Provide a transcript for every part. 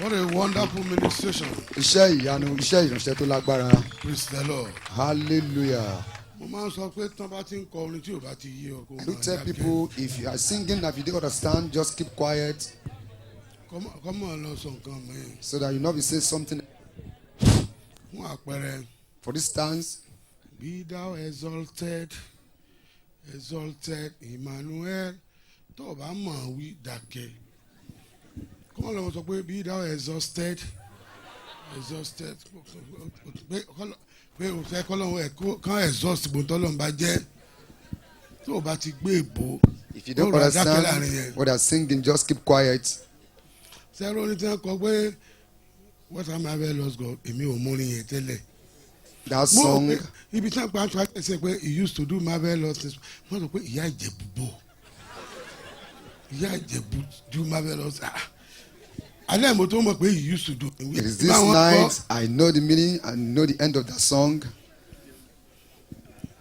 What a wonderful ministration. Iṣẹ́ ìyanu, iṣẹ́ ìránṣẹ́ tó lágbára. Praise the Lord. Hallelujah. Mo máa ń sọ pé tán bá ti ń kọ orin tí ò bá ti yé ọ kó I do máa tell dákẹ́. people, if you are singing and if you don't understand, just keep quiet Kọ́mọ̀ lọ sọ nǹkan mi. so that you not be saying something. Fún àpẹẹrẹ, For instance, be thou exalted, exalted Emmanuel. Tó o bá mọ̀ wí dákẹ́. Kọ́mọ̀ lọ sọ pé be thou exhausted, exhausted. Pé o fẹ́ kọ́lọ́wọ́ ẹ̀ kán exhaust gbòǹtọ́ lọ́n bá jẹ́. Tó o bá ti gbé èbó. if you don't Ó rọra dákẹ́ láàrin understand yẹn. what they are singing, just keep quiet. Sẹ́rọ̀ ní tí wọ́n kọ pé what am I very lost God? Èmi ò mú orin yẹn tẹ́lẹ̀. That Mo rò song, pé ibi tí wọ́n pa àtúwá ẹsẹ̀ pé he used to do marvelous things. Wọ́n sọ pé ìyá Ìjẹ̀bú bò. Ìyá Ìjẹ̀bú do marvelous. Alẹ́ mo tó mọ̀ pé he used to do. it is this night, I know the meaning and know the end of that song.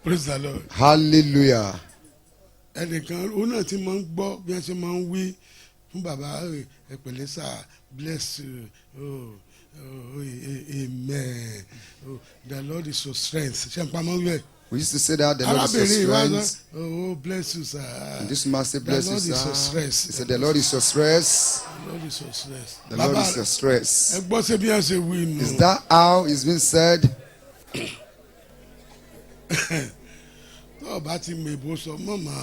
Praise the Lord. Hallelujah. Ẹnìkan òun náà ti máa ń gbọ́ bí wọ́n ṣe máa ń wí fún bàbá ẹ̀pẹ̀lẹ́ sà bless you. Amen. The Lord is your strength. Ṣé n pa mọ́ wíwẹ̀? We used to say that the Lord is Arábìnrin your ìwádìí strength. oh bless you sir. And this master bless you, Lord is your sir. stress. He said, the Lord is your stress. The Lord is your stress. The Lord is your Ẹ stress. gbọ́ ṣé bí wọ́n ṣe wí nù. Is that how it's been said? Tó o bá ti mọ èbó sọ mọ́ mọ́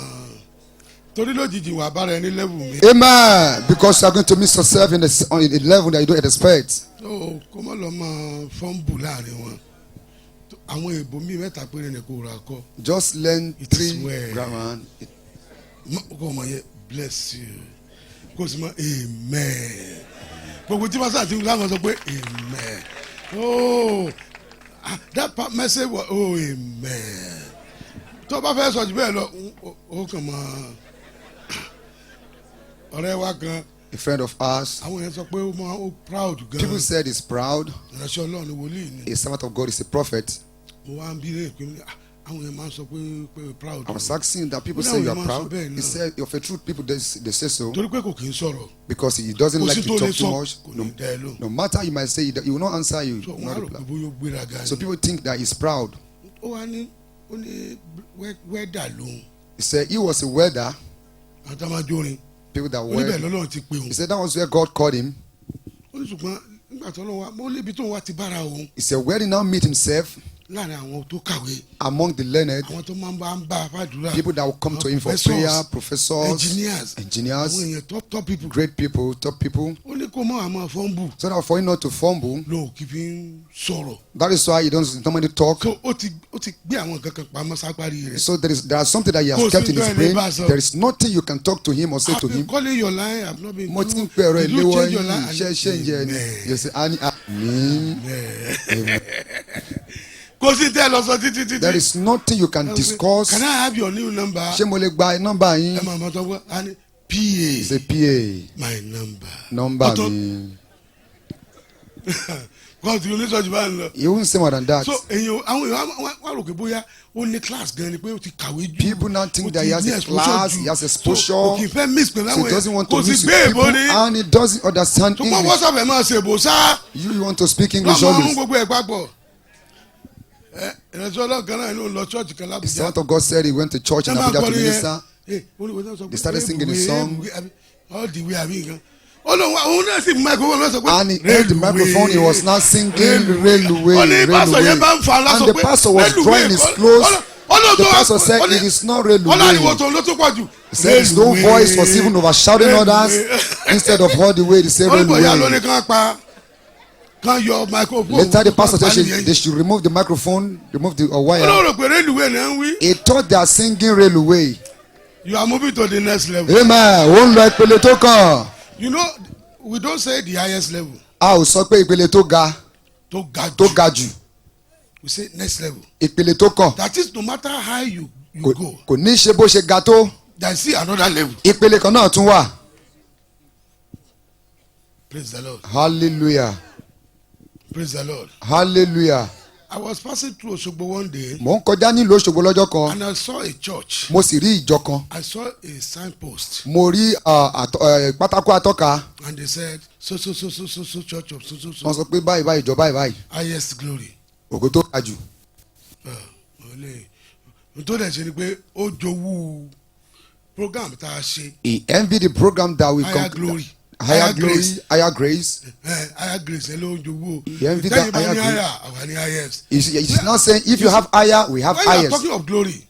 torí lójijì wà bára ẹni lẹ́bù mi. Amen. Because you are going to miss yourself in a level that you don't expect. Tó kó mọ́ lọ mọ fọ́ǹbù láàrin wọn. Àwọn èbó mi mẹ́ta péré ni kò rà kọ́. Just learn It is 3 well. grammar. Kò mọ̀ yẹ bless you. Kò sì mọ amen. Gbogbo tí wọ́n sá ti ń láwọn sọ pé amen. Oh, that message was oh amen. Tó bá fẹ́ sọ jù bẹ́ẹ̀ lọ ó kàn mọ́ ọ̀rẹ́ wa kan. A friend of ours. Àwọn yẹn sọ pé ó máa ó proud gan. People said he's proud. Ìránṣẹ́ Ọlọ́run wòlíì ni. A servant of God is a prophet. Mo wá ń bí lè pé àwọn yẹn máa ń sọ pé proud. I was asking that people Well, say you now are we proud. must obey He now. said, of a truth, people they say so Torí pé kò kì í sọ̀rọ̀. because he doesn't Kò like sí to tó lè talk too sọ much. kò ní dá ẹ lóhùn. No matter you might say, he will not answer you. So He will wọ́n not á rò reply. pé bóyá ó gbéraga So ni. people think that he's proud. Ó wá ní ó ní wẹ́dà lóhùn. He said he was a welder. Àwọn tá a máa jórin. People that Ó ní bẹ́ẹ̀ were. lọ́lọ́run ti pè òun. He said that was where God called him. Ó ní ṣùgbọ́n nígbà tó lọ́wọ́ mo lébi tó ń wá ti bára òun He said where he now meet himself láàrin àwọn tó kàwé. among the learned, Àwọn tó máa ń bá a fàdúrà. people that will come to him for Professors, prayer, professors, engineers. engineers, Àwọn èèyàn top people. great people, top people. Ó ní kó mọ́ àmọ́ fọ́ǹbù. So that for him not to fumble, Lóò kì í fi ń sọ̀rọ̀. that is why he doesn't normally talk. So ó ti gbé àwọn nǹkan kan pamọ́ sápárí rẹ̀. So there is something that he has Kò kept sí in his bẹ́ẹ̀ brain. lè bá a sọ. There is nothing you can talk to him or say I've to been him. calling your line, I've not been. Mo ti ń pè ọ̀rọ̀ Did you ìléwọ́ change your line? yìí, iṣẹ́ ṣe ń jẹ ni. You say, "Ani, amen." Kò sí tẹ́ ẹ lọ sọ títí. There is nothing you can discuss. Can I have your new number? Ṣé mo lè gba nọ́mbà Ẹ yín? máa ma sọ pé a ní Ṣe PA PA my number. nọ́mbà Ọ̀tọ̀- mi. God you need such man lọ. He won't say more than that. So èyàn àwọn èèyàn wá rò pé bóyá ó ní class gan ni pé ó ti kàwé jù. People now think that he has a class, he has exposure. So kò kì í fẹ́ mix pẹ̀lú So àwọn he doesn't want to kò sì mix gbé with èbó people ní. and he doesn't understand Tó gbọ́ English. WhatsApp ẹ̀ máa ṣe èbó sá. You want to speak English Lọ́mọ mú always. gbogbo ẹ̀ papọ̀. Ìrẹsì ọlọ́kan náà ló ń lọ church kan The l'Abuja. servant of God said he went to church in Abuja to minister. They started singing a song. All the way àbí nǹkan. Ó lọ wá òun náà sì microphone lọ sọ pé. And he held the microphone. He was now singing railway, Ó ní pásọ̀ yẹn bá ń fa railway. lásán And the pé pastor was railway drawing his kọ́- clothes. Ọlọ́run The tó wá- pastor said ó ní- it is not Ọlọ́run railway. ìwọ tó ló tó pọ̀ jù. He said his own voice was even overshadowing others. Instead of all the way, they said Olùbọ̀yà ló ní railway. kán pa kán yọ microphone. Later the pastor Kán pa said nìyẹn. they should remove the microphone, remove the wire. Ọlọ́run rò pé railway náà ń wí. He thought they are singing railway. You are moving to the next level. Amen. Ó ń lọ ìpele tó kàn. You know we don't say the highest level. A ò sọ pé ìpele tó ga Tó ga jù. jù. We say next level. Ìpele tó kàn. That is no matter how you Kò go. kò ní ṣe bó ṣe ga tó. There is another level. Ìpele kan náà tún wà. Praise the Lord. Hallelujah. Praise the Lord. Hallelujah. I was passing through Osogbo one day mò ń kọjá nílùú Òṣogbo lọ́jọ́ kan and I saw a church. mo sì rí ìjọ kan I saw a signpost mo rí pátákó atọ́ka and they said so church of so. wọ́n sọ pé báyìí ìjọ báyìí Highest glory. ògo tó ga jù. Tó dẹ̀ ṣe ni pé ó jowú program tá a ṣe. He envied the program that we Higher glory. higher glory higher grace. Higher grace ẹ ló ń jowú o. He envied that higher grace. Àwa ní highest. He's not saying if you have higher we have When you are highest. talking of glory,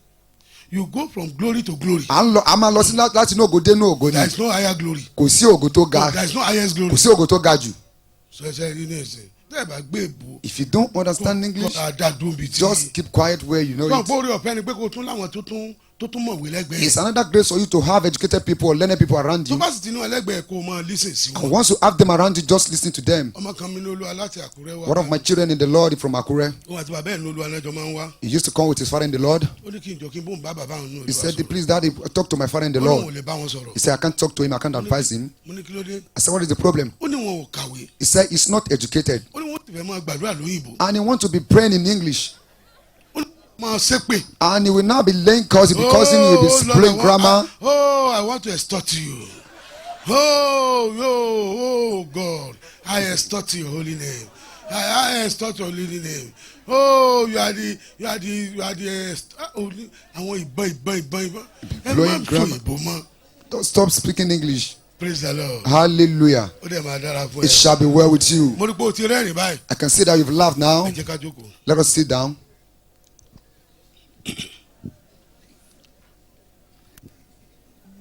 you go from glory to glory. a máa lọ sí láti inú ògo dénú ògo There ni is no higher glory. kò sí ògo tó ga No, there is no highest glory. kò sí ògo tó ga jù. So ẹ ṣe rí ní ẹsẹ̀ tẹ́ ẹ bá gbé èbó. If you don't understand English just keep quiet where you know Bọ́n it. pé orí ọ̀fẹ́ ni pé kó tún láwọn tó tún mọ̀wé lẹ́gbẹ̀ẹ́. It's another grace for you to have educated people or learned people around Tó you. bá sì ti ní ẹlẹ́gbẹ̀ẹ́ kó o máa lísìn sí And wọn. once you have them around you, just listen to them. Ọmọ kan mi ní Olúwa láti Àkúrẹ́ wá. One of my children in the Lord from Akure, Òun àti bàbá ẹ̀ ní Olúwa náà jọ máa ń wá. he used to come with his father in the Lord. Ó ní kí n jọ kí n bóun bá bàbá òun ní Olúwa He said, sọ̀rọ̀. please daddy, talk to my father in the Ó ní òun ò Lord. lè bá wọn sọ̀rọ̀. He said, I can't talk to him, I can't advise him. Mo ní kí ló dé. I said, what is the problem? Ó ní wọn ò kàwé. He said, he's not educated. Ó ní wọ́n ti fẹ́ máa gbàdúrà lóyìnbó. And he wants to be praying in English. Ó ní máa ṣépè. And he will now be laying curse, he will be cursing, he will be spraying grammar. I want to extort you. Oh God, I extort your holy name. I extort your holy name. Oh, you are the àwọn ìbọn. Ẹ máa ń sọ ìbò mọ́. Don't stop speaking English. Praise the Lord. Hallelujah. Ó dẹ̀ máa dára fún It ẹ. shall be well with you. Mo rí pé o ti rẹ́rìn báyìí. I can see that you've laughed now. Ẹ jẹ́ ká jókòó. Let us sit down.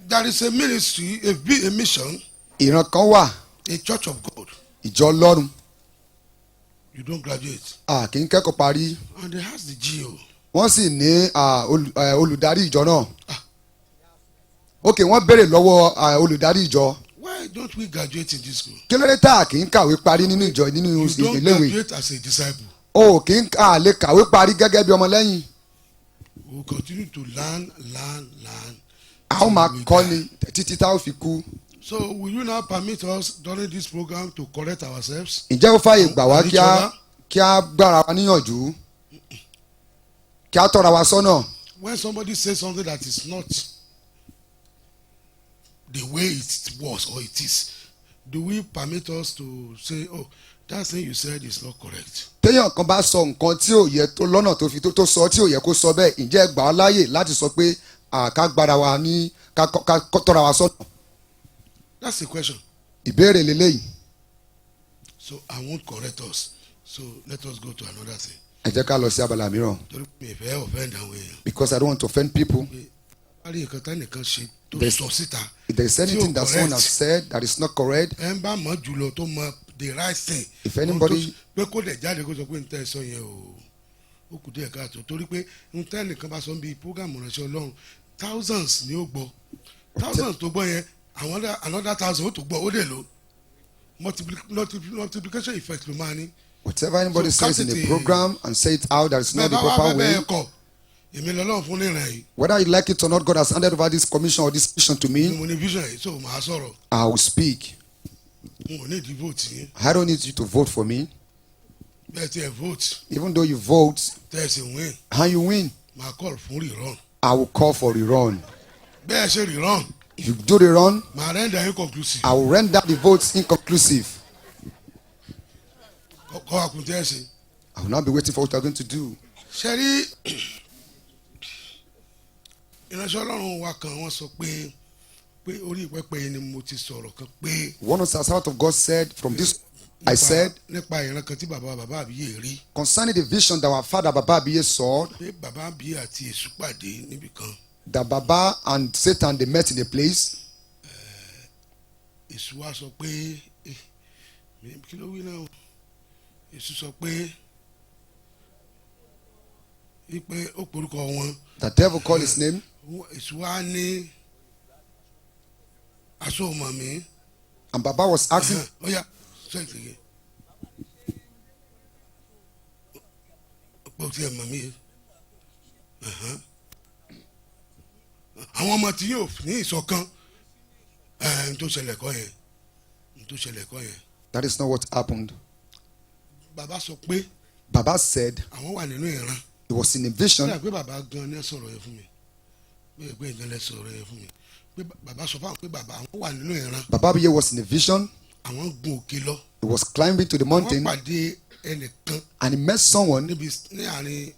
There is a ministry, a mission, Ìran kan wà, a church of God. ìjọ Ọlọ́run. You don't graduate. Kì í kẹ́kọ̀ọ́ parí. And they has the GO. Wọ́n sì ní olùdarí ìjọ náà. Ok, wọ́n béèrè lọ́wọ́ olùdarí ìjọ. Why don't we graduate in this school? Kí ló dé tá a kì í kàwé parí nínú ìjọ nínú You don't iléèwé? graduate as a disciple. O kì í lè kàwé parí gẹ́gẹ́ bí ọmọlẹ́yìn. We will continue to learn. A ó máa kọ́ ni títí tá a ó fi kú. So will you now permit us during this program to correct ourselves? Ǹjẹ́ ó fàyè gbà wá kí a gbára wa níyànjú? Kí a tọ́ra wa sọ́nà? When somebody says something that is not the way it was or it is, do we permit us to say, oh, that thing you said is not correct? Téèyàn kan bá sọ nǹkan tí ò yẹ tó lọ́nà tó fi tó sọ tí ò yẹ kó sọ bẹ́ẹ̀, ǹjẹ́ ẹ gbà á láàyè láti sọ pé ká gbára wa ní ká tọ́ra wa sọ́nà? That's the question. Ìbéèrè lélẹ́yìí. So I won't correct us. So let us go to another thing. Ẹ jẹ́ ká lọ sí abala mìíràn. Torí mi fẹ́ offend àwọn èèyàn. Because I don't want to offend people. Parí nǹkan tánìkan ṣe tó sọ síta. If there is anything that someone has said that is not correct, ẹ ń bá mọ̀ jùlọ tó mọ the right thing. If anybody- pé kó dẹ̀ jáde kó sọ pé n tẹ́ ẹ sọ yẹn ó kù díẹ̀ káàtó torí pé n tẹ́ nìkan bá sọ bí program ránṣẹ́ Ọlọ́run thousands ni ó gbọ́ thousands tó gbọ́ yẹn another thousand ó tó gbọ́ ó dẹ̀ lò multiplication effect ló máa ní. whatever anybody So, says in a quantity- program and say it out that is not the bẹ́ẹ̀ bá wá proper bẹ́ẹ̀ way, bẹ́ẹ̀ kọ̀ èmi lọ́lọ́run fún níran yìí whether you like it or not, God has handed over this commission or this mission to ni me. mo ní vision yìí so màá sọ̀rọ̀ I will speak. n ò ní ìdí vote yín I don't need you to vote for me. bẹ́ẹ̀ tí ẹ vote Even though you vote tẹ́ ẹ sì win and you win, màá call fún rerun I will call for rerun. bẹ́ẹ̀ ṣe rerun If you do the run, màá render inconclusive I will render the votes inconclusive. kọ́ àkùntẹ́ ẹ̀ ṣe. I will not be waiting for what you are going to do. ṣe rí ìránṣẹ́ Ọlọ́run wa kan wọ́n sọ pé orí pẹpẹ yìí ni mo ti sọ̀rọ̀ kan pé One of the servants of God said, from this, I said, nípa ìran kan tí bàbá àbíyè rí concerning the vision that our father Baba Abiye saw, pé bàbá àbíyè àti èṣù pàdé níbì kan that Baba and Satan, they met in a place. èṣù wa sọ pé kí ló wí náà èṣù sọ pé ipe ó porúkọ wọn The devil called his name. èṣù wa ní aṣọ ọmọ mi And Baba was asking, ó yá sọ ìtìgé pé o ti ẹ̀ mọ̀ mí àwọn ọmọ tí yóò ní ìṣọ̀kan n tó ṣẹlẹ̀ kọ́ yẹn that is not what happened. bàbá sọ pé Baba said àwọn wà nínú ìran. he was in a vision. Ṣé pé bàbá gan ní sọ̀rọ̀ yẹn fún mi? Pé nǹkan lẹ sọ̀rọ̀ yẹn fún mi. Pé bàbá sọ fún àwọn pé bàbá àwọn wà nínú ìran. Baba Abiye was in a vision. Àwọn gun òkè lọ. He was climbing to the Wọ́n mountain pàdé ẹnìkan and he met someone níbi ní àárín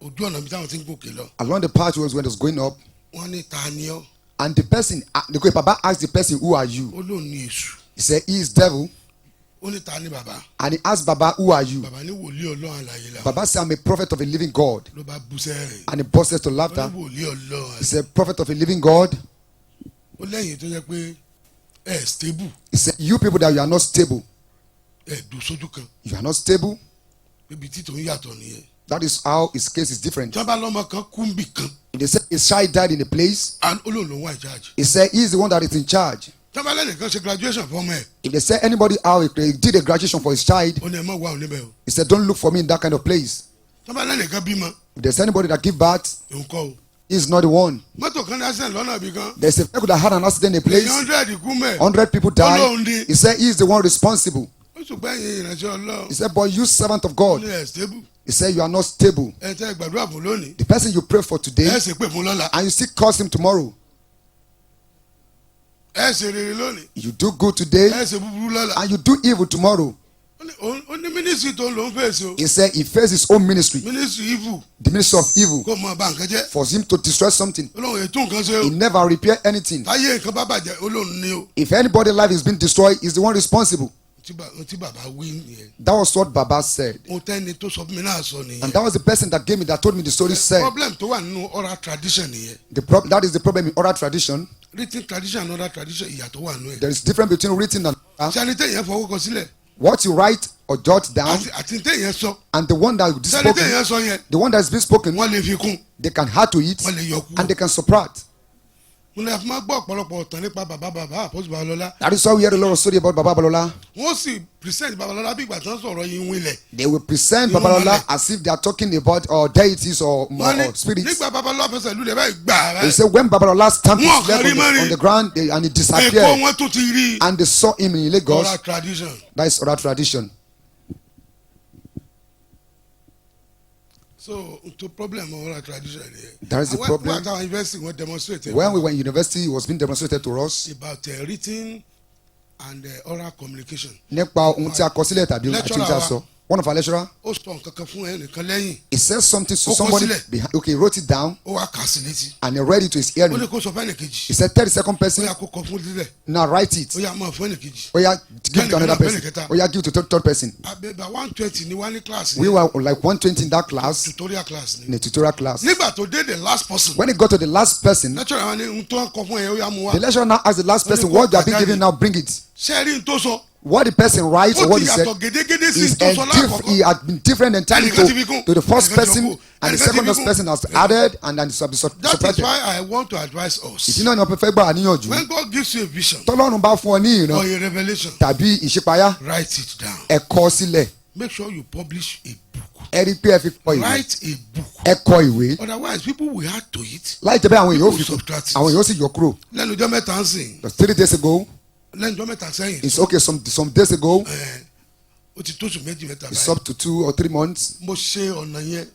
ojú ọ̀nà bí táwọn ti ń gòkè lọ. along the path when he was going up. Wọ́n ní ta ni ọ́? And the person, the Baba asked the person, who are you? Ó lóun ní èṣù. He said, he is devil. Ó ní ta ni bàbá? And he asked Baba, who are you? Bàbá ní wòlíì Ọlọ́run àlàyé la. Baba said, I'm a prophet of a living God. Ló bá bú sẹ́rìn. And he burst into Ó laughter. ní wòlíì Ọlọ́run. He said, prophet of a living God. Ó lẹ́yìn tó jẹ́ pé ẹ̀ stable. He said, you people that you are not stable. Ẹ̀ dùn sójú kan. You are not stable. Ibi tí tòun yàtọ̀ nìyẹn. That is how his case is different. Tí wọ́n bá lọ́mọ kan kú ń bì kan. They said his child died in a place. And ó lóun ló wà in charge. He said he is the one that is in charge. Tí wọ́n bá lẹ́nìkan ṣe graduation fún ọmọ ẹ̀. If they say anybody out did a graduation for his child, Ó ní ẹ má wá òun níbẹ̀ o. he said, don't look for me in that kind of place. Tí wọ́n bá lẹ́nìkan bímọ. If there's anybody that give birth, Òun kọ́ o. he's not the one. Mọ́tò kan ní accident lọ́nà ibì kan. There's a vehicle that had an accident in a place. 100 kú mẹ́. 100 people Ọlọ́run died. ni. He said he is the one responsible. Ó ṣùgbọ́n ẹ̀yin ìrìnàjò Ọlọ́run. He said, but you servant of Ó God. ní ẹ̀ stable. He said, you are not stable. Ẹ tẹ́ gbàdúrà fún lónìí. The person you pray for today, Ẹ ṣe pé fún lọ́la. and you still curse him tomorrow. Ẹ ṣe rere lónìí. You do good today, Ẹ ṣe búburú lọ́la. and you do evil tomorrow. Ó ní mínísírì tó ń lò ń fèsì o. He said he faced his own ministry, Mínísírì evil. the ministry of evil, Kó mọ bá nǹkan jẹ́. for him to destroy something. Olóhùn ètò nǹkan ṣe He o. never repair anything. Táyé nǹkan bá bàjẹ́ olóhùn ni o. If anybody's life is being destroyed, he's the one responsible. Tí bàbá wí nìyẹn. That was what Baba said. Mo tẹ́ni tó sọ fún mi náà sọ And nìyẹn. that was the person that gave me, that told me the story said. Problem tó wà nínú oral tradition nìyẹn. That is the problem in oral tradition. Written tradition and oral tradition ìyàtọ̀ wà nínú ẹ̀. There is difference between written and oral. Ṣé ẹni téèyàn fọwọ́ kọ sílẹ̀? What you write or jot down Àti téèyàn sọ. and the one that is Ṣé ẹni spoken, téèyàn sọ yẹn? the one that is being spoken, Wọ́n lè fi kún. they can add to it Wọ́n lè yọ kú. and they can subtract. Mo lè fi máa gbọ́ ọ̀pọ̀lọpọ̀ ọ̀tàn nípa bàbá àpọ́sù Babalọ́lá. That is why we heard a lot of story about Baba Balola. Wọ́n sì present Babalọ́lá bí ìgbà tí wọ́n sọ̀rọ̀ yín wílẹ̀. They will present You know, Babalola Male. as if they are talking about deities or Wọ́n ní spirits. nígbà Babalọ́lá fẹsẹ̀ lulẹ̀ báyìí gbà They rẹ̀. say when Babalola stamped Wọ́n his leg kàn rí mọ́rí. on the ground and he Èkó disappeared, wọn tún ti rí. and they saw him in Lagos. Oral tradition. That is oral tradition. So to problem oral tradition yẹn. That is the problem. Àwọn university wọn demonstrate. When we were in university, it was being demonstrated to us About written and oral communication. nípa ohun tí a kọ sílẹ̀ tàbí àti ohun tí a sọ. One of our lecturer, Ó sọ nǹkan kan fún ẹnìkan lẹ́yìn. he said something to Ó kọ somebody sílẹ̀. behind. Okay, he wrote it down Ó wá kà á sí létí. and he read it to his Ó hearing. ní kó sọ fún ẹnìkejì. He said, 32nd Ó person, yá kó kọ fún lílẹ̀. now write it. Ó yá máa fún ẹnìkejì. Oya, give it to another Bẹ́ẹ̀ni person. kẹta. Oya, give it to third person. Àbẹ̀bà 120 ni wá ní kíláàsì. We were like 120 in that class, Tutorial class ni. in a tutorial class. Nígbà tó dé the last person. When it got to the last person, Lecturer wa ni n tó ń kọ fún ẹ ó yá mu wá. the lecturer now asked the last person, what you have been given now, bring it. Ṣé rí n tó sọ? What the person writes or Ó what ti he said yàtọ̀ gédégédé sí is n tó sọ he lákọ̀ọ́kọ́. had been different entirely Ẹnìkan ti fi kún. to the first Ẹnìkan ti person, yọ kú. and the Ẹnìkan ti second fi kún. person has added and then That is subtracted. why I want to advise us. Ìdí náà ni wọ́n fẹ́ gbà á níyànjú. When God gives you a vision Tọ́lọ́run bá fún ọ ní or ìran a revelation, tàbí ìṣípayá, write it down. ẹ kọ sílẹ̀. Make sure you publish a book. Ẹ rí i pé ẹ fi kọ ìwé. Write a book. Ẹ kọ ìwé. Otherwise, people will add to it. Láì jẹ́ bẹ́ẹ̀ àwọn èèyàn ó fi People kún. subtract it. Àwọn èèyàn ó sì yọ kúrò. Lẹ́nu ọjọ́ mẹ́ta ń sìn. Just 3 days ago, Lẹ́nu ọjọ́ mẹ́ta sẹ́yìn. it's okay, some days ago, Ó ti tóṣù méjì mẹ́ta it's báyìí. up to 2 or 3 months. Mo ṣe ọ̀nà yẹn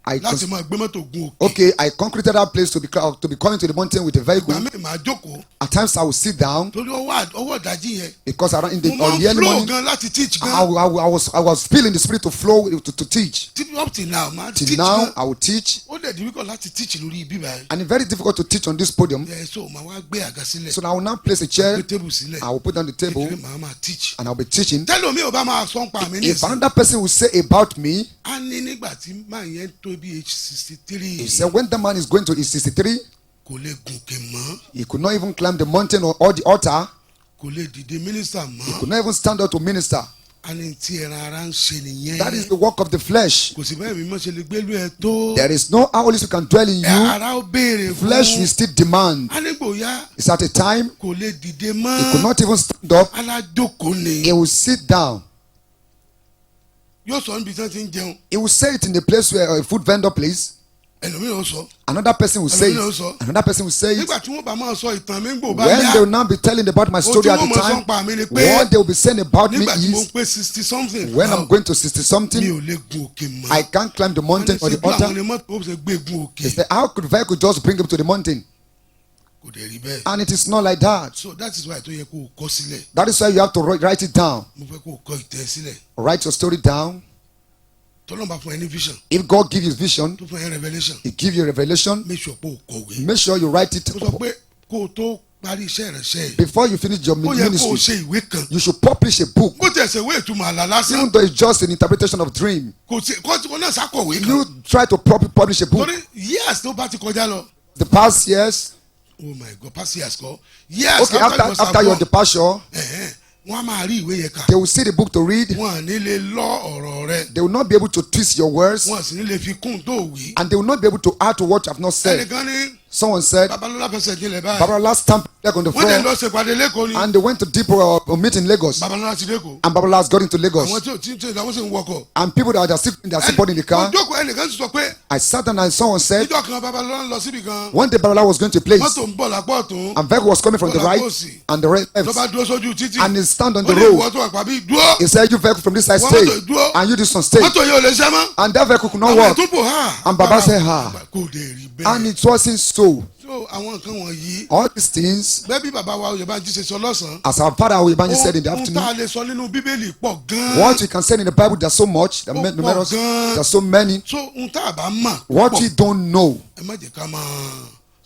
I láti máa gbé mọ́tò gun òkè. okay, I concreted that place to be coming to the mountain with a vehicle. Ìgbà mi máa jókòó. At times I will sit down Torí ọwọ́ ìdájí yẹn. because around in the Mo máa on ń the early flow morning, gan láti teach I gan. was feeling the spirit to flow to teach. Up till now, máa Till teach now, gan. I will teach, Ó dẹ̀ difficult láti teach lórí ibi báyìí. and it's very difficult to teach on this podium. So màá wá gbé àga sílẹ̀. So now I will now place a chair. Gbé tébù sílẹ̀. I will put down the table Kékeré màá máa teach. and I'll be teaching. Tẹ́lẹ̀ mi ò bá máa sọ ń pa mi ní If ìsìn. another person will say about me, A ní nígbà tí máa yẹn tó bí age 63. he said when the man is going to his 63, Kò lè gùnkè mọ́. he could not even climb the mountain or the altar. Kò lè dìde mínísítà He mọ́. could not even stand up to minister. A ní tí ẹran ara ń ṣe nìyẹn. That is the work of the flesh. Kò sí bẹ́ẹ̀ mi mọ́ ṣe lè gbélú ẹ tó. There is no how Holy Spirit can dwell in you. Ara ó béèrè Flesh will fún. still demand. A ní gbòòyà It's at a time kò lè dìde he could mọ́. not even stand up. Alájókòó ni. He will sit down. Yóò sọ níbi tí wọ́n ti ń jẹun. He will say it in the place where a food vendor place. ẹlòmíràn ó sọ. Another person will say Ẹlòmíràn ó it. sọ. Another person will say it. nígbà tí wọ́n bá máa sọ ìtàn mi ń gbò bá When yá they will now be telling about my story at the Ohun tí wọ́n máa sọ time, ń pa mi ni pé what they will be saying about me nígbà tí mo ń is, pé 60 something when I'm going to 60 mi something, ò lè gun òkè mọ́. I can't climb the mountain or the Wọ́n ní ṣe bí àwọn altar. ni mọ́tò ó ṣe gbé gun òkè. They say, how could vehicle just bring him to the mountain? Kò dẹ̀ rí bẹ́ẹ̀. And it is not like that. So that is why tó yẹ kó o kọ sílẹ̀. That is why you have to write it down. Mo fẹ́ kó o kọ ìtẹ́ sílẹ̀. Write your story down. Tọ́lọ́mù bá fún ẹ ní vision If God gives you vision, tó fún ẹ ní revelation He gives you revelation, make sure pé o kọ̀wé. make sure you write it. Mo sọ pé kó o tó parí iṣẹ́ ìránṣẹ́ yìí Before you finish your ó yẹ kó o ministry, ṣe ìwé kan. you should publish a book. Kó tiẹ̀ ṣe ìwé ìtumọ̀ àlá lásán. Even though it's just an interpretation of dream, Kò tí kó tí wọn náà ṣàkọ̀wé you kan. try to publish a book. Torí years tó bá ti kọjá lọ. The past years, Oh my God, past years kọ́. Years okay, after your departure, wọ́n á máa rí ìwé yẹn kà. they will see the book to read. Wọ́n à ní lè lọ ọ̀rọ̀ rẹ. They will not be able to twist your words, Wọ́n à sì ní lè fi kún tó wí. and they will not be able to add to what you have not said. Ẹnìkan ní Someone said, Babalọ́lá fẹsẹ̀ jinlẹ̀ báyìí. Babalola stamped leg on the Wọ́n dẹ̀ floor, lọ ṣèpàdé lẹ́kọ̀ọ́ ni. and they went to deep meet in Lagos. Babalọ́lá ti dẹ́kọ̀ọ́. And Babalola has got into Àwọn Lagos. tí ò tí ń tẹ̀ àwọn sì ń wọkọ̀. And people that are still board in the car. Wọ́n jókòó ẹnìkan sọ pé I sat down and someone said, níjọ́ kan Babalọ́lá ń lọ síbi kan. one day Babalola was going to a place, Mọ́tò ń bọ̀ lápá ọ̀tún. and vehicle was coming from the right and the Ló bá left, dúró sójú títì. and he stand on Ó the ní road. ìwọ tó àpá bí dúró. He said, you vehicle from this side Wọ́n stay, mọ́tò dúró. and you this one stay. Mọ́tò yóò lè ṣẹ́ mọ́. And that vehicle could not Àwọn work. àtúbò ha. And Baba said, ha. Kò dé rí And bẹ́ẹ̀. it wasn't so. So àwọn nǹkan wọ̀nyí. All these things, Bẹ́ẹ̀ bí bàbá wa Oyèbánjí ṣe sọ lọ́sàn-án. as our father Oyebanji said in the Ohun tá a afternoon, lè sọ nínú Bíbélì pọ̀ gan-an. what we can say in the Bible, there's so much, numerous, there's so many. So ohun tá a bá mọ̀. What pọ̀. we don't know. Ẹ má jẹ́ ká máa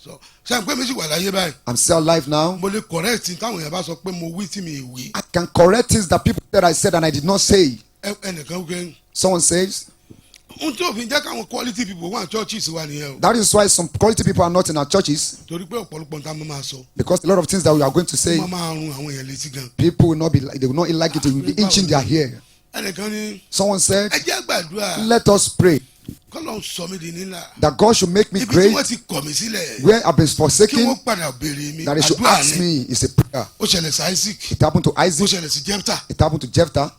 sọ. Ṣé àpé mi sì wà láyé báyìí? I'm still alive now. Mo lè correct táwọn èèyàn bá sọ pé mo wí tí mi ì wí. I can correct things that people said I said and I did not say. Ẹnìkan wípé Someone says, ohun tí òfin jẹ́ káwọn quality people wà ní churches wa nìyẹn o. that is why some quality people are not in our churches, Torí pé ọ̀pọ̀lọpọ̀ nǹkan máa máa sọ. because a lot of things that we are going to say, Wọ́n máa run àwọn èèyàn létí gan. people will not be like, they will not like it, they will be inching their ear. Ẹnìkan ní Someone said, ẹ jẹ́ gbàdúrà let us pray kọ́lọ́ ń sọ mí di nílà. that God should make me Ibi tí wọ́n great ti kọ̀ mí sílẹ̀. where I've been Kí forsaken, wọ́n padà béèrè mi. that they should Àdúrà ask ni. me is a prayer. Ó ṣẹlẹ̀ sí Isaac. It happened to Ó Isaac, ṣẹlẹ̀ sí Jephthah. it happened to Jephthah,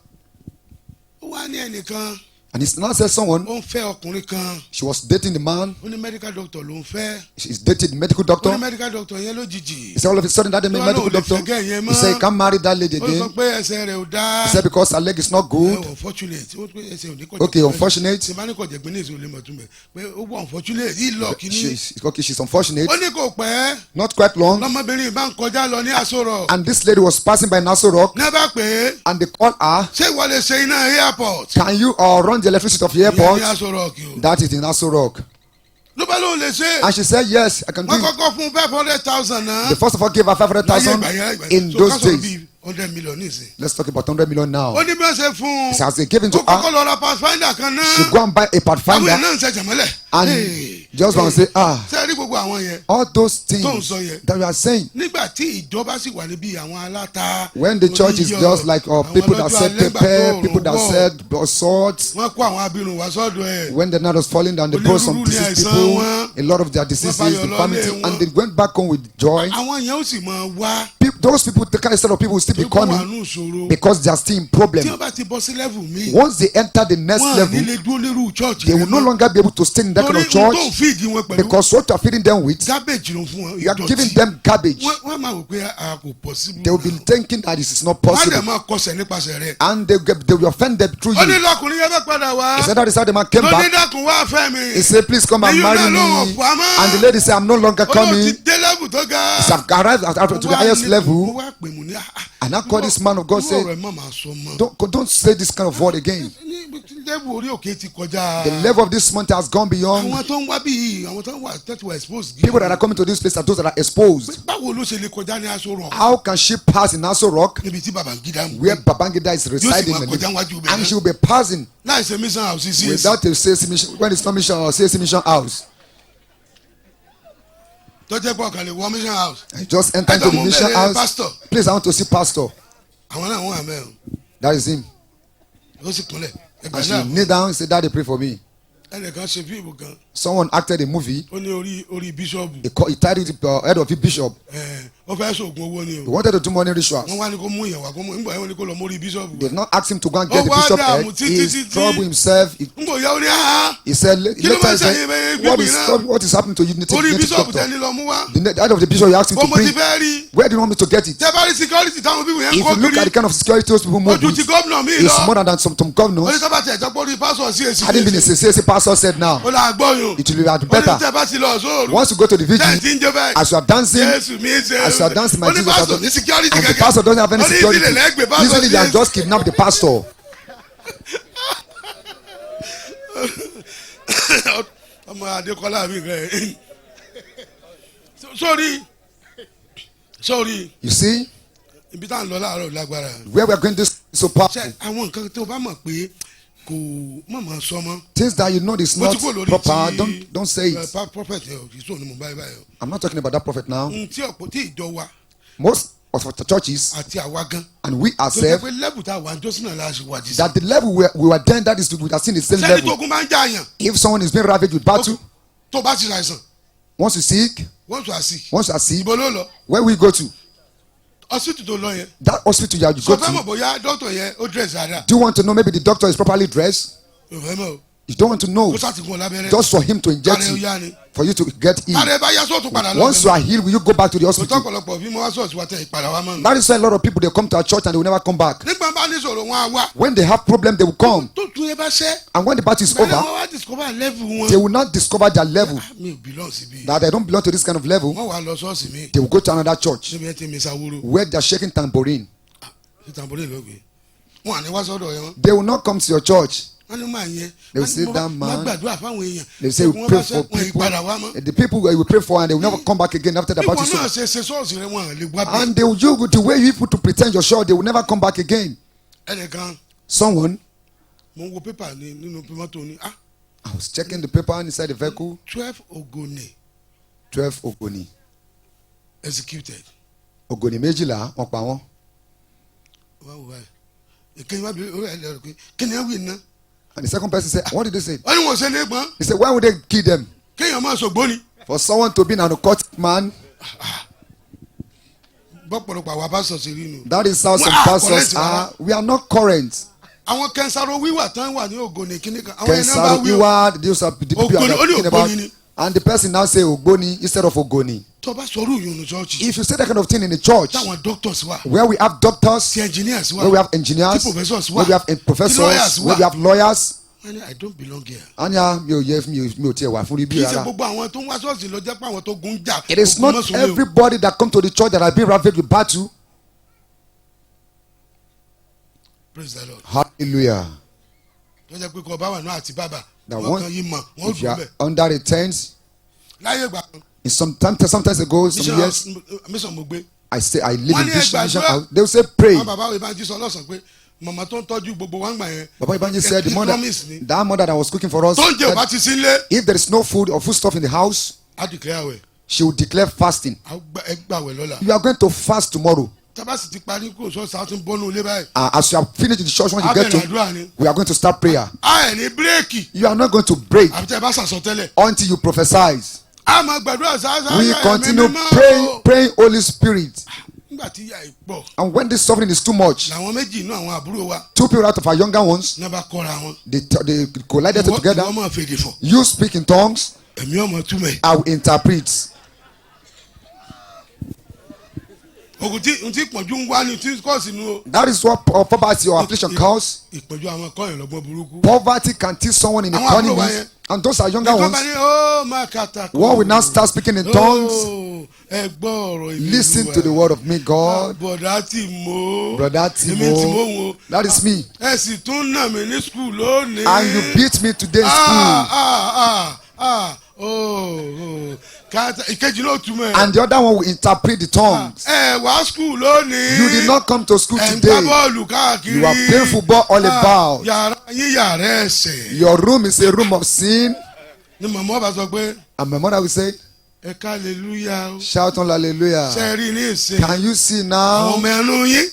Ó wá ní ẹnìkan and it's now said someone, ó ń fẹ́ ọkùnrin kan. she was dating the man, Ó ní medical doctor ló ń fẹ́. she's dated the medical Ó ní doctor. medical doctor yẹn lójijì. He said all of a sudden that the Lọ́wọ́ medical náà ò lè doctor, fẹ́ gẹ́ yẹn he said he mọ́. can't marry that lady Ó sọ again. pé ẹsẹ̀ rẹ̀ ò dáa. He said because her leg is not good. Unfortunate. Ó pé ẹsẹ̀ ò ní kọjá. Okay, unfortunate. Ṣé bá ní kọjá gbé ní èso lè mọ̀ tún bẹ̀. Pé ó wọ unfortunate yìí lọ kíní. She's unfortunate. Ó ní kò pẹ́. Not quite long. Lọ́mọbìnrin bá ń kọjá lọ ní Aso Rock. And this lady was passing by Nassau Rock, Ní ẹ bá pè é. and they called her, Ṣé ìwọ lè ṣe iná airport? can you run the electricity of the Ìyẹn airport? ní Aso Rock o. That is in Nassau Rock. Ló bá lóun lè ṣe. And she said, yes, I can do Wọ́n it. kọ́kọ́ fún 500,000 náà. They first of all gave her 500,000 in those days. 100 million nísìn. Let's talk about 100 million now. Ó ní bí wọ́n ṣe fún un. So as they gave it to Ó kọ́kọ́ her, lọ ra pathfinder kan náà. she go and buy a Àwọn pathfinder, èèyàn náà ń ṣẹ̀ṣẹ̀ mọ́lẹ̀. and just want to say, Ṣé rí gbogbo àwọn yẹn? all those Tó ń things sọ yẹn. that we are saying, Nígbà tí ìjọba sì wà níbí àwọn aláta. when the church is just like people that said pepper, people that said salt, Wọ́n kó àwọn abirùn wá sọ́dọ̀ ẹ̀. when the night was falling down, they brought some diseased people, a lot of their diseases, infirmity, and they went back home with joy. Àwọn yẹn ó sì máa wá. Those people, the kind of set of people will still be Tó kọ́ wà coming nù ìṣòro. because they are still in Tí problem. wọ́n bá ti bọ́ sí level mi. Once they enter the next Wọ́n à ní level, lè dúró lérú church. they will no longer be able to stay in that kind Torí of ohun tó ń church, feed wọn pẹ̀lú. because what you are feeding them with, Garbage ló ń fún wọn. you are giving them garbage. Wọ́n máa wò pé a kò possible. They will be thinking that this is not Wọ́n á dẹ̀ possible, máa kọsẹ̀ nípasẹ̀ rẹ̀. and they will offend them through Ó ní you. lọkùnrin yẹn fẹ́ padà wá. He said that is how the man came Ló ní back. dákun wá fẹ́ mi. He said, please come and Èyí marry náà ló wọ̀ me. fún amá. And the lady said, I'm no longer Ó ló ti coming. dé level tó ga. He said, I've arrived to the highest Mo level. wá pè mú ní. And I call this man of God, Irú say, ọ̀rọ̀ ẹ̀ má máa sọ mọ́. don't say this kind of word again. Ní level orí òkè ti kọjá. The level of this mountain has gone beyond. Àwọn tó ń wá bí àwọn tó ń wà tẹ́tí wà exposed. People that are coming to this place are those that are exposed. Báwo ló ṣe lè kọjá ní Aso Rock? How can she pass in Nassau Rock, Níbi tí Babangida ń where gbé. Babangida is Yóò sì residing, máa kọjá wájú bẹ̀rẹ̀. and she will be passing Láì ṣe mission house sí without a CAC mission, when it's not mission or CAC mission house? tó jẹ́ pọ̀ kàn lè wọ mission house. I just enter into the mission house. Pastor. Please, I want to see pastor. Àwọn náà wọ́n àmẹ́ o. That is him. Ó sì kúnlẹ̀. Ẹgbẹ́ And she náà. kneel down and say, Daddy, pray for me. ẹnìkan ṣe fíìmù kan Someone acted a movie. ó ní orí bíṣọ̀bù He tied it head of the bishop. ó fẹ́ sògùn owó ni He o wanted to do money rituals. wọ́n wá ní kó mú ìyẹn wá kó mú nígbà yẹn wọ́n ní kó lọ mórí bíṣọ̀bù They did not ask him to go and get the Oh, bishop wow, head. títí, He títí. troubled himself. nígbà yẹn ó ní ha He said ló later máa he said, ṣàyẹ̀ bẹ́ẹ̀ what is happening to you? orí Native bíṣọ̀bù doctor. tẹ́ni lọ mú wá The head of the bishop, you asked him bó to mo ti bring. fẹ́ rí Where do you want me to get it? tẹ́ bá rí security táwọn bíbù yẹn ń If kó you look at the kiri kind of security those people move ojú ti with, gómìnà mi it's lọ more than some ó ní governors. sábà tẹ̀ ẹ̀jọ́ pọ́rí pásọ̀ sí èsì Hadn't been a CAC pastor said now, ó là gbọ́yùn it will be ó ní better. tẹ́ bá ti lọ sóòrù Once you go to the vigil, tẹ́ ẹ̀ ti ń jẹ́ bẹ́ẹ̀ as you are dancing, Jésù mi ṣe as you are dancing, my ó ní Jesus, pásọ̀ ní security and the kẹ̀kẹ́ pastor doesn't have any ó ní security. ìdílé lẹ́gbẹ̀ẹ́ pásọ̀ Usually sí they have èsì. just kidnapped the pastor. ọmọ Adékọ́lá mi rẹ̀ sórí You see, ibi tá à ń lọ láàárọ̀ lágbára where we are going, this is so powerful. ṣe àwọn nǹkan tó bá mọ̀ pé kò mọ̀mọ́ sọmọ́ Things that you know is mo not ti kó lórí proper, ti don't say it. prophet yẹn o kì í sọ ní mo báyìí báyìí o I'm not talking about that prophet now. tí ọ̀pọ̀ tí ìjọ wa Most of the churches àti àwa gan and we tó jẹ́ ourselves, pé level tá a wà ní jọ́sìn náà la ṣe wà jí sí that the level we were then, that is, we are seeing the same sẹ́ni tó level. kún máa ń jà yàn If someone is being ravaged with battle, tó bá ti ṣàìsàn once you sick, wọ́n tún àṣì once you are sick, ìbò ló lọ where will you go to? ọsítù tó lọ yẹn That hospital you sọ go fẹ́ mọ̀ to. bóyá dókítà yẹn ó dírẹ̀sì dáadáa Do you want to know maybe the doctor is properly dressed? yóò fẹ́ mọ̀ o You don't want to know. kó sàtìkún lábẹ́rẹ́ Just for him to inject káre ó you, yá ni for you to get káre healed. bá yá sọ́ọ̀tún padà lọ Once you are healed, will you go back to the kò hospital? tọ́pọ̀lọpọ̀ bí mo wá sọ́ọ̀tún wa tẹ̀ ìpadà wa mọ́ mi That is why a lot of people, they come to our church and they will never come back. nígbà bá ní sọ̀rọ̀ wọn á wá When they have problem, they will come. tó tún yẹn bá ṣẹ́ And when the battle is bẹ́ẹ̀ over, wọ́n wá discover level wọn they will not discover their level, mi ò belong síbi that they don't belong to this kind of level. wọ́n wà lọ ṣọ́ọ̀ṣì mi They will go to another church níbi ẹ̀ tí mi sáwúrò where they are shaking tambourine. ìtàbọ̀lẹ̀ lọ́gbẹ̀ẹ́ wọn à ní wá sọ́dọ̀ yẹn They will not come to your church. wọ́n ní máa yẹn They will say that man. wọ́n gbàdúrà fáwọn èèyàn They say we wọ́n pray bá for ṣe wọn people. ìpadà wá mọ́ The people we will pray for and they will never come back again after the bí battle wọn is náà over. ṣe ṣọ́ọ̀ṣì rẹ wọn lè wá bí And they will you the way you people to pretend you're sure, they will never come back again. ẹnìkan Someone, mo ń wo pépà nínú mọ́tò ní I was checking the paper inside the vehicle. 12 Ogoni 12 Ogoni. executed Ogoni méjìlá wọ́n pa wọ́n. wọ́n wò báyìí ìkẹyìn wá bí orí ẹ̀ lẹ́rù pé kí ni ẹ wí ná And the second person said, what did they say? wọ́n ní wọ́n ṣe ní gbọ́n He said, why would they kill them? kéèyàn máa ṣògbó ni For someone to be an occultic man, bọ́pọ̀lọpọ̀ àwa bá sọ̀ sí rí nu that is how some Well, pastors correct, are. We are not current. àwọn kẹsàrò wíwà tán wà ní Ògoni kíní kan àwọn yẹn náà bá Kensaro wí o Iwa, those are the people Ogoni, are only talking about. Ogoni ni. And the person now say Ogboni instead of Ogoni. tó bá sọ̀rọ̀ òyìn ní ṣọ́ọ̀ṣì If you say that kind of thing in the church, táwọn doctors wà where we have doctors, ti engineers wà where we have engineers, tí professors wà where we have tí professors, lawyers where wà we have lawyers, wọ́n ní I don't belong here. anya mi ò yẹ mi ò tiẹ̀ wà fún kì ibi í ṣe rárá. gbogbo àwọn tó ń wá ṣọ́ọ̀ṣì lọ jẹ́ pé àwọn tó gun jà It is ogun not mọ́sùlùmí o. everybody that come to the church that have been ravaged with battle. Praise the Lord. Hallelujah. tó jẹ́ pé kọ́ bá wà náà àti bàbà That wọ́n one, kan yìí mọ̀ wọ́n if you dùn are bẹ́ẹ̀ under the tents, láyé ìgbà kan in sometimes ago, some years, mission mo gbé I live Wọ́n in ní this ẹ mission gbàdúrà. house. They will say pray. àwọn bàbá wo ibà jí sọ lọ́sàn pé màmá tó ń tọ́jú gbogbo wa ń gbà yẹn Baba Ibanji said the mother, promise ni that mother that was cooking for us, tó ń jẹ́ ò bá said, ti sí ilé if there is no food or food stuff in the house, á declare àwẹ̀ she will declare fasting. ẹ gbàwẹ̀ lọ́la You are going to fast tomorrow. tábà sì ti parí kó sọ́ọ̀sì á tún bọ́nú ilé báyìí As you have finished the church, when you á get bẹ̀rẹ̀ to, àdúrà ni we are going to start prayer. á ẹ̀ ní bírèkì You are not going to break àbí tẹ́ ẹ bá sàsọtẹ́lẹ̀ until you prophesy. á máa gbàdúrà sáásá We continue praying Holy Spirit. nígbà tí ìyà ìpọ̀ And when this suffering is too much, làwọn méjì inú àwọn àbúrò wa two people out of our younger ones, náà bá kọ́ra wọn they collided together. ìwọ máa fèdè fọ̀ You speak in tongues, ẹ̀mí ọmọ túmẹ̀ I will interpret. ògùn tí ìpọ́njú ń wá ní tí kọ́ọ̀sì nu o That is what poverty or affliction causes. ìpọ́njú àwọn kọ́yìn lọ́gbọ́n burúkú Poverty can teach someone in Àwọn àbúrò wa economies, yẹn. and those are younger nǹkan bá ones. ní ó máa kàtà kó One will now start speaking in tongues. ẹ gbọ́ ọ̀rọ̀ ìlú Listen wa. to the word of me, God. bọ̀dá tì mọ́ Brother èmi tì mọ́ Timo, wo that is me. ẹ sì tún nà mí ní skul lónìí And you beat me today in school. kàtà ìkejì náà túmọ̀ ẹ̀ And the other one will interpret the tongues. ẹ wá skul lónìí You did not come to school ẹ ń gbá today. bọ́ọ̀lù káàkiri You are playing football all about. yàrá yín yàrá ẹsẹ̀ Your room is a room of sin. ni màmá ọba sọ pé And my mother will say, ẹ ká hallelujah o shout on hallelujah. ṣe rí ní ìsìn Can you see àwọn now? ọmọ ẹnu yín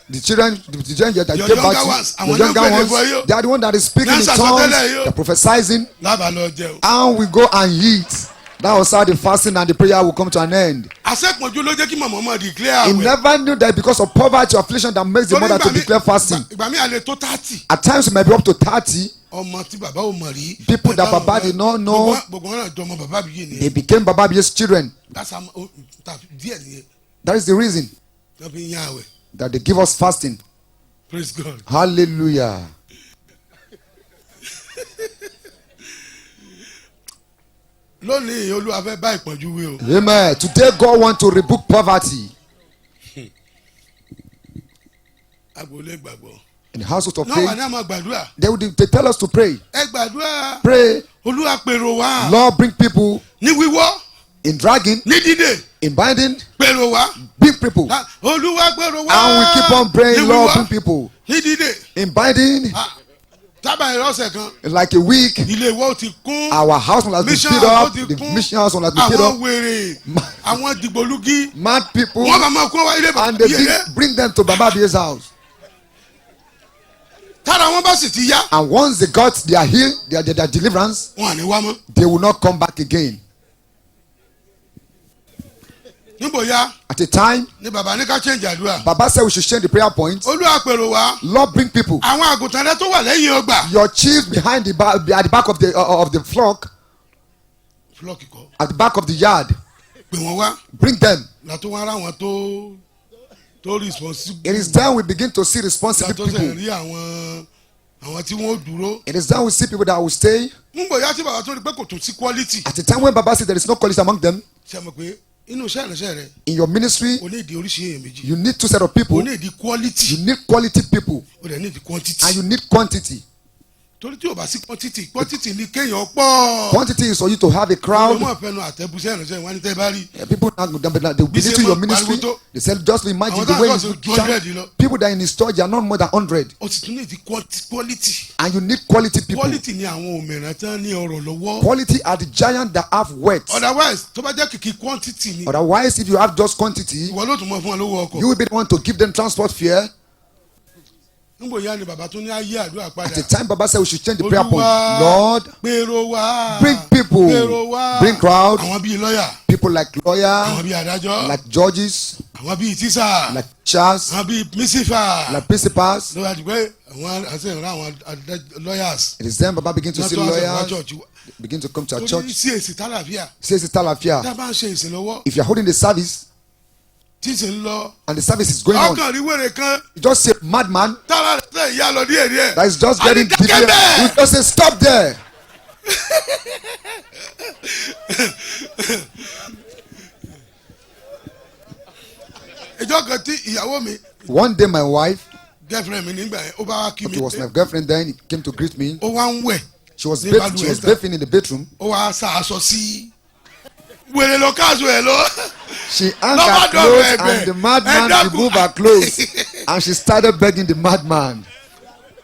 The children that Your gave younger back ones, to àwọn the younger náà gbèdè ones, fún yín. they are the one that is speaking in Náà tongues, sàsọtẹ́lẹ̀ yìí o. they're prophesying, lábàá lọ jẹun. and we go and eat. That was how the fasting and the prayer will come to an end. àṣepọ̀jù ló jẹ́ kí màmá ọmọ declare He àwẹ̀. never knew that because of poverty or affliction that makes the Torí mother to ìgbà mi- declare fasting. ìgbà mi àlè tó 30. At times it might be up to 30. ọmọ tí bàbá ò mọ̀ rí. People that Baba did not know. gbogbo wọn náà jọ ọmọ bàbá mi yìí They nìyẹn. became Baba's children. that's how díẹ̀ nìyẹn. That is the reason wọ́n fi ń yan àwẹ̀. that they give us fasting. praise God. Hallelujah. lónìí olúwa fẹ́ bá ìpọ́njú wí o. Amen. Today God wants to rebuke poverty agboolé gbàgbọ́. in the household of náà wà faith. ní àmọ́ gbàdúrà. They tell us to pray. ẹ gbàdúrà. Pray. olúwa pèrò wá. Lord, bring people ní wíwọ́ in dragging, ní dídè in binding, pèrò wá. bring people. olúwa pèrò wá. And we keep on praying, ní Lord, wíwọ́, bring people. ní dídè. In binding, tábà ìrọsẹ̀ kan like a week, ilé ìwọ ti kún. our house has been mission filled up. house ti The kún. mission house has been filled àwọn up. wèrè àwọn dìgbòlugi Mad people, wọn bá máa kó wá ilé and they yẹlẹ. bring them to Baba's house. tára wọn bá sì ti yá And once they got their heal, their deliverance, wọn à ní wá mọ́. they will not come back again. níbo ya At a time, ni bàbá ní ká change àdúrà. Baba said we should change the prayer point. olúwa pèrò wá. Lord, bring people. àwọn àgùntàn rẹ tó wà lẹ́yìn ọgbà. Your chief behind at the back of the flock, flọ́ọ̀kì kọ́ at the back of the yard, pè wọ́n wá bring them. látó wá ráwọn tó responsible. It is then we begin to see responsible látó sẹ̀ people. rí àwọn tí wọ́n dúró. It is then we see people that will stay. níbo ya tí bàbá tó rí pé kò tó sí quality. At the time when Baba said there is no quality among them, ṣe mọ̀ pé inú iṣẹ́ ìránṣẹ́ rẹ in your ministry, o ní ìdí oríṣi èèyàn méjì. you need two set of o people. ní ìdí quality You need quality people, o dẹ̀ ní ìdí quantity. and you need quantity. torí tí o bá sí quantity ni kéèyàn pọ̀. Quantity is for you to have a crowd. ọmọ ìfẹnu àtẹ̀bùsẹ̀ ìránṣẹ́ wọn ní tẹ́ bá rí. People now they believe to your ministry. They said just imagine Àwọn the way táwọn you kan sọ 200 lọ. people that are in his church, they are not more than 100, o sì tún ní ìdí quality. and you need quality people. quality ni àwọn òmìnira tán ní ọrọ̀ lọ́wọ́. Quality are the giants that have wealth. otherwise tó bá jẹ́ kìkì quantity ni Otherwise, if you have just quantity, ìwọ ló tún mọ fún ọ lówó ọkọ̀. you will be the one to give them transport fare. níbo ya ni bàbá tún ní ayé àdúrà At the padà. time, Baba said we should change the prayer point. Olúwa, Lord, pèrò wá. bring people, pèrò wá. bring crowd, àwọn bíi lọ́yà. people like àwọn lawyer, bíi adájọ́. like judges, àwọn bíi tíṣà. like teachers, àwọn bíi mísífà. like principals. ló wá di pé àwọn àti ìrìn àwọn lawyers. It is then Baba begin to see wọ́n tún wá sọ wá lawyers church. begin to come to our torí church. sí èsì tálàfíà. Says it's Talafia. tá a bá ń ṣe ìsìn lọ́wọ́ If you are holding the service tí ìsìn ń lọ. and the service is going on, ọkàn rí wèrè kan. you just say madman tára rẹ̀ tẹ̀ ìyá lọ díẹ̀ díẹ̀. that is just getting Àní dákẹ́ deviant. bẹ́ẹ̀. You just say stop there. ìjọ kan tí ìyàwó mi One day my wife, girlfriend mi nígbà yẹn ó bá wá kí mi it was pé my girlfriend then, he came to greet me. ó wá ń wẹ̀ She was Ní bathing, she balùwẹ̀ was sá. bathing in the bedroom. ó wá sa aṣọ sí wèrè lọ káàsù ẹ̀ lọ. She hung Lọ́ba her dọ̀rọ̀ clothes ẹ̀bẹ̀. and the madman Ẹ dákun. removed her clothes and she started begging the madman.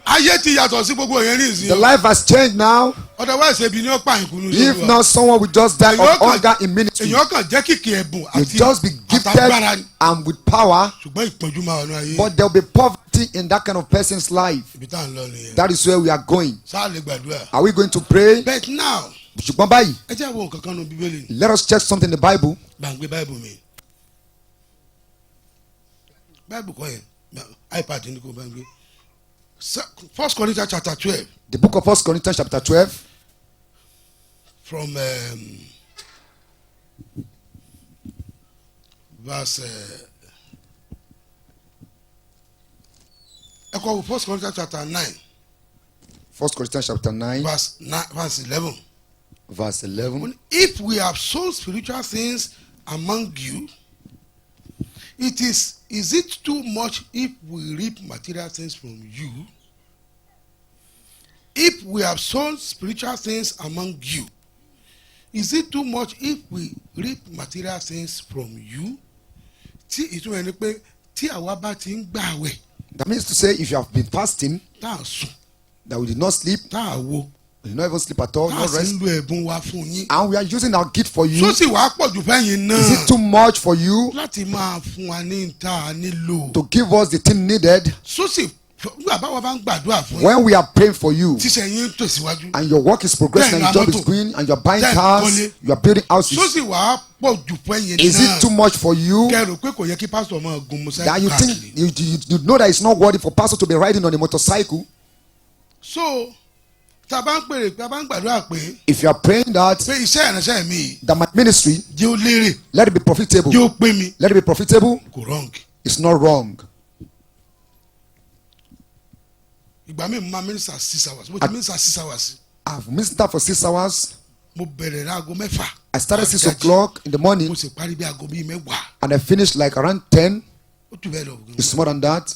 ayé ti yàtọ̀ sí gbogbo yẹn ní The ìsìn. life has changed now. otherwise ebi ni ó pa ìkùnú If not, someone will just die of hunger in ministry. èèyàn kàn jẹ́ kìkì ẹ̀bùn You àti just be gifted àtagbára ni. and with power, ṣùgbọ́n ìpọ́njú máa wà ní ayé. but there will be poverty in that kind of person's life. ibi tá à ń lọ nìyẹn. That is where we are going. sáà lè gbàdúrà. Are we going to pray? but now ṣùgbọ́n báyìí, ẹ jẹ́ àwọn nǹkan kan nínú bíbélì. let us check something in the Bible. gbàngbé báìbù mi. báìbù kọ́ yẹn ipad ní kò gbàngbé. 1 Corinthians chapter 12 The book of 1 Corinthians chapter 12, from verse ẹ kọ 1 Corinthians chapter 9 1 Corinthians chapter 9, verse 11. verse 11. If we have sown spiritual things among you, is it too much if we reap material things from you? If we have sown spiritual things among you, is it too much if we reap material things from you? Tí ìtumọ̀ ẹni pé tí àwa bá ti ń gbààwẹ̀ That means to say, if you have been fasting, tá à sùn that we did not sleep, tá à wo You not even sleep at all. ká No sì rest. ń lo ẹ̀bùn wa fún yín. And we are using our gift for you. tó sì wàá pọ̀ jù fẹ́yìn Is it náà too much for you láti máa fún wa ní ìta nílò. to give us the thing needed tó sì nígbà báwa bá ń gbàdúrà fún yín when we are praying for you tíṣẹ́ yín ń tẹ̀síwájú. and your work is progressing and your job is going and you are buying Then cars, kọ́lé. you are building tó houses? sì wàá pọ̀ jù fẹ́yìn Is it too náà much for you kẹrò pé kò yẹ kí pásítọ̀ máa gun mọ́sáìkì that you think káàkiri. you know that it's not worthy for pastor to be riding on a motorcycle? so tá a bá ń pèrè tá a bá ń gbàdúrà pé If you are praying that iṣẹ́ ìránṣẹ́ mi yìí that my ministry, jẹ́ ó lérè let it be profitable, jẹ́ ó pé mi let it be profitable, kò wrong. it's not wrong. ìgbà mi máa minister 6 hours mo ti minister 6 hours I've ministered for 6 hours. mo bẹ̀rẹ̀ láago 6. I started 6 o'clock in the morning mo sì parí bí aago bíi 10. and I finished like around 10. ó tún bẹ́ẹ̀ lọ. It's more than that.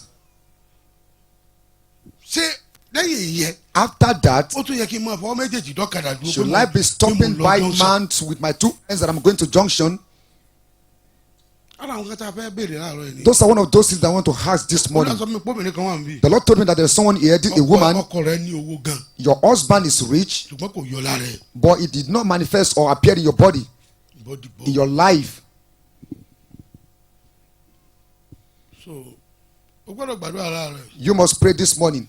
ṣé lẹ́yìn ìyẹn After that, ó tún yẹ kí n máa fọwọ́ méjèèjì dọ́kadà dúró. should I be stopping by man with my 2 friends that I'm going to junction? ara àwọn kan tá a fẹ́ béèrè láàárọ̀ yìí ni. Those are one of those things that I want to ask this ó morning. náà sọ mi pé obìnrin kan wà níbí. The Lord told me that there's someone here, a woman, ọkọ rẹ̀ ní owó gan your husband is rich, ṣùgbọ́n kò yọ lára ẹ̀. but it did not manifest or appear in your body, body in your life. so o gbọ́dọ̀ gbàdúrà láàárọ̀ yìí You must pray this morning.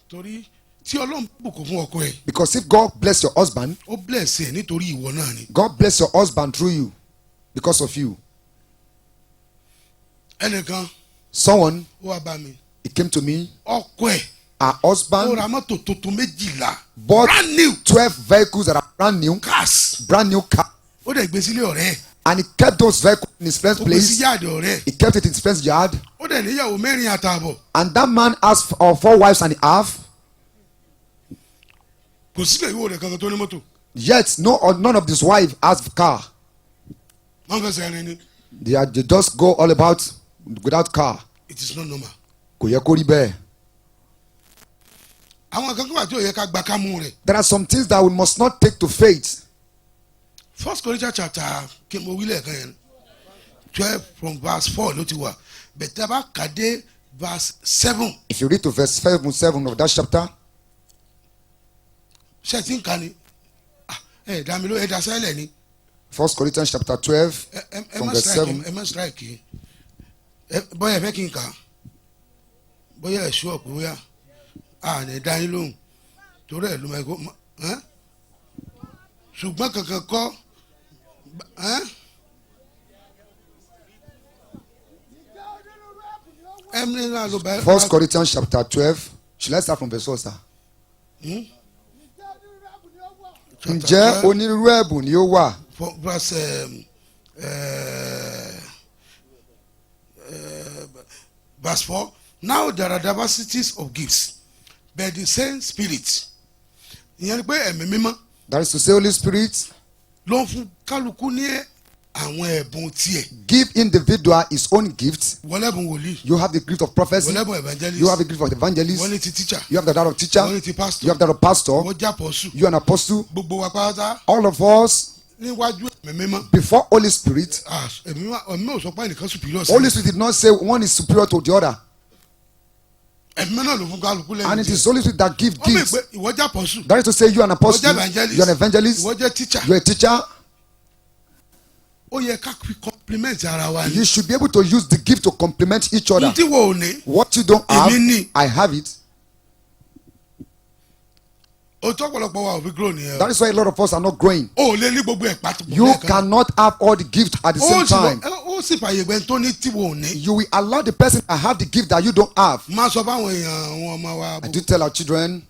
torí tí Ọlọ́run bùkún fún ọkọ ẹ̀ Because if God bless your husband, ó bless ẹ̀ nítorí ìwọ náà ni. God bless your husband through you, because of you. ẹnìkan Someone, ó wá bá mi he came to me, ọkọ ẹ̀ her ó husband ra mọ́tò tuntun 12 bought brand new 12 vehicles that are brand new cars car, ó dẹ̀ gbé sílé ọ̀rẹ́ ẹ̀ and he kept those vehicles in his friend's ó gbé sí place. yáàdì ọ̀rẹ́ ẹ̀ He kept it in his friend's yard, ó dẹ̀ níyàwó 4 àtààbọ̀ and that man has 4 wives and a half. kò sílẹ̀ ìwé rẹ̀ kankan tó ní mọ́tò Yet none of his wife has car. wọ́n fẹsẹ̀ rìn ni. They just go all about without car. it is not normal. Kò yẹ kó rí bẹ́ẹ̀. àwọn kankan wà tí ò yẹ ká gba kámú rẹ̀. There are some things that we must not take to faith. 1 Corinthians chapter kí mo wí lẹ́ẹ̀kan yẹn 12 from verse 4 ló ti wà bẹ̀tẹ̀ bá kàdé verse 7 If you read to verse 7 of that chapter, ṣe ti ń ka ni ẹ dá mi ló ẹ dá sẹ́lẹ̀ ni 1 Corinthians chapter 12 ẹ from má verse strike 7. ẹ má strike bóyá ẹ fẹ́ kí n kà bóyá ẹ ṣú ọ̀pọ̀ bóyá a ní dá yín lóhùn torí ẹ ló máa kó ṣùgbọ́n kankan kọ́ ẹ ní náà ló bá 1 Corinthians chapter 12. Should I start from verse 1, sir? Ǹjẹ́ onírúurú ẹ̀bùn ni ó wà? Verse 4. Now there are diversities of gifts, but the same Spirit. Ìyẹn ni pé ẹ̀mí mímọ́ That is to say, Holy Spirit ló ń fún kálukú ní àwọn ẹ̀bùn tiẹ̀. give individual his own gift. Wọ́n lẹ́bùn wòlíì. You have the gift of prophecy. Wọ́n lẹ́bùn evangelist. You have the gift of evangelist. Wọ́n ní ti teacher. You have the that of teacher. Wọ́n ní ti pastor. You have that of pastor. Wọ́n jẹ́ apostle. You are an apostle. Gbogbo wa pátá All of us, níwájú ẹ̀mí mímọ́. before Holy Spirit, Ẹ̀mí mímọ́ ò sọ pé ẹnìkan superior sí. Holy Spirit did not say one is superior to the other. Ẹ̀mí mímọ́ náà ló fún kálukú lẹ́yìn. And it is Holy Spirit that gives Wọ́n mọ̀ gifts. pé ìwọ jẹ́ apostle. That is to say, you are an apostle. Ìwọ jẹ́ evangelist. You are an evangelist. Ìwọ jẹ́ teacher. You are a teacher. Ó yẹ ká fi compliment ara wa ni. You should be able to use the gift to complement each other. Ntí wo ò ní. What you don't have, Èmi ní. I have it. Òtún ọ̀pọ̀lọpọ̀ wa ò fi grow nìyẹn. That is why a lot of us are not growing. O ò lè ní gbogbo ẹ̀ pàtó. You cannot have all the gifts at the same time. Ó sì fàyè gbẹ́ tó ní tí wo ò ní. You will allow the person to have the gift that you don't have. Má sọ fáwọn èèyàn àwọn ọmọ wa. I do tell our children,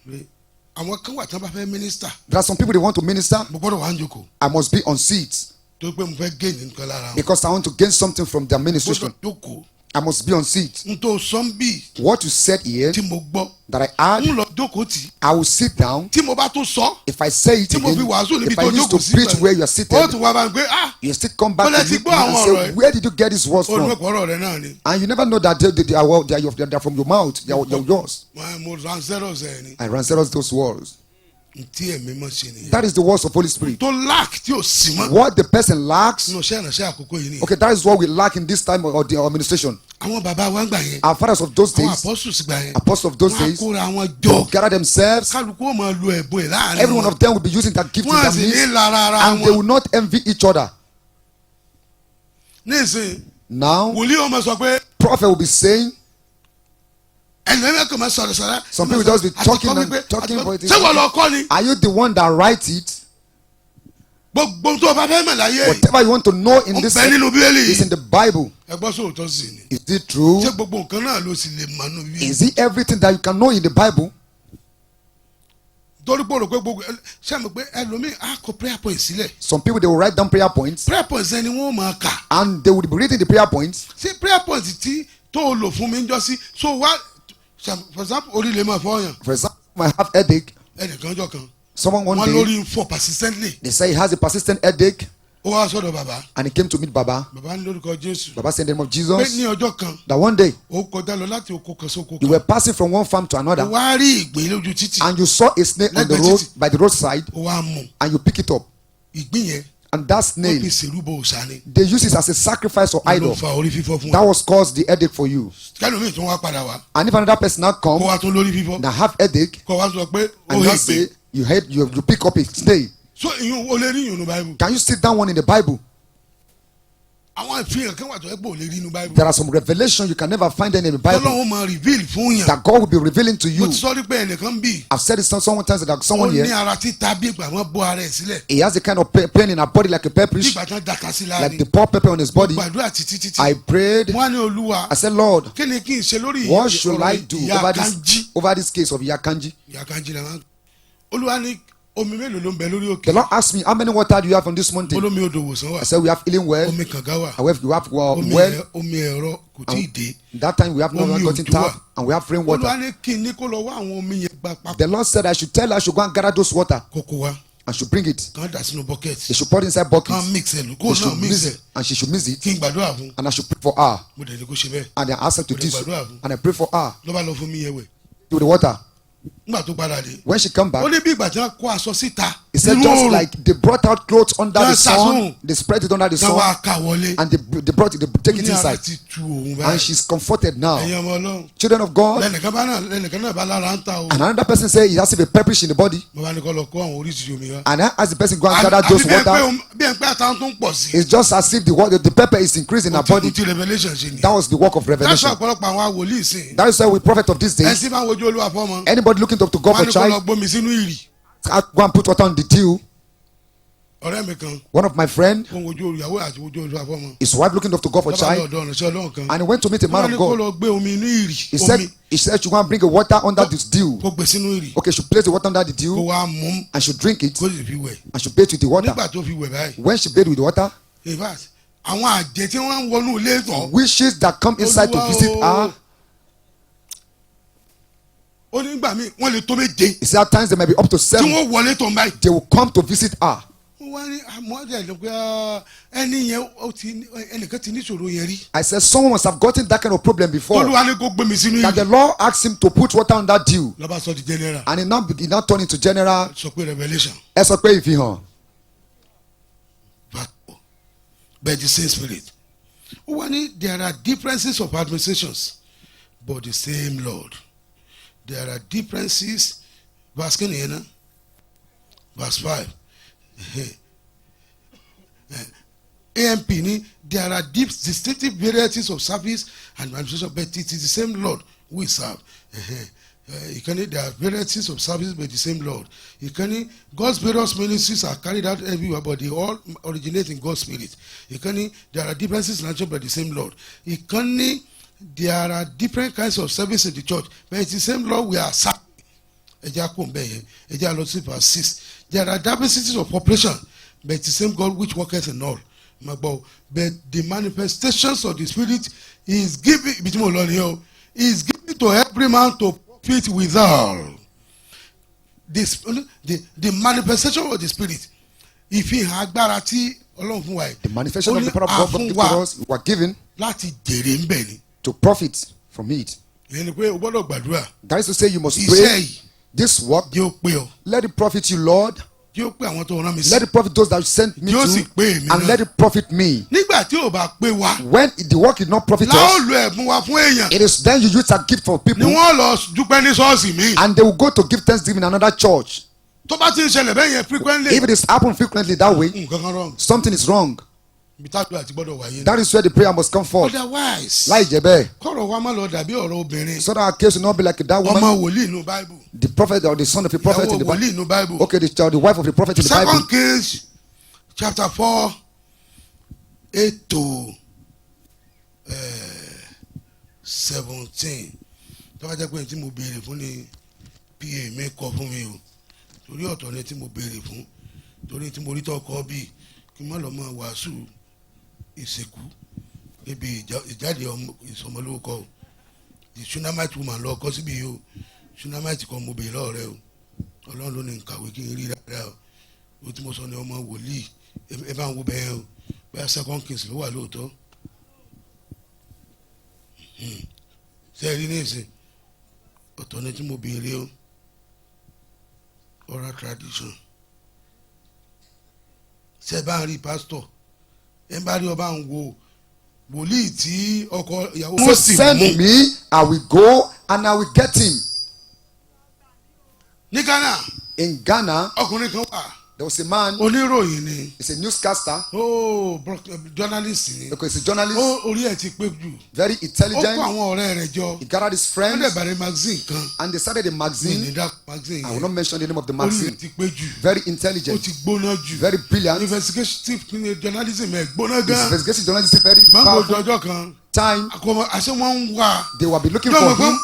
Àwọn kan wà tí wọ́n bá fẹ́ minister. there are some people they want to minister. Mo gbọ́dọ̀ wá ń jókòó. I must be on seat Tó pé mo fẹ́ gain nǹkan lára wọn. because I want to gain something from their Mo ministration. gbọ́dọ̀ jókòó. I must be on seat. N tó sọ́nbì What you said here tí mo gbọ́. that I N had, lọ jókòó tì. I will sit down. Tí mo bá tó sọ. If I say it Tí mo again, fi wàásù níbi if I tó used to jókòó sí. preach where you are Ó seated, tún wá bá ń gbé you still come back Bọ́lá to ti me gbọ́ àwọn and ọ̀rọ̀ say, ẹ̀. where did you get this words from? olùmọ̀pọ̀ ọ̀rọ̀ rẹ̀ náà ni. And you never know that they are from your mouth. They are yours. Mo ran zeros ẹ̀ ni. I ran those words. tí ẹ̀mí mọ́ ṣe nìyẹn. That is the words of Holy Spirit. tó lack tí ò sí mọ́. What the person lacks, nínú iṣẹ́ ìránṣẹ́ àkókò yìí nìyẹn. okay, that is what we lack in this time of the administration. àwọn bàbá wa ń gbà yẹn. Our fathers of those àwọn days, apostles gbà yẹn. apostles of those wọ́n á days, kóra wọn jọ. gather themselves. kálukú ó máa lo ẹ̀bùn ẹ̀ láàrin Every one wọn. of them will be using that gift in wọ́n á their sì ní midst, lára ara and they will wọn. not envy each other. nísìnyí Now, wòlíì ó máa sọ pé prophet will be saying, ẹnìyẹn kò máa sọ̀rọ̀ sọ̀rọ̀. some people just be talking and talking àtikọ́ about it. ṣé wọ́n lọ kọ́ ni. Are you the one that writes it? gbogbo tó o bá fẹ́ mọ̀ láyé yìí. Whatever you want to know in ó this bẹ nínú bíbélì is in yìí. the Bible. ẹ gbọ́ sóòótọ́ sí ni. Is it true? ṣé gbogbo nǹkan náà ló sì lè mọ̀ nínú bíbélì. Is it everything that you can know in the Bible? torí pé o rò pé gbogbo ṣé mo pé ẹlòmíì á kọ prayer point sílẹ̀. Some people, they will write down prayer points prayer points ẹni wọ́n máa kà. and they will be reading the prayer points. ṣé prayer point tí tó o lò fún mi ń jọ sí so wá for example orí lè máa fọyàn. For example, I have headache. ẹnìkan jọ kan Someone one wọ́n day, lórí ń fọ persistently. they say he has a persistent headache ó wá sọ́dọ̀ bàbá. and he came to meet Baba. bàbá ní lórúkọ Jésù. Baba said in the name of pé Jesus ní ọjọ́ kan that one day ó kọjá lọ láti oko kan sóko you kan. were passing from one farm to ó another wá rí ìgbín lójú títì. and you saw a snake on the Lẹ́gbẹ̀ẹ́ road, títì. by the roadside, ó wá mú and you pick it up. ìgbín yẹn. And that wọ́n snake, fi ṣèrúbọ òòṣà ni. they use it as a sacrifice or ló idol. fa orí fífọ́ fún That wa. was caused the headache for you. kẹ́lòmíì tó wá padà wá. And if another person now kó come wá tún lórí fífọ́. and have headache kó wá sọ pé ó and hẹ́ now gbé. say you pick up a snake, so ìyún o lè rí ìyún ní báyìí. can you see that one in the Bible? àwọn ìfihàn kan wà tó ẹ pé ò lè rí inú báyìí. There are some revelations you can never find them in the Bible tọ́lọ́wọ́ máa reveal fún yàn. that God will be revealing to mo you. ti sọ rí pé ẹnìkan bì. I've said it someone tells that ó someone ní here, ara títa bí ìgbà wọn bọ́ ara ẹ̀ sílẹ̀. he has a kind of pain in her body like a bí pepperish, ìgbà tán dàka sí like the láàrin. pour pepper on his body. gbàdúrà títí títí. I prayed. wọ́n á ní olúwa. I said, Lord, kí ni kí n ṣe lórí what should I do ìyá over Kanji. this case of Yakanji? ìyá Kanji la máa. olúwa ní omi mélòó ló ń bẹ lórí The òkè. Lord asked me, how many water do you have on this mountain? olómi odò wòsàn wà. I said, we have healing well. omi kànga wà. However, we have well. omi ẹ̀rọ kò tí ì dé. That time we have not Omi gotten òjò tap wà. and we have rain olúwa water. ní kí n ní kó lọ wá àwọn omi yẹn gba papọ̀. The Lord said I should tell her I should go and gather those water kókó wa and should bring it. kàn dà sínú bucket. They should pour it inside buckets. kàn mix ẹ̀ lù kó They náà should mix mix ẹ̀. it and she should mix it. kí n gbàdúrà fún. And I should pray for her. mo dẹ̀ ní kó ṣe bẹ́ẹ̀. And I asked her to do so. And I pray for her ló bá lọ fún mi yẹn wẹ̀. to the water. nígbà tó padà dé. When she come ó back, ní bí ìgbà tí wọ́n kó aṣọ síta. he said nínú just oòrùn, like they brought out clothes under the Just as sun, soon. they spread it under the náà sun, wàá kà wọlé. and they take ó it ní ara inside. ti tu òun And báyìí. she's comforted now. ẹ̀yin ọmọ ọlọ́run. Children of God, lẹ́nìkan náà bá lára ń ta o. and another person say he has a pepperish in the body. mo bá ní kó lọ kó àwọn oríṣiríṣi omi wá. And I ask the person go and gather those water. bí ẹ̀ ń pẹ́ àtàwọn tó ń pọ̀ sí. It's just as if the pepper is increasing in her body. ti revelation ṣe ni. That was the work of that's revelation. ọ̀pọ̀lọpọ̀ àwọn wòlíì sìn. That is why we prophet of these ẹ days, sì máa ń wojú olúwa fọ́mọ. anybody looking up to God wọ́n á for ní kó lọ child, gbómi sínú ìrì. go and put water on the dew. ọ̀rẹ́ mi kan One of my friend, kó ń wojú olùyàwó àti wojú olúwa fọ́mọ. his wife looking up to God for lọ́ba child, lọ́dọ̀ ọ̀nà sí ọlọ́run kan. and he went to meet a wọ́n man ní of kó God. lọ gbé omi inú ìrì. He said she go and bring a water under this dew. kó gbé sínú ìrì. Okay, she place the water under the kó dew wá mú and she drink it kó sì fi wẹ̀. and she bathe with the water. nígbà tó fi wẹ̀ báyìí. When she bathed with the water, in fact àwọn àjẹ́ tí wọ́n ń wọnú ilé tán. wishes that come inside to Olúwa visit o. her. ó ní nígbà míì wọ́n lè tó méje. He said at times there may be up to tí 7. wọ́n wọlé tán báyìí. They will come to visit her. wọ́n ní àmọ́jà ló pé ẹni yẹn ẹnìkan ti ní ìṣòro yẹn rí. I said someone must have gotten that kind of problem before. olúwa ní kó gbé mi sínú That the ìrì. Lord asked him to put water on that dew. lọ́ba sọ di general. And he now turned into general. sọ pé revelation. Ẹ sọ pé ìfihàn. but the same spirit. wọ́n ní there are differences of administrations but the same Lord. There are differences. verse kí nìyẹn náà verse 5. AMP ni there are deep distinctive varieties of service and administration but it is the same Lord we serve. Ìkànnì there are varieties of service but the same Lord. Ìkànnì God's various ministries are carried out everywhere but they all originate in God's spirit. Ìkànnì there are differences in nature but the same Lord. Ìkànnì there are different kinds of service in the church but it's the same Lord we are serving. Ẹja kò ń bẹ̀ yẹn ẹja lọ sí verse 6. There are diversities of population but it's the same God which worketh in all. But the manifestations of the spirit is given is given to every man to profit withal. The manifestation of the spirit ìfihàn agbára tí Ọlọ́run fún wa yìí. The manifestation of the power of God given to us, we were given láti jèrè ń bẹ̀ ni. to profit from it. ìyẹn ni pé o gbọ́dọ̀ gbàdúrà. That is to say you must iṣẹ́ pray. yìí This work, jẹ́ ó pé ọ let it profit you, Lord. jẹ́ ó pé àwọn tó rán mi sí Let it profit those that you sent me jẹ́ ó sì to, pé èmi and náà let it profit me. nígbà tí ò bá pé wa When the work did not profit láò us, lo ẹ̀bùn wa fún èèyàn it is then you use a gift for ni people, wọ́n lọ dúpẹ́ ní ṣọ́ọ̀ṣì mi and they will go to give thanksgiving in another church. tó bá ti ń ṣẹlẹ̀ bẹ́ẹ̀ yẹn frequently If it is happen frequently that way, nǹkan kan wrong something is wrong. ibi tájú àti gbọ́dọ̀ wáyé ni That is where the prayer must come forth. otherwise Láì jẹ́ bẹ́ẹ̀, kọ̀rọ̀ wa má lọ dàbí ọ̀rọ̀ obìnrin so that our case will not be like that ọmọ woman, wòlíì inú bible the prophet or the son of the prophet ìyàwó in the Bible. wòlíì inú bible Okay, the wife of the prophet in the Bible. 2 Kings chapter 4 8 to 17 tó bá jẹ́ pé tí mo béèrè fún ni pa mi kọ fún mi o torí ọ̀tọ̀ ni tí mo béèrè fún torí tí mo rí tọkọ bíi kí n má lọ máa wàásù ìsìnkú níbi ìjáde ìsọmọlórúkọ o the Shunammite woman lọ kọ síbi yìí o Shunammite kan mo béèrè lọ́ọ̀rẹ́ o Ọlọ́run ló ní nkàwé kí n rí dáadáa o tí mo sọ ni ọmọ wòlíì ẹ bá ń wo bẹ́ẹ̀ o bẹ́ẹ̀ 2 Kings ló wà lóòótọ́ ṣe é rí ní ìsìn ọ̀tọ̀ ni tí mo béèrè o oral tradition ṣe bá ń rí pásítọ̀ ẹ bá rí ọba ń wo wòlíì tí ọkọ ìyàwó So send me, I will go and I will get him. ní Ghana In Ghana, ọkùnrin kan wà there was a man, oníròyìn ni he's a newscaster, journalist ni because he's a journalist, orí ẹ̀ ti pé jù very ó kó intelligent. àwọn ọ̀rẹ́ rẹ̀ jọ He gathered his wọ́n friends dẹ̀ bẹ̀rẹ̀ magazine kan and they started a ní magazine. ìdá magazine I will yẹn not mention the name of the orí magazine. rẹ̀ ti pé jù Very ó intelligent, ti gbóná jù very brilliant. investigative journalism ẹ̀ gbóná His gan investigation journalist is very máa ń gbójú powerful. ọjọ́ kan Time, àṣẹ wọn ń wá they will be looking yóò for mọ̀ pé him.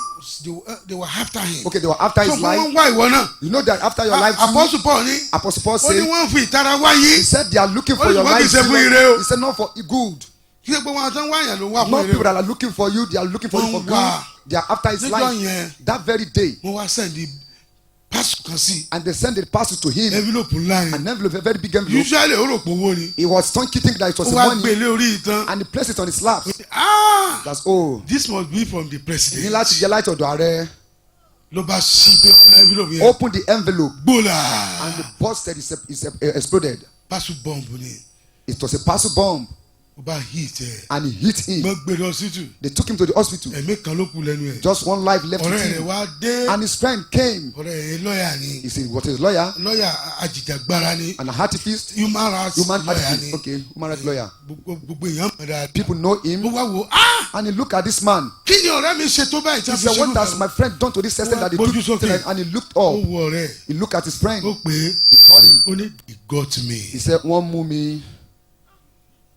they were after him Okay, they were after so his fún wọn life. ń wá ìwọ náà You know that after your life, Apostle Paul ní Apostle Paul ó ní said, wọ́n ń fi ìtara wáyé he said they are looking for Ó ní your ṣùgbọ́n kì í life. ṣe fún ire o. He said not for good. kí ṣe pé wọn àti wọn àyàn ló ń wá fún Not ire people o that are looking for you, they are looking for you for Wọ́n good. wá. They are after his níjọ́ life. yẹn That very day, wọ́n wá sẹ́ndì pásù kan sí and they sent the parcel to him, envelope ńlá an yẹn envelope, a very big envelope. usually ó rò pé owó ni He was thinking that it was ó the wá money, gbélé orí ìtàn and he placed it on his lap. That's this must be from the Ní president láti jẹ́ láti ọ̀dọ̀ ààrẹ. ló bá ṣí pé envelope yẹn Open the envelope, gbólà and the busted exploded. pásù bọ́ǹbù ni It was a parcel bomb, ó bá hit ẹ̀ and he hit him. wọ́n gbé lọ síìtù They took him to the hospital. ẹ̀mí kan ló kù lẹ́nu ẹ̀ Just one life left with ọ̀rẹ́ rẹ̀ him. wá dé And his friend came. ọ̀rẹ́ rẹ̀ lọ́ọ̀yà ni He said, what is lawyer? lọ́ọ̀yà ajìjàgbara ni An activist, human rights human lọ́ọ̀yà activist. ni Okay, human rights lawyer. gbogbo èèyàn mọ̀ dáadáa People know ó him. wá wò And he looked at this man. kí ni ọ̀rẹ́ mi ṣe tó báyìí tí He a fi said, ṣe what has my friend done to this extent that he Gbójú took sókè. and he looked ó up. wọ ọ̀rẹ́ He looked at his friend. ó pè é He called him. ó ní he got me He said, one mummy.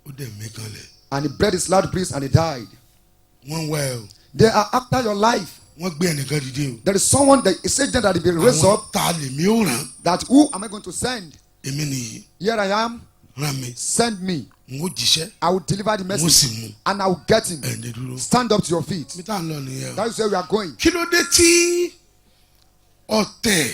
ó dẹ̀ mí kanlẹ̀ And he breathed his loud breath and he died. wọ́n wá ẹ o They are after your life. wọ́n gbé ẹnìkan dìde o There is someone that is agent that will be raised àwọn up. ta lèmi ó ràn That who am I going to send? èmi nìyí Here I am. ràn mí Send me. n ó jíṣẹ́ I will deliver the n ó sì message. mú And I will get him. ẹ̀ǹdẹ̀ dúró Stand up to your feet. mi tá à ń lọ nìyẹn o That is where we are going. kí ló dé tí ọ̀tẹ̀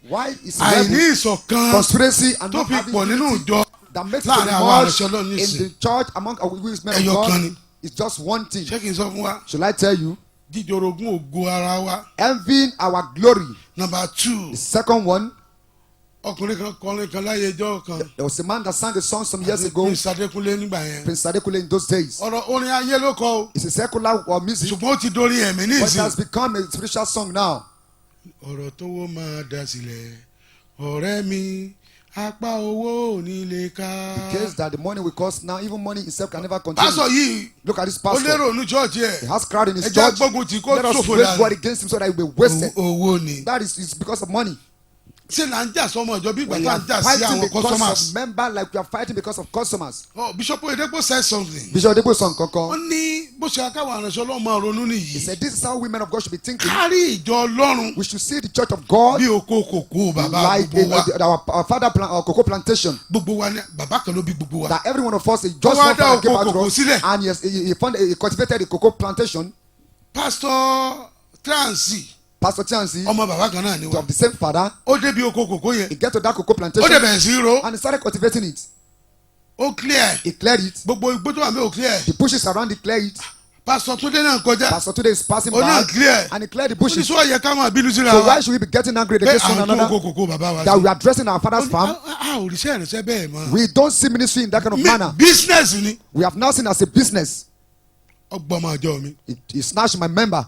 Why is àìní rebel, ìṣọ̀kan conspiracy and tó not fi having pọ̀ nínú unity ìjọ that makes it láàrin so àwọn much àrẹsẹ̀ Ọlọ́run in nísìn the church among our men of Ẹyọ kan God? ni. It's just one thing. ṣé kí n sọ fún wa Shall I tell you? jíjorogún ògo ara wa Envying our glory. number 2 The second one, ọkùnrin kan kọrin kan láyé ẹjọ́ kan there was a man that sang a song some years ago, Prince Adékúnlé nígbà yẹn Prince Adekule in those days. ọ̀rọ̀ orin ayé ló kọ o It's a secular music, ṣùgbọ́n ó ti dorí ẹ̀mí ní but it ìsìn has become a spiritual song now. ọ̀rọ̀ tówó máa dá sílẹ̀ ọ̀rẹ́ mi apá owó ò ní lè ká. The case that the money will cost now, even money itself can never continue. pásọ yìí Look at this ó pastor. lérò ní church He ẹ̀ has crowd in his ẹjẹ́ church. gbógun tí kò Let us ṣòfò wage war dànù against him so that he will be wasted. owó ni. That is it's because of money. ṣé là ń jà sọmọ ìjọ bí ìgbà We tá à are ń jà sí fighting àwọn because customers. of member like we are fighting because of customers. Bishop Oyedepo said something. Bishop Oyedepo sọ nǹkan ó kan. ní bó ṣe akáwọn àránṣẹ́ Ọlọ́run máa ronú He nìyí. said this is how women of God should be thinking. kárí ìjọ Ọlọ́run We should see the church of God bí oko kòkó bàbá like gbogbo wa. our father cocoa plantation. gbogbo wa ni bàbá kan ló bí gbogbo wa. That every one of us is just Ó wá one dá father came oko out to kòkó us sílẹ̀. and he cultivated a cocoa plantation. Pastor Transi Pastor Chancy, ọmọ bàbá kan náà ni wa. of the same father, ó débi oko kòkó he yẹn get to that cocoa ó plantation dẹ̀ bẹ̀rẹ̀ sí í ro and he started cultivating it. ó clear He cleared it. gbogbo igbó tó wà mí ò clear. The bushes around it cleared it. Pastor Tunde náà kọjá. Pastor today is passing Ó náà by clear. and he cleared the Ó ní bushes. sọ yẹ ká máa bínú síra So wa. why should we be getting angry Pé against à one ń tún another? kókó bàbá wa That we sí. are addressing our father's farm. A ò ríṣẹ́ ìrìnsẹ́ bẹ́ẹ̀ mọ́. We don't see ministry in that kind of manner. Business ni. We have now seen as a business. Ọgbọ́n máa jọ mi. He snatched my member.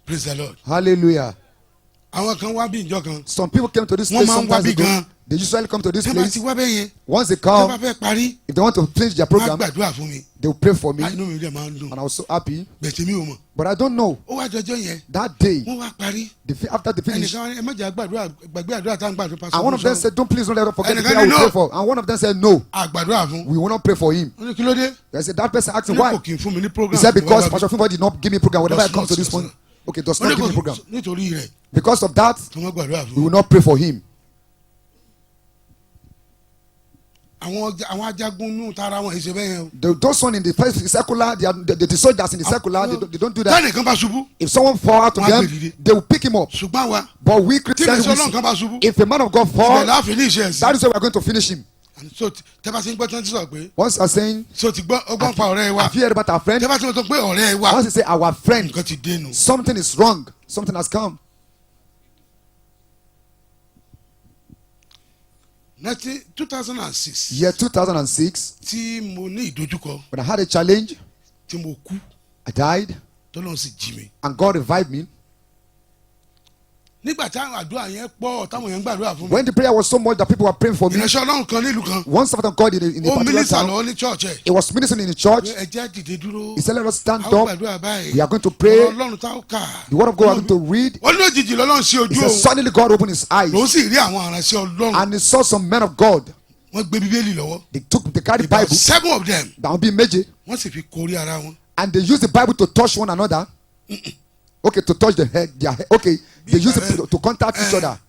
Praise the Lord. Hallelujah. Àwọn kan wá bí ìjọ kan. Some people came to this Wọ́n place máa ń wá sometimes bí ago. gan. They usually come to this Tí wọ́n bá place. ti wá bẹ́ẹ̀ yẹn. Once they Tí wọ́n bá come, fẹ́ parí. if they want to finish their Wọ́n á program, gbàdúrà fún mi. they will pray for me. Inú mi dẹ̀ máa ń dùn. And I was so happy. Bẹ̀tẹ̀ mi ò mọ̀. But I don't know. Ó wá jọjọ́ yẹn. That day, Wọ́n wá parí. after they finished, Ẹnìkan ẹ má jẹ́ gbàgbé àdúrà tá à ń gbàdúrà pásítọ̀. and one of them said, don't please don't let us forget the And prayer I will no. pray for. And one of them said, no, Àgbàdúrà fún. we will not pray for him. Wọ́n ní kí ló dé? I said, that person asked Ó him ní why. kò kí n fún mi ní He program. said, because Pastor Fimbo did not give me program. Whenever I come to this Does one, okay, does Ó ní not give kò me program. nítorí rẹ̀ Because of that, kí wọ́n gbàdúrà we fún. will not pray for him. Àwọn ajagun nù tara wọn ìṣe bẹ́ẹ̀ yẹn o. Those one in the first secular, the soldiers in the secular, they don't do that. Tẹ́nìkan bá ṣubú. If someone fall out of Wọ́n á them, gbé dìde. they will pick him up. Ṣùgbọ́n àwa But we tí Christians, ìrẹsì Ọlọ́run kan bá ṣubú. if a man of God Bẹ́ẹ̀ fall, láàfin ní iṣẹ́ that ẹ̀sìn. is why we are going to finish him. So tẹ́bá ti ń gbọ́ tán ti sọ pé. Once I'm saying, So ti gbọ́ ọgbọ́n pa ọ̀rẹ́ wa. have you heard about our friend? Tẹ́bá ti sọ pé ọ̀rẹ́ wa. Once you say our friend, Nǹkan ti dé nù. something is wrong. Something has come. 2006 Year 2006, tí mo ní ìdojúkọ when I had a challenge, tí mo kú I died, tọ́lọ́run sì jí mi. and God revived me. Nígbà táwọn àdúrà yẹn pọ̀ táwọn yẹn ń gbàdúrà fún mi. When the prayer was so much that people were praying for me, Ìránṣẹ́ Ọlọ́run kan nílùú kan. one servant of God in a Ó particular mínísítà town, lọ́wọ́ ní church ẹ̀. he was ministering in the church. Ẹ jẹ́ dìde dúró. He said, let us stand A ó up. gbàdúrà báyìí. We are going to pray. Ọ̀rọ̀ Ọlọ́run tá ó kà. The word of God we are going to read. Ó ní òjijì lọ́lọ́run sí He ojú said, òun. suddenly God opened his eyes, Lòun sì rí àwọn ìránṣẹ́ Ọlọ́run. and he saw some men of God. Wọ́n gbé bíbélì lọ́wọ́. They carried About Bible, 7 of them. that would be major, Wọ́n sì fi korí ara wọn. and they used the Bible to touch one another. Okay, to touch their head. Okay, they used it to contact each other,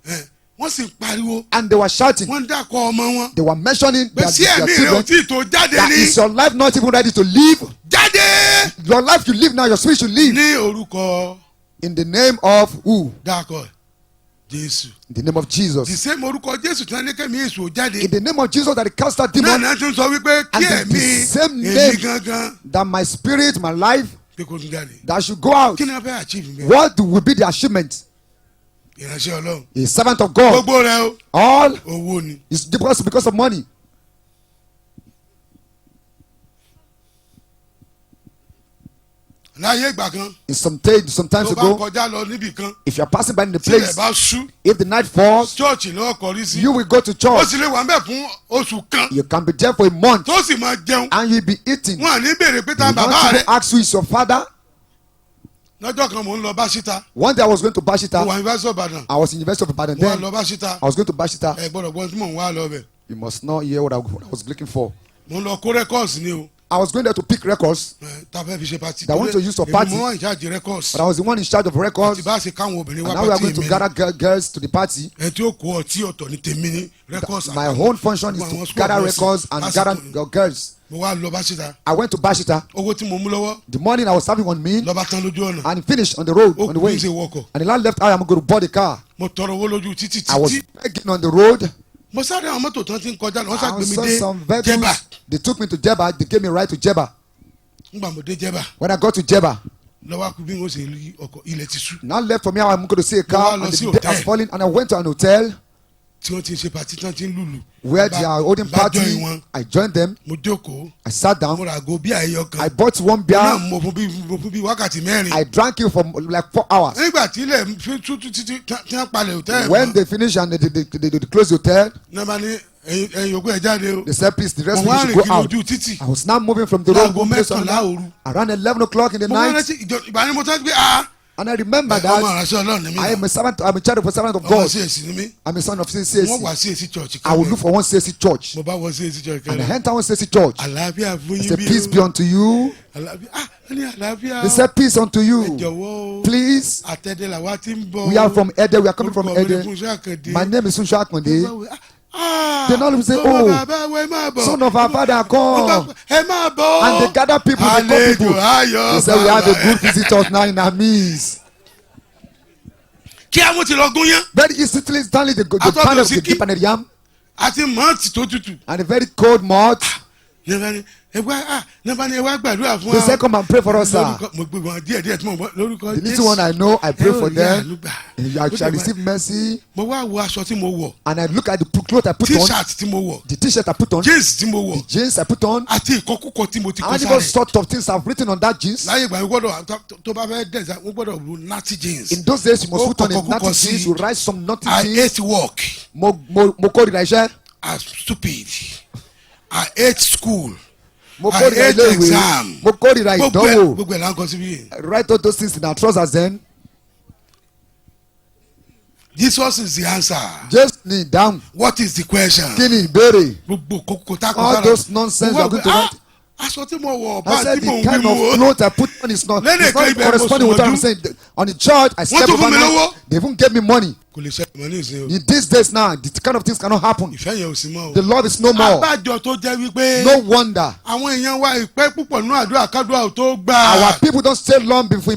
Wọ́n sì ń pariwo. and they were shouting. Wọ́n ń dákọ̀ ọmọ wọn. They were mentioning Bẹ́ẹ̀ sí their ẹ̀mí rẹ̀ ò children. tí ì tó jáde That ní. is your life not even ready to live? Jáde. Your life you live now, your spirit should live. Ní orúkọ In the name of who? dákọ̀ Jésù. In the name of The Jesus. same orúkọ Jésù tí wọ́n ní kẹ́mi èso jáde. In the name of Jesus that he cast out Náà demon, náà tún sọ wípé kí And ẹ̀mí the same èmi name. gangan that my spirit, my life, pé kó tún jáde. that should go out. Kí ni wọ́n fẹ́ achieve mi? What will be the achievement? Ìránṣẹ́ Ọlọ́run. A servant of God. Gbogbo rẹ̀ o. All Owó ni. is because of money. Láyé ìgbà kan. In some times Tó bá ago, kọjá lọ níbì kan. if you are passing by in the Tílẹ̀ place, bá ṣú. if the night falls, Chọ́ọ̀chì lọ́ọ́ kọrí sí. you will go to Ó church. sì lè wà ń bẹ̀ fún oṣù kan. You can be there for a month, Tó sì máa jẹun. and you'll be eating. Wọ́n à ní béèrè pé ta You bàbá want rẹ̀. to ask who is your father? Lọ́jọ́ kan mò ń lọ Báṣítà. One day I was going to Mo Bashita. wà ní University of Ibadan. I was in University of Ibadan Mo wà then. lọ Báṣítà. I was going to Bashita. Ẹ gbọ́dọ̀ gbọ́n tí mò ń wá lọ bẹ̀. You must not hear what I was looking for. Mo ń lọ kó records ni o. I was going there to pick records, Ta fẹ́ fi ṣe party. That want to use for party. Èmi mo wà in charge records. but I was the one in charge of records. Ti bá ṣe káwọn obìnrin And wá now we are party going to mi. gather girls to the party. Ẹ tí ó kó ọtí ọ̀tọ̀ ní tèmi ní records. My own function is to gather records and gather girls. Mo wá lọ Báṣítà. I went to Bashita. Owó tí mo mú lọ́wọ́ The morning I was having on me, lọ́ba tán lójú ọ̀nà. and finished on the road, Ó on the kú way. bí ṣe wọkọ̀. And the land left, I am going to board the car. Mo tọrọ owó lójú títí I was títí. begging on the road. Mo sáré àwọn mọ́tò tán ti ń kọjá lọ. Wọ́n I ṣàgbé mi saw dé some Jẹ́bà. vehicles. They took me to Jeba. They gave me right to Jeba. Nígbà mo dé Jẹ́bà. When I got to Jeba, Lọ́wọ́ kú bí wọ́n ṣe rí ọkọ̀ ilẹ̀ ti ṣú. now left from here, I'm going to see a car, Mo wá lọ and sí the day has hotel. fallen, and I went to an hotel Tí wọ́n ti ń ṣe pàtí tán ti ń lùlù. where they are holding Bá join party. wọn. I joined them. Mo jókòó. I sat Mo down. ra àgọ́ bí àyẹ̀yọ kan. I bought one Náà beer. mo fún bí wákàtí mẹ́rin. I drank it for like 4 hours. Nígbà tí ilẹ̀ fi tútù títí tí wọ́n palẹ̀ hòtẹ́ẹ̀lì. When they finished and they closed the hotel, Náà bá ní ẹ̀yin yòókù ẹ̀ jáde o. they said, please, the rest Mo of wá you rìn should go kiri out. ojú títì. I was now moving from the road, Láago one place to mẹ́kànlá another. òru. Around 11 o'clock in the Mo wá night, rántí ìgbà ni mo tán gbé a. and I remember Ọmọ that ìránṣẹ́ Ọlọ́run ni mí. I am a servant, I'm a child of a servant of Ọmọ God. sí èsì ni mí. I'm a son of Wọ́n CAC. wá sí èsì church I will look for one CAC church. Mo bá wọ sí èsì church And I kẹrẹ. enter one CAC church. Àlàáfíà fún I yín said, bí peace be unto you. Àlàáfíà ní àlàáfíà. They said, peace unto Ẹ you. jọ̀wọ́ o. Please. Àtẹ̀dẹ̀ làwa ti ń bọ̀. We are from Ede. We are coming from Orúkọ mi ni Ede. Fúnṣọ́ Àkàndé. My name is Sunsho Akonde. Ah, They now say, ọmọ oh, bàbá wa ẹ máa bọ̀. son of our father, come. Ẹ máa bọ̀. And they gather people, they call Àlejò people. ayọ̀ They said, we have a bàbá. good visitors now in our midst. Kí àwọn ti lọ gún yán. Very instantly, the thought pan it of was the deep and the yam Àti mọ́ọ̀tì tó tutù. and a very cold malt. nígbà ni ẹ wá gbàdúrà fún wa. They say come and pray for us, sir. mo gbé wọn díẹ̀ tí mo bọ́ lórúkọ The little one I know, I pray for them. Lùgbà. I shall receive mercy. mo wá wo aṣọ tí mo wọ̀. And I look at the clothes I put on, t-shirt tí mo wọ̀. the t-shirt I put on, jeans tí mo the wọ̀. jeans I put on, àti ìkọkúkọ tí mo ti kọ and even sáré. sort of things I've written on that jeans. láyé ìgbà yẹn gbọ́dọ̀ tó bá fẹ́ dẹ̀sà wọ́n gbọ́dọ̀ lo natty jeans. In those days, you must put on a Kọkọ natty sí. jeans, you write some natty I jeans. hate work. Mo kórìíra iṣẹ́. I'm stupid. I hate school. Mo I kórìíra hate ilé exam. ìwé. Mo kórìíra ìdánwò. gbogbo ẹ̀ là ń kọ síbí. Write all those things in our trousers then. Jesus is the answer. Just ní ìdáhùn. What is the question? Kí ni ìbéèrè? gbogbo kókó tá a kọ All sára. those nonsense you are going to write. aṣọ tí mo wọ̀ I bá said tí mò the ń kind wí mu of o. clothes I put on is not, Lẹ́nu it's not ìkẹ́ ibẹ̀ corresponding with what I'm mo saying. On the church, I slept tún fún mi overnight. lówó. They even gave me money. kò lè ṣe ìmọ̀ ní ìsìn o. In these days now, this kind of things cannot happen. ìfẹ́ yẹn ò sí mọ́ o. The love is no more. abájọ tó jẹ́ wípé. No wonder. àwọn èèyàn wa ìpẹ́ púpọ̀ nínú àdúrà kádùá ò tó gbà. Our people don't stay long before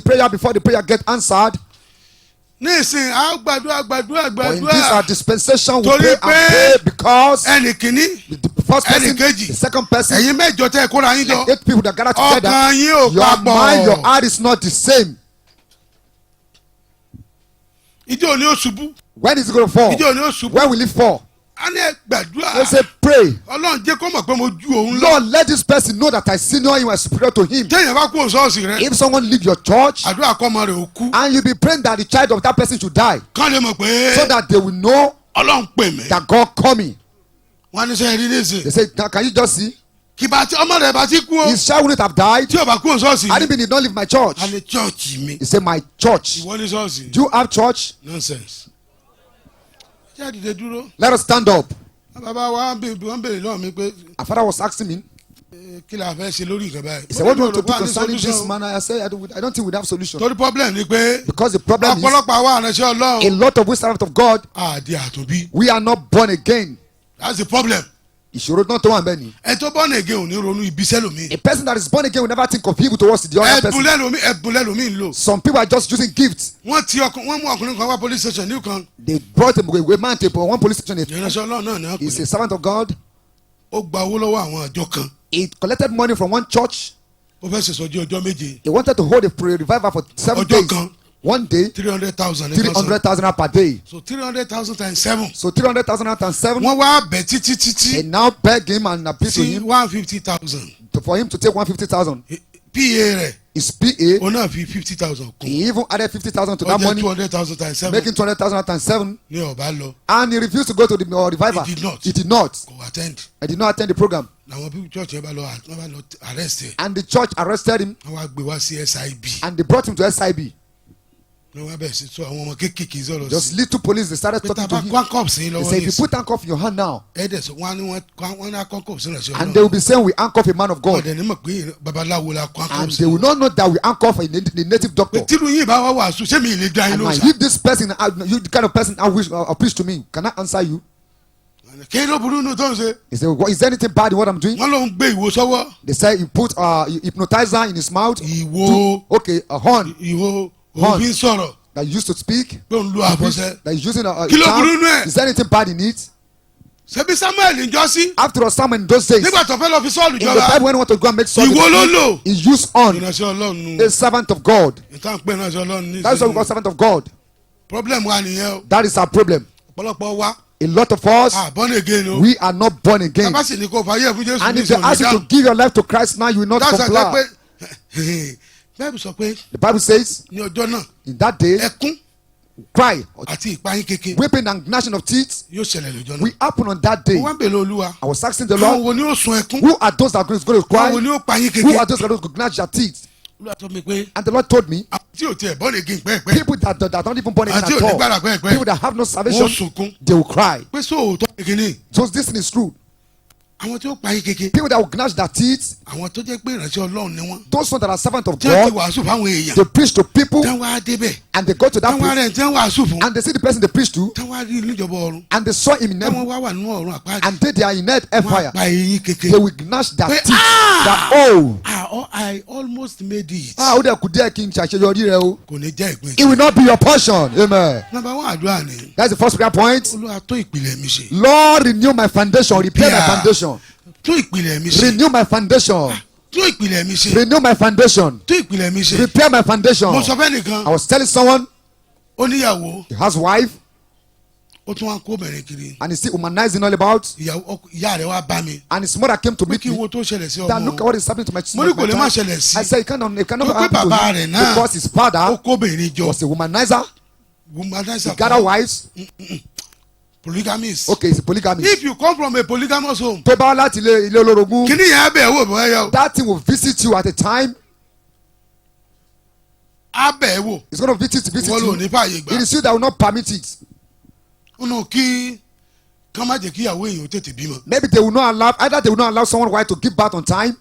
the prayer get answered. ní ìsìn a gbàdúrà But in this our dispensation, we Torí pray and pé pray because ẹnì kìíní the first person, ẹnìkejì, the second person, ẹ̀yin mẹ́jọ tẹ́ ẹ kóra yín jọ. 8 people that gather together, ọkàn yín ò your mind, your papọ̀. heart is not the same. ìjọ ni ó ṣubú. When is it going to fall? ìjọ ni ó ṣubú. When will it fall? a ní ẹ gbàdúrà. They say pray. ọlọ́run jẹ́ kó mọ̀ pé mo ju òun lọ. Lord, let this person know that I senior him and superior to him. téèyàn bá kú òṣọ́ọ̀sì rẹ. If someone leave your church àdúrà kọ́ ọmọ rẹ̀ ò kú. and you be praying that the child of that person should die, kán lè mọ̀ pé so that they will know ọlọ́run pè mí. that God coming. wọ́n á ní sẹ́yìn rí nísìn. They say, now, can you just see? kì bá tí ọmọ rẹ̀ bá ti kú o. His child wouldn't have died. tí o bá kú òṣọ́ọ̀sì. I didn't not leave my church. a ní chọ́ọ̀chì mi. He said, my church. ìwọ ní ṣọ́ọ̀ṣì. Do you have church? nonsense. ṣé àdìde dúró. Let us stand up. bàbá wa wọ́n béèrè lọ́wọ́ mi pé Our father was asking me. kí la fẹ́ ṣe lórí nǹkan báyìí. He said, what do you want to do Mo ní concerning solution this o. man? I said, I don't think we have solution. torí problem ni pé Because the problem is, ọ̀pọ̀lọpọ̀ àwọn àránṣẹ́ a ọlọ́run lot of we servants of God, àdì àtúnbí. we are not born again. that's the problem. Ìṣòro náà tó wà bẹ́ẹ̀ ni. ẹ tó born again ò ní ronú ibi sẹ́lòmí. A person that is born again will never think of evil towards the other person. ẹ̀bùn lẹ́lòmí ń lò. Some people are just using gifts. wọ́n mú ọkùnrin kan wá police station ní kan. They brought a man to one police station. ìránṣẹ́ ọlọ́run náà ni wọ́n He's pè. a servant of God. ó gba owó lọ́wọ́ àwọn àjọ kan. He collected money from one church. ó fẹ́ ṣèṣọ́jú ọjọ́ méje. He wanted to hold a revival for 7 Ọjọ́ days. kan. One day, 300,000. 300,000 per day. so 300,000 times 7. So 300,000 times 7. wọ́n wá bẹ̀ títí títí. And now beg him and appeal to sí him 150,000. for him to take 150,000. PA rẹ̀ His PA, òun náà fi 50,000 kún. he even added 50,000 to ó that jẹ́ money, 200,000 times 7. making 200,000 times 7. ní ọ̀bá lọ And he refused to go to the revival. He did not. He did not. kò attend. I did not attend the program. làwọn people church yẹn bá lọ arrest ẹ̀. And the church arrested him wọ́n wá gbé wá sí SIB. and they brought him to SIB. ní wọ́n bẹ̀ sí sọ àwọn ọmọ kéékèèké sọ̀rọ̀ Just sí. little police, they started pé talking tá a to bá him. kọ́ cup sí They lọ́wọ́ said, if ní you ìsìn. put handcuff in your hand now, ẹ̀ẹ́dẹ̀ sọ wọ́n á kọ́ cup sí ìrànṣẹ́ and they will be saying we handcuff a man of God, ọ̀dẹ̀ ní mọ̀ pé babaláwo la kọ́ cup and sí. they will not know that we handcuff a native pé doctor. tírú yín bá wá wàásù ṣé mi ì lè dá And inú now, sá. if this person, you the kind of person I wish preach to me, can I answer you? kí ló burú nù tó ń ṣe. He said, what, is there anything bad in what I'm doing? wọ́n ló ń gbé ìwo sọ́wọ́. They said you put hypnotizer in his mouth. ìwo Okay, a horn ìwo Horn. òfin sọ̀rọ̀ that you used to speak. pé òun lo àbọ̀sẹ̀. That is using a Kí ló charm. burú nù ẹ̀? Is there anything bad in it? ṣebí Samuel ń jọ sí. After all, Samuel in those days, nígbà tó fẹ́ lọ fi Sọ́ọ̀lù in the jọba. Bible when he want to go and make Saul, ìwo ló lò. he used on ìránṣẹ́ ọlọ́run nù. a servant of God. ìtàn pé ìránṣẹ́ ọlọ́run ní That's why we call servant of God. problem wa nìyẹn o. That is our problem. ọ̀pọ̀lọpọ̀ wa A lot of us, born again o. we are not born again. tábà sì ní kó fàyè fún Jésù And ní if they ask you to give your life to Christ now, you will not that's why comply. pé bẹ́ẹ̀ni sọ pé The Bible says, ní ọjọ́ náà in that day, ẹkún cry, àti ìpayín kéke weeping and gnashing of teeth yóò ṣẹlẹ̀ lọ́jọ́ náà. will happen on that day. wọ́n wá bèèrè Olúwa. I was asking the àwọn Lord, wo ni ó sun ẹkún. who are those that are going to cry? àwọn wo ni ó payín Who kéke. are those that are going to gnash their teeth? Olúwa sọ mi pé And the Lord told me, àwọn tí ò tiẹ̀ born again pẹ́ẹ́pẹ́. people that are not even born again àti at ò ní all, gbára pẹ́ẹ́pẹ́. people that have no wọ́n salvation, sunkún. they will cry. pé sóòótọ́ kìíní. So this thing is true. àwọn tí ó payín kéke. People that will gnash their teeth, àwọn tó jẹ́ pé ìránṣẹ́ Ọlọ́run ni wọ́n. those ones that are servants of tí wọ́n ti God, wàásù fáwọn èèyàn. they preach to people tí wọ́n wá débẹ̀. and they go to tí that wọ́n wá place rẹ̀ tí wọ́n wàásù fún. and they see the person they preach to tí wọ́n wá rí níjọba ọ̀run. and they saw him in tí wọ́n heaven wá wà nínú ọ̀run àpáàdé. and they are in earth wọ́n á empire. pa eyín kéke. They will gnash their Pé, teeth. "Ah! That oh, I almost made it. ó dẹ̀ kù díẹ̀ kí n ṣàṣeyọrí rẹ o. kò ní jẹ́ ìpín. It will not be your portion. Amen. number one àdúrà ni. That's the first prayer point. Olúwa tó ìpìlẹ̀ mi ṣe. Lord, renew my foundation, repair my Repair. foundation. tún ìpìlẹ̀ mi ṣe. Renew my foundation. tún ìpìlẹ̀ mi ṣe. Renew my foundation. tún ìpìlẹ̀ mi ṣe. Repair my foundation. mo sọ fẹ́ nìkan. I was telling someone, ó níyàwó. he has wife, ó tún wá kó obìnrin kiri. and he's still humanizing all about. ìyá rẹ̀ wá bá mi. And his mother came to pé meet kí me. wo tó ṣẹlẹ̀ sí That look at ọmọ. what is happening to my mo ní kò lè má child. ṣẹlẹ̀ sí. I said, it cannot tó pé happen bàbá to rẹ̀ him náà. because his ó father kó obìnrin jọ. was a womanizer. womanizer He gathered wives. polygamist. Okay, he's a polygamist. if you come from a polygamous home. Tó bá wá láti ilé olórogún, kíní yẹn á bẹ̀ wò bọ́ ẹyọ. that thing will visit you at a time. á bẹ̀ wò. It's going to visit wọ́n lò ní you. fàyè It gbà. is you that will not permit it. nínú kí kán má jẹ́ kí ìyàwó èèyàn tètè bímọ. Maybe they will not allow, either they will not allow someone wife to give birth on time,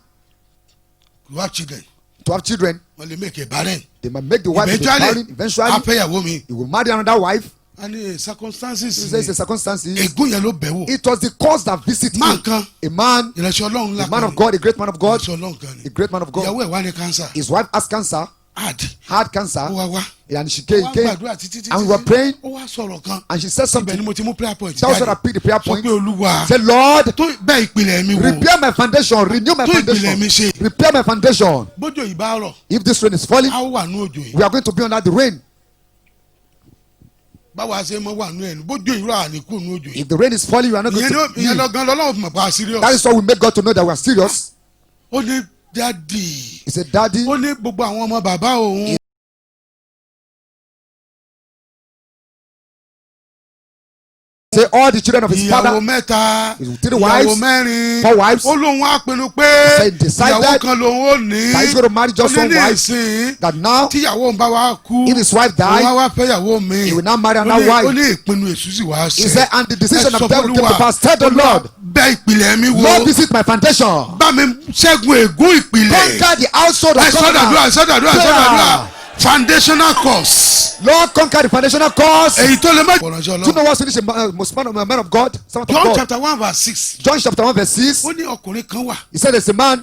you have children. to have children. wọ́n lè make a barren. They might make the wife to be barren. Eventually, á fẹ́ ìyàwó mi. he will marry another wife. a ní circumstances He says the circumstances. ègún yẹn ló bẹ̀ wò. It was the cause that visited máa him. kan A man, ìrẹsì ọlọ́run ńlá a man of God, a great man of God, ìrẹsì ọlọ́run kan a ni. great man of God. ìyàwó ẹ̀ wá ní cancer. His wife has cancer, àdì. had ó cancer, wá wá. and she ó came, wá gbàdúrà títí títí. and we were praying, ó wá sọ̀rọ̀ kan. and she said ibẹ̀ something. ni mo ti mú prayer point That was what I jáde. picked the prayer sọ point. pé olúwa Say, Lord, tó bẹ́ẹ̀ ìpìlẹ̀ mi wò. repair my foundation, renew my tó ìpìlẹ̀ mi foundation, ṣe. repair my foundation. bójú ìbá rọ̀ If this rain is falling, á wà ní òjò yìí. we are going to be under the rain. báwa ṣe mọ wà ní ẹnu bójú ìrọ̀ àníkù ní òjò yìí. If the rain is falling, you are not going ìyẹn to. lọ gan lọ́lọ́run fi mọ̀ pa serious. That is why we make God to know that we are serious. ó ní dádì. He said, Daddy, ó ní gbogbo àwọn ọmọ bàbá òun. say all the children of his ìyàwó father, mẹ́ta. his 3 ìyàwó wives, mẹ́rin. 4 wives, ó lóun á pinnu pé said decided ìyàwó kan lòun ò ní. that he's going to marry just ó ní one ní wife. ìsìn That now, tíyàwó ń bá wa kú. if his wife òun died, á wá fẹ́ ìyàwó mi. he will now marry ó another ní- ó wife. ní ìpinnu èṣù sì wá He ṣe. said, and the decision Ẹ of sọ devil came to f'Olúwa, pass. Tell the Lord, bẹ̀ ìpìlẹ̀ mi wò. Lord, visit my foundation. bá mi ṣẹ́gun ègún ìpìlẹ̀. Conquer the household of ẹ sọ́dọ̀dúrà covenant. sọ́dọ̀dúrà sọ́dọ̀dúrà foundational course. Lord, conquer the foundational cause. èyí tó lè má. ọ̀rọ̀ ṣe Do you ọlọ́run. know what's finished? Most man of God, servant of John God. chapter 1 verse 6. John chapter 1 verse 6. ó ní ọkùnrin kan wà He said there's a man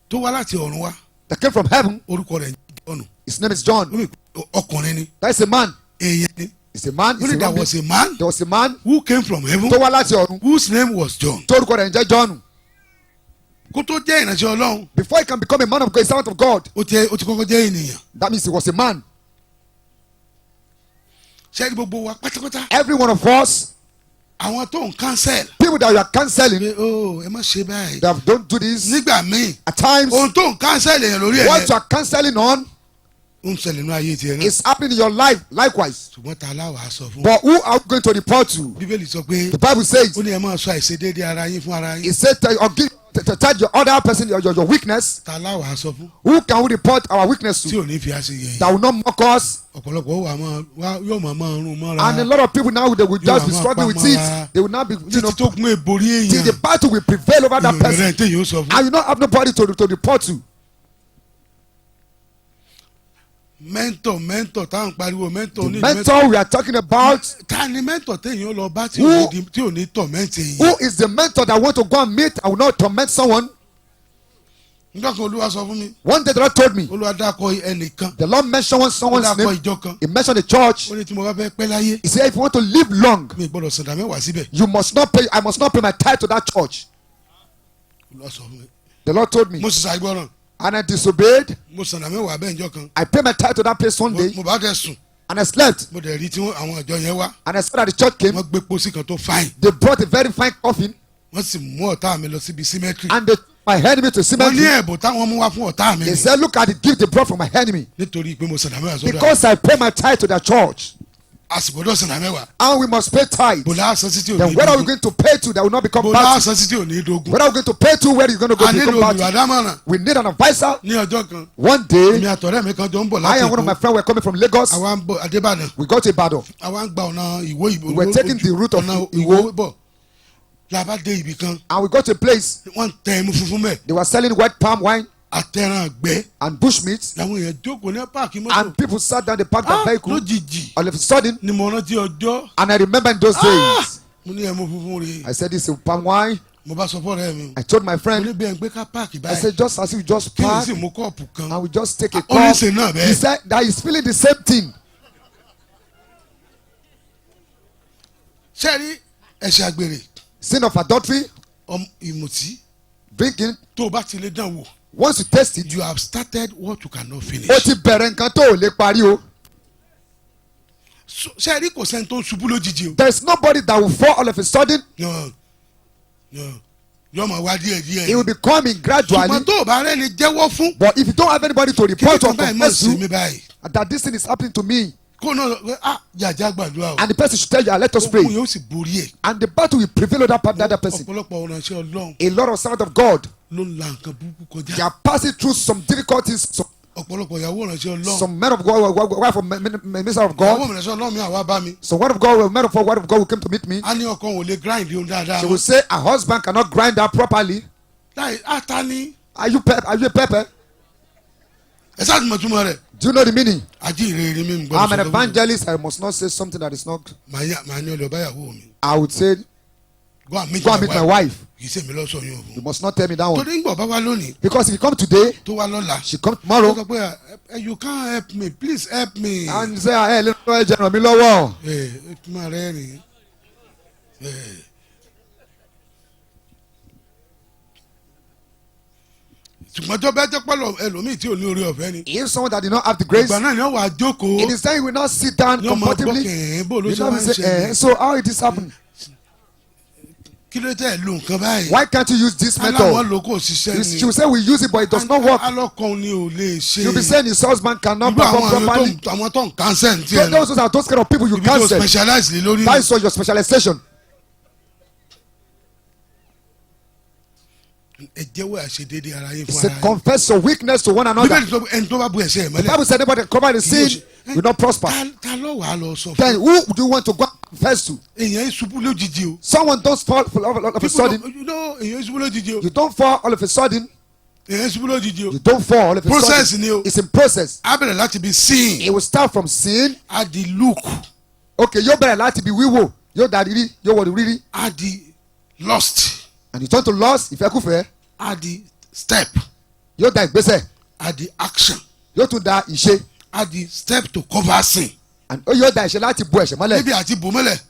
tó wá láti ọ̀run wá that came from heaven. orúkọ rẹ̀ Jọ́nù. His name is John. ó ní ọkùnrin ni That is a man. èèyàn ni. It's a man. ó It's ní a there man. was a man There was a man who came from heaven tó wá láti ọ̀run. whose name was John. Torúkọ rẹ̀ ń jẹ́ John. kó tó jẹ́ ìránṣẹ́ ọlọ́run Before he can become a man of God, a servant of God, ó ti kọ́kọ́ jẹ́ ènìyàn. that means he was a man. ṣé gbogbo wa pátápátá Every one of us, àwọn tó ń cancel. people that you are cancelling, pé ó ẹ má ṣe báyìí. that don't do this. nígbà míì At times, ohun tó ń cancel èèyàn lórí ẹ̀ what yẹn you are cancelling on ó ń ṣẹlẹ̀ ní ayé tiẹ̀ náà. is happening in your life likewise. ṣùgbọ́n ta aláwàá sọ fún. But who are we going to report to? bíbélì sọ pé The Bible says, ó ní ẹ máa sọ àìṣedéédé ara yín fún ara it yín. said, tell your other person your weakness. ta aláwàá sọ fún. Who can we report our weakness tí to? ò ní fi àṣẹ yẹn. That will not mock us. ọ̀pọ̀lọpọ̀ yóò máa rún mọ́ra. And a lot of people now, they will just be You are struggling with not it. They will not be, títí tó kún èborí till the èèyàn. battle will prevail over that ìròyìn person. rẹ̀ téèyàn ó sọ fún. And you don't have nobody to report to. mẹ́ńtọ̀ táwọn pariwo mẹ́ńtọ̀ The ní mentor we are talking about, ta ni mẹ́ńtọ̀ téèyàn ó lọ bá tí Who- ò ní tọ̀mẹ́ǹtì who èèyàn. is the mentor that want to go and meet and will not torment someone? nígbà kan olúwa sọ fún mi One day the Lord told me, olúwa dákọ ẹnìkan the Lord mentioned ó someone's dákọ name. ìjọ kan He mentioned the church. ó ní tí mo bá fẹ́ pẹ́ láyé He said, if you want to live long, mi gbọ́dọ̀ sọ̀dà mẹ́wàá síbẹ̀. you must not pay. I must not pay my tithe to that church. olúwa sọ fún mi The Lord told me, mo sì ṣàìgbọràn and I disobeyed. mo sọ̀dà mẹ́wàá bẹ́ẹ̀ njọ́ kan I paid my tithe to that place one day, mo bá kẹ́ sùn and I slept. mo dẹ̀ rí tí àwọn ìjọ yẹn wá And I saw that the church came. wọ́n gbé pósí kan tó fáìn They brought a very fine coffin, wọ́n sì mú ọ̀tá mi lọ síbi símẹ́tírì. and they took my enemy to wọ́n ní cemetery. ẹ̀bùn táwọn mú wá fún ọ̀tá mi They ni said, look at the gift they brought from my enemy, nítorí pé mo sọ̀dà mẹ́wàá sọ́dọ̀ because I pay my tithe to their church, àsìgbọ́dọ̀ sọ̀dà mẹ́wàá and we must pay tithe. bòlá àṣọ títí ò Then ní where are we dogun going to pay to that will not become bòlá bad? àṣọ títí ò ní dogun Where are we going to pay to where is going to go a nílò become bad? olùwàdámọ̀ràn We need an advisor. ní ọjọ́ kan One èmi day, àtọ̀rẹ́ mi kan jọ ń bọ̀ I láti and one of my Èkó friends were coming from Lagos. àwa ń bọ̀ Adébàdàn We got to Ibadan. àwa ń gba ọ̀nà Ìwó ìbò We were taking the route of ọ̀nà Ìwó. Ìwó bọ̀ la bá dé ibì kan And we got to a place, wọ́n ń tẹ ẹmu funfun mẹ́ they were selling white palm wine àtẹ̀ràn gbẹ́ and bushmeat. làwọn èèyàn jókòó ní páàkì mọ́tò And people sat down, they parked their vehicle. lójijì All of a sudden, ni mo rántí ọjọ́ and I remember in those days, mo ní ẹmu funfun rèé I said, this is palm wine. mo bá sọ fọ́ọ̀rẹ́ mi I told my mo ní friend, bí ẹ̀ ń gbé ká páàkì I báyìí said, just as if you just kí ni park sì mú kọ́ọ̀pù kan and we just take a ó ní cup. ṣe náà He bẹ́ẹ̀ said that he's feeling the same thing. ṣé rí ẹ̀ṣẹ̀ àgbèrè Sin of adultery, ìmùtí drinking, tó o bá ti lè dán wò once you taste it, you have started what you cannot finish. ó ti bẹ̀rẹ̀ nǹkan tó ò lè parí o. ṣe rí kò sẹ́ni tó ń ṣubú lójijì o. there is nobody that will fall all of a sudden. no yóò máa wá díẹ̀ díẹ̀. it will be coming gradually. ṣùgbọ́n tó o bá rẹ́ni jẹ́wọ́ fún. but if you don't have anybody to report or kí ni confess báyìí to mi báyìí. that this thing is happening to me, kó náà jàjà gbàdúrà o. and the person should tell you, let us pray, òun yóò sì borí ẹ̀. and the battle will prevail over that other person. ọ̀pọ̀lọpọ̀ ọ̀ránṣẹ́ Ọlọ́run A lot of servants of God, ló ń la nǹkan burúkú they kọjá. are passing through some difficulties. ọ̀pọ̀lọpọ̀ ìyàwó ọ̀ránṣẹ́ Ọlọ́run. Some men of God, wife of minister of ìyàwó God, ọ̀ránṣẹ́ Ọlọ́run mi àwa bá mi. some word of God, men of God, word of God will come to meet me. a ní ọkọ òun ò lè grind ohun dáadáa. She will say her husband cannot grind her properly. láì ata ní. Are you a pepper? ẹ sáà tún mọ̀ túmọ̀ rẹ̀. Do you know the meaning? àjíǹrere mi ń gbọ́dọ̀ I'm an sọ́dọ̀ fún mi. evangelist. I must not say something that is not. màá ní ọlọ́ báyàwó mi. I would say, go and meet my wife. kì í ṣe mi lọ́sọ̀ yín o. You must not tell me that one. torí ń gbọ̀ bá wá lónìí. Because if you come today, tó wá lọ́la. she come ó tomorrow, sọ pé you can't help me please help me. and say, hey, let me ràn mí lọ́wọ́. ẹ máa rẹ́ rìn. ṣùgbọ́n tó bẹ́ẹ̀ jẹ́ pẹ́lú ẹlòmíì tí ò ní orí ọ̀fẹ́ ni. If someone that did not have the grace, ìgbà náà ni wọ́n wà á jókòó. it is time you will not sit down yóò máa gbọ́ comfortably. kẹ̀hìn bó ló You ṣe know, máa ń say, ṣe. so how it is happening? kí ló tẹ̀ lo nǹkan báyìí. Why can't you use this aláwọ̀ method? ló kò ṣiṣẹ́ She ni. will say we use it, but it does not work. alọ́kan ni ò lè ṣe. She will be saying his husband cannot irú perform àwọn properly. àwọn tó ń cancel ní tiẹ̀ Those are those kind of people you ibi tó cancel. specialize lé lórí. That is your specialization. ẹ jẹ́wọ́ àṣedédé ara yín He fún said, ara yín. confess your weakness to one another. bíbélì sọ ẹni tó bá bu ẹ̀ṣẹ̀ ẹ̀ The mọ́lẹ̀. Bible said anybody cover the sin will not prosper. ta ló wàá lọ sọ Then fún. who do you want to go and confess to? èèyàn ìṣubú lójijì o. Someone don't fall all of a sudden. èèyàn ìṣubú lójijì o. You don't fall all of a sudden. èèyàn ìṣubú lójijì o. You don't fall all of a process sudden. ni o. It's in process. a bẹ̀rẹ̀ láti bí sin. It will start from sin. a di look. Okay, yóò bẹ̀rẹ̀ láti bí wíwò. Yóò dà rírí. Yóò wọ̀ rírí. a di lost. And you turn to loss. Ìfẹ́kùfẹ́. a di step. Yóò da ìgbésẹ̀. a di action. Yóò tún da ìṣe. a di step to cover sin. And yóò da ìṣe láti bo ẹ̀ṣẹ̀ mọ́lẹ̀. níbi àti bò mọ́lẹ̀.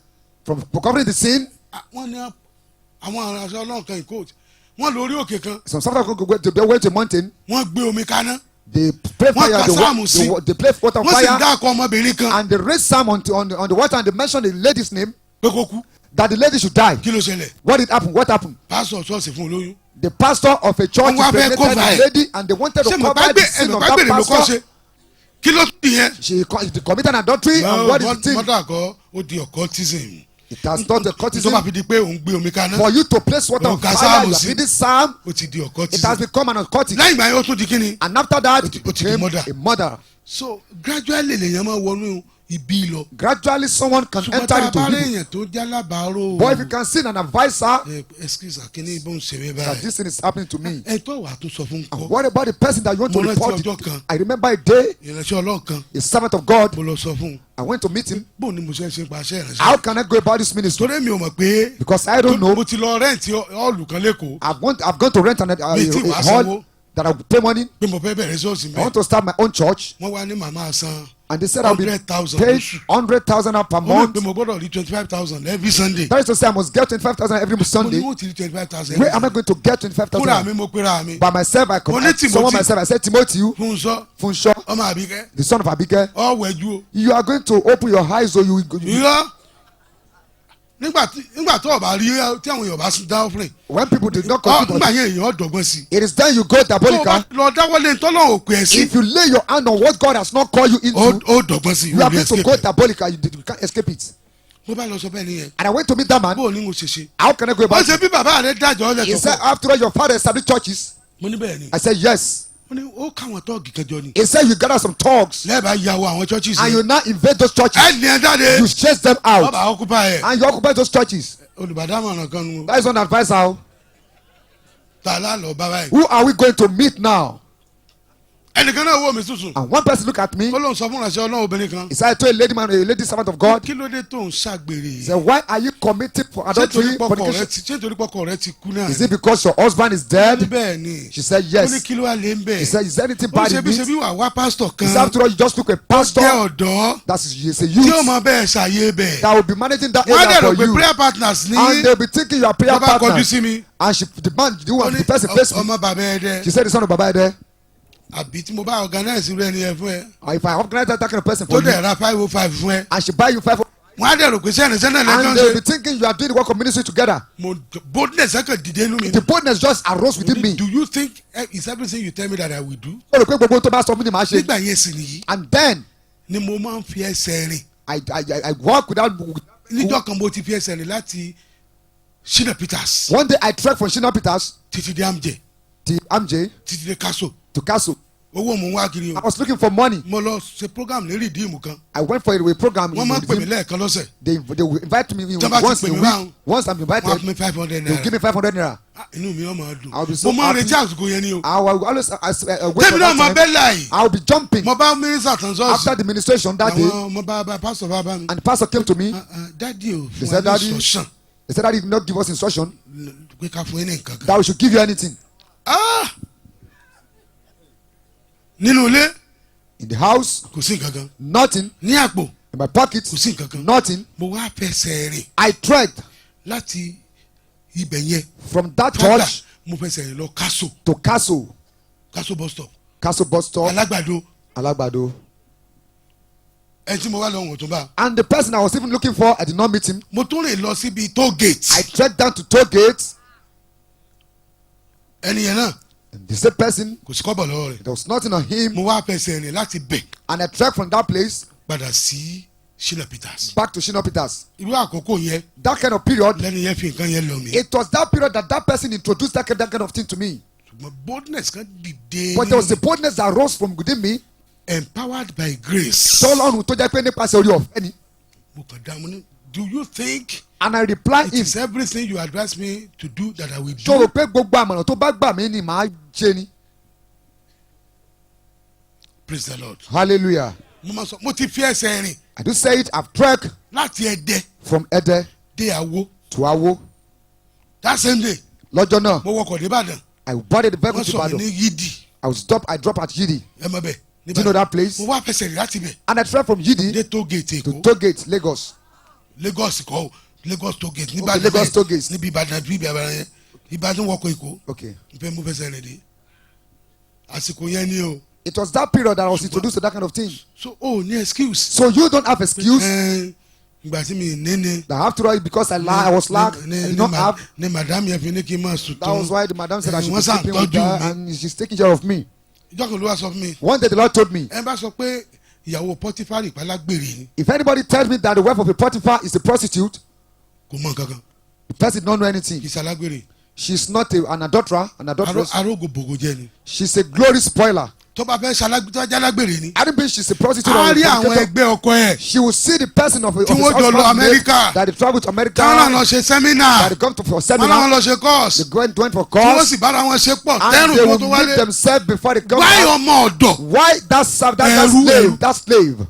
From covering the sin. wọ́n ní àwọn aránṣẹ́ Ọlọ́run kan ìkóòtù wọ́n lórí òkè kan. Some sometimes they went to a mountain. wọ́n gbé omi kaná. They play Wọ́n fire. ka sáàmù sí. They play water on wọ́n sì fire. dá akọ ọmọbìnrin kan. And they raise Sam on the water, and they mention the lady's name, pé kó kú. that the lady should die. kí ló ṣẹlẹ̀. What did happen? What happened? pásítọ̀ ṣọ́ọ̀ṣì fún olóyún. The pastor of a church Wọ́n wá fẹ́ impregnated cover the ẹ̀. lady, and they wanted to ṣé mo cover bá the sin of that gbèrè ló kọ́ pastor. ṣe. kí ló tún yẹn. She committed adultery, and what is the thing? mọ́tà kọ́ ó di occultism. It has not the tó bá courtesan. fi di pé òun gbé omi kaná. For you to place water on Ó ka fire, sáàmù you sí. are reading Psalm. ó ti di It occultism. has become an occultic. lẹ́yìn ìgbà yẹn ó tún di kíni. And after that, Ó it ti di became murder. a murder. so gradually lèèyàn máa wọnú ibi lọ. Gradually, someone can ṣùgbọ́n enter tá a into bá rí evil. èèyàn tó já lábàárò. But if you can see an advisor, excuse akínní bó ń ṣe mí that báyìí. this thing is happening to me. ẹ tó wà tó sọ fún kọ. What about the person that you want to Mo rántí report ọjọ́ it? kan. I remember a day, ìránṣẹ́ Ọlọ́run kan a servant of God, mo lọ sọ fún un. I went to meet him. bó ni mo ṣe ń ṣe paṣẹ How ìránṣẹ́. can I go about this ministry? torí mi ò mọ̀ pé. Because I don't know. mo ti lọ rẹ́ǹtì ọ́ọ̀lù kan lẹ́kọ̀ọ́. I've gone to rent a hall that I will pay money. pé mo fẹ́ bẹ̀rẹ̀ ṣọ́ọ̀ṣì I mẹ́. want to start my own church. wọ́n wá ní màmá san. And they said I'll be 100,000 paid lóṣù. 100,000 per wọ́n ní month. pé mo gbọ́dọ̀ rí 25,000 every Sunday. That is to say, I must get 25,000 every mo ní Sunday. mo ti rí 25,000. Where am I going to get fúnra 25,000? mi mo pera mi. By myself, I Mo ní come. Someone Timothy. myself, I said, Timothy, fún sọ Funsho, ọmọ àbíkẹ́. the son of Abike, ọ̀wẹ́jú o. you are going to open your eyes so you irọ́ nígbà tó o bá rí tí àwọn èèyàn bá dá offering. when people did not contribute, nígbà yẹn èèyàn dọ̀gbọ́n sí. it is then you go tó o bá diabolical. lọ dáwọ́lé tọ́lọ́ òkú ẹ̀ sí. If you lay your hand on what God has not called you into, ó dọ̀gbọ́n sí. you are going to go diabolical. You can't escape it. mo bá lọ sọ bẹ́ẹ̀ nìyẹn. And I went to meet that man. bó o ní mo ṣe ṣe. How can I go wọ́n about ṣe it? bí bàbá rẹ dájọ́ He lẹ́tọ̀ọ́ said, kọ́. after all, your father established churches. mo ní bẹ́ẹ̀ ni. I said, yes. mo ní ó káwọn tọ́ọ̀gì kẹjọ ni. He said, you gather some thugs lẹ́ẹ̀bà yàwó àwọn churches. and you now invade those churches. ẹ ní ẹ jáde. You chase them out bàbá occupy ẹ. and you occupy those churches. olùbàdàmọ̀ràn kan nu. That is not advisor. ta la lọ bá báyìí. Who are we going to meet now? ẹnìkan náà wò mí sùsùn. And one person look at me. ó lóun sọ fún ìránṣẹ́ Ọlọ́run obìnrin kan. He said to a lady servant of God. kí ló dé tó ń ṣàgbèrè. He said, why are you committing for adultery? ṣé torí pọkọ rẹ ti kú náà. Is it because your husband is dead? bẹ́ẹ̀ ni. She said ó ní yes. kí ló wà lé ń bẹ̀. He said, is there anything bad in ṣe it? bí wà wá pásítọ̀ He kan. said, after all, you just look a pastor. ó jẹ́ ọ̀dọ́. That is a tí ó youth mọ bẹ́ẹ̀ ṣàyè bẹ́ẹ̀. that will be managing that wọ́n á area dẹ̀ rò for pé you. prayer partners ní. And they'll be thinking you are prayer bàbá kọjú partner. sí mi. And she, the person faced me. ọmọ bàbá ẹ dẹ. She said, the son of Baba there. àbí tí mo bá organize irú ẹni yẹn fún ẹ. Or if I organize that kind of person tó for you, dẹ̀ ra 505 fún ẹ. and she buy you 500, wọ́n á dẹ̀ rò pé sẹ́ni sẹ́ni lẹ́jọ́ and ń they'll be ṣe. thinking you are doing the work of ministry together. mo boldness ẹ kàn dìde inú mi. The boldness just arose within me. do you think is everything you tell me that I will do. Ó rò pé gbogbo tó bá sọ fún mi ni màá ṣe. nígbà yẹn sì nìyí. And then ni mo máa ń fi ẹsẹ̀ rìn. I walk without. níjọ́ kan mo ti fi ẹsẹ̀ rìn láti Shina Peters. One day I trekked from Shina Peters títí dé Amjẹ. to Amjay títí dé Kaso. to Castle. owó mo ń wá kiri I o. was looking for money. mo lọ ṣe program lérí ìdíìmù kan. I went for a program. wọ́n máa ń pè mí lẹ́ẹ̀kan lọ́sẹ̀. They will invite me Jọba ti once pè in a mí week. báwọn. Once I'm wọ́n á fún invited, mi 500 they will naira. give me 500 naira. inú mi ọmọ I'll be dùn. so mo máa ń happy. retí àsìkò yẹn ni o. I will always wait tẹ́mi for náà máa that time. bẹ́ láì. I will be jumping mo bá mínísítà tán sọ́ọ̀sì. after the ministration that day. àwọn mo bá pásítọ̀ bá bá mi. And the pastor came to me. dádì ò They fún said, wa ní Daddy, instruction. They said that he did not give us instruction pé ká fún yín ní nǹkan kan. that we should give you anything. Ah! nínú ilé In the house, kò sí nǹkan kan. nothing. ní àpò In my pocket, kò sí nǹkan kan. nothing. mo wá fẹsẹ̀ rìn I trekked láti ibẹ̀ yẹn. from that Fada, church mo fẹsẹ̀ rìn lọ Kaso. to Castle. Kaso bus stop. Castle bus stop, Alágbàdo. Alagbado. ẹni tí mo wá lọ wọ̀n tó bá. And the person I was even looking for, I did not meet him. mo tún rìn lọ síbi toll gate. I trekked down to toll gate. ẹni yẹn náà And the same person, kò sí kọ́bọ̀ lọ́wọ́ rẹ̀. there was nothing on him. mo wá fẹsẹ̀ rìn láti bẹ̀ And I trekked from that place padà sí Shina Peters. back to Shina Peters. irú àkókò yẹn That kind of period, lẹ́ni yẹn fi nǹkan yẹn lọ mi. it was that period that that person introduced that kind of thing to me. ṣùgbọ́n boldness kan dìde. But there was a boldness that rose from within me. empowered by grace. Tọ́lọ́run tó jẹ́ pé nípasẹ̀ orí ọ̀fẹ́ ni. mo kàn dá mo ní do you think And I replied it him, is everything you advise me to do that I will do. ṣó rò pé gbogbo àmọ̀ràn tó bá gbà mí ni màá ṣe ni. praise the Lord. Hallelujah. mo máa sọ mo ti fi ẹsẹ̀ rìn I do say it, I've trekked láti Ẹdẹ from Ẹdẹ dé Àwo. to Awo. that same day Lọ́jọ́ náà, mo wọkọ̀ débàdàn. I boarded the vehicle wọ́n to sọ mi Ibadan. ní Yídì. I drop at Yidi. ẹ mọ bẹ́ẹ̀ Do you know that place? mo wá fẹsẹ̀ rìn láti bẹ̀ And I trekked from Yidi dé toll gate to Èkó. toll gate, Lagos. Lagos kọ́ o Lagos toll gate Okay, níbàdàn Lagos toll gate. níbi Ìbàdàn bí Ìbàdàn yẹn Ìbàdàn wọkọ̀ Èkó. Okay. nfẹ̀ mo fẹsẹ̀ rìn dé àsìkò yẹn ni o. It was that period that I was introduced to that kind of thing. so o ní excuse. So you don't have excuse ìgbà tí mi ní ni. that after all, because I was lack, I did not have. ni madam yẹn fi ní kí n máa sùn That was why the madam said I should be wọ́n sàn sleeping with tọ́jú her mi. and she's taking care of me. ìjọ kan ló wá sọ fún mi. One day the Lord told me, ẹ bá sọ pé ìyàwó Pọtifari ìpálágbèrè ni if anybody tells me that the wife of a Potiphar is a prostitute, kò mọ nǹkan kan the person don't know anything. kì í ṣalágbèrè. She's not an adulterer, an adulteress. arógo bògo jẹ ni. She's a glory spoiler. tó bá fẹ́ ṣalágbèrè ni. I don't mean she's a prostitute or a a rí àwọn fornicator. ẹgbẹ́ ọkọ ẹ̀ She will see the person of his tí wọ́n jọ lọ husband's mate Amẹ́ríkà that they travel to America, táwọn lọ ṣe that sẹ́mínà they come to for wọ́n láwọn seminar, lọ ṣe course they went for tí wọ́n course, sì bára wọn ṣe pọ̀ and tẹ́rù they kó will tó meet wálé. themselves before they come wáyé back. ọmọ ọ̀dọ̀ Why that Ẹrú, ẹrú. that slave?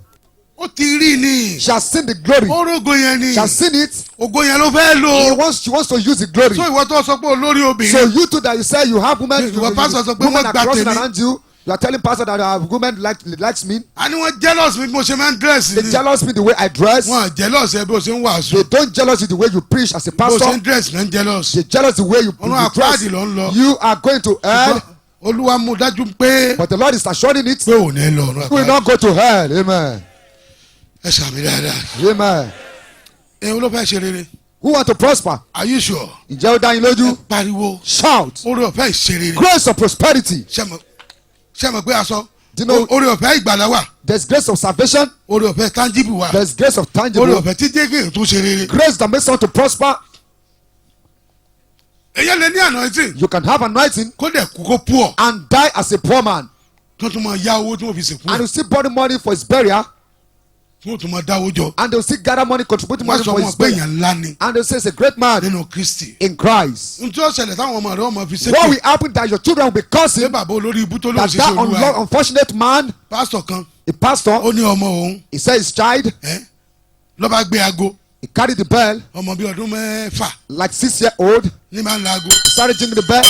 ó ti rí ni She has seen the glory. orógo yẹn ni She has seen it. ògo yẹn ló fẹ́ lò. She wants to use the glory. so ìwọ tó sọ pé olórí So obìnrin you too that you say you have women, Ìwọ pastor sọ pé women wọ́n are gba crossing tèmi. around you. You are telling pastor that women likes me. a ní wọ́n jealous mi bí mo ṣe máa ń dress They ni jealous me the way I dress. wọ́n jealous ẹ bí o ṣe ń wàásù They don't jealous you the way you preach as a bó o ṣe pastor. ń dress náà ń jealous. They jealous the way you ọ̀run dress. àpáàdì ló ń lọ. You are going to hell, olúwa mú dájú pé but the Lord is assuring it. pé ò ní lọ ọ̀run You will àpáàdì. not go to hell. Amen. ẹ ṣàmì dáadáa. Amen. ẹ ló fẹ́ ṣe rere. Who want to prosper? are you sure. Ǹjẹ́ ó dá yín lójú? pariwo Shout. orí ọ̀fẹ́ ìṣe rere. Grace of prosperity. ṣé mo pé aṣọ Do you know- orí ọ̀fẹ́ ìgbàlá wà There's grace of salvation. orí ọ̀fẹ́ tangible wà There's grace of orí tangible. ọ̀fẹ́ tí jẹ́gẹ̀ tó ṣe rere. Grace that makes one to prosper. èyàn lè ní anointing You can have anointing kó dẹ̀ kú kó poor and die as a poor man. tó tún máa yá owó tí wọ́n fi sìnkú And ẹ̀. you still borrow money for his burial. fún òtún máa dáwó jọ. And they'll still gather money, contributing wọ́n money sọ for wọn his pé burial. èèyàn ńlá ni And they'll say it's a great man nínú Kristi. in Christ. n tí ó ṣẹlẹ̀ táwọn ọmọ rẹ̀ ọmọ fi What will ṣépè. happen that your children will be ṣé cursing bàbá olórí ibú tó lóun that ṣiṣẹ́ olúwa. unfortunate man, pásítọ̀ kan a pastor, ó ní ọmọ òun he said his child, ló bá gbé aago he carried the bell ọmọ bíi ọdún mẹ́fà like 6-year-old. ní máa ń la aago. He started jingling the bell.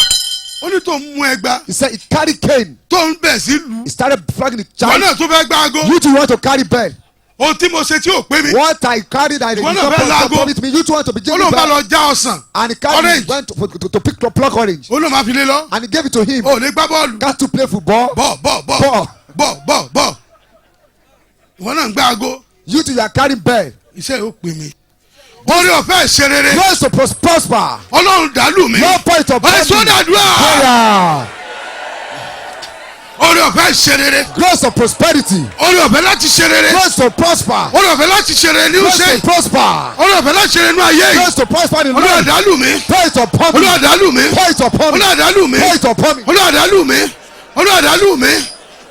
ó ní tó ń mú ẹgbà He said he carried cane. tó ń bẹ̀ sí lù. He started flogging the wọn child. náà tó fẹ́ gbá aago. You too want to carry bell. ohun tí mo ṣe tí ò pé mi. What I carried, I did Wọ́n not náà fẹ́ laago. promise me. You too want to be ó jingling lóun bá bell. lọ já ọsàn. And he carried, Orange. went to pick the pluck orange. ó lóun máa fi lé lọ. And he gave it to him. ó lè gbá bọ́ọ̀lù. Got to play football. bọ̀ bọ̀ bọ̀ Ball. bọ̀ bọ̀ bọ̀. ìwọ náà ń gbá aago. You too, you are carrying bell. iṣẹ́ yóò pè mí. orí ọ̀fẹ́ ṣe rere. You are supposed to prosper. ọlọ́run dàlú mi. No point of ẹ sọ dàdúrà. prayer. orí ọ̀fẹ́ ṣe rere. Grace of prosperity. orí ọ̀fẹ́ láti ṣe rere. Grace to prosper. orí ọ̀fẹ́ láti ṣe rere ní Grace ṣe. to prosper. orí ọ̀fẹ́ láti ṣe rere ní ayé yìí. Grace to prosper in olúwa life. dàlú mi. Pour it upon me. olúwa dàlú mi. Pour it upon me. olúwa dàlú mi. Pour it upon me. olúwa dàlú mi. olúwa dàlú mi.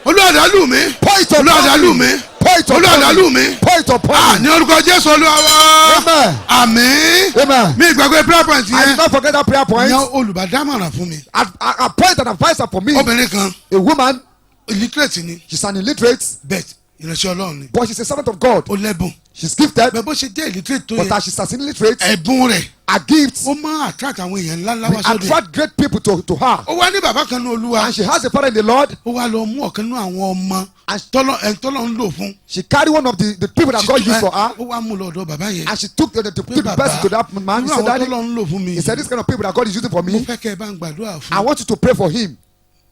olúwa dàlú mi. Pour it olúwa dàlú upon mi. me. Pour it olúwa dàlú upon me. mi. Pour it upon ní me. orúkọ Jésù olúwa wa. Amen. àmín. Amen. mi ìgbàgbé prayer point I did yẹn. not forget that prayer point. yan olùbádámọ̀ràn fún mi. Appoint an advisor for me. obìnrin kan A woman, illiterate ni she's an illiterate, bet ìránṣẹ́ ọlọ́run ni. but she's a servant of God. ó lẹ́bùn. She's gifted, bẹ́ẹ̀ bó ṣe jẹ́ illiterate tó but yẹ. as she's an illiterate, ẹ̀bùn rẹ̀ her gifts ó máa attract àwọn èèyàn ńláńlá will wá sóde. attract great people to her. ó wá ní bàbá kan ní olúwa. And she has a father in the Lord. ó wá lọ mú ọ̀kan nínú àwọn ọmọ tọ́lọ́ ń lò fún. She carried one of the people that God used for her. ó wá mú lọ́dọ̀ bàbá yẹn. And she took the person to that man. He irú said, àwọn Daddy, tọ́lọ́ ń lò fún mi. he said, this kind of people that God is using for mo me, fẹ́ kẹ́ ẹ bá ń gbàdúrà I fún. want you to pray for him.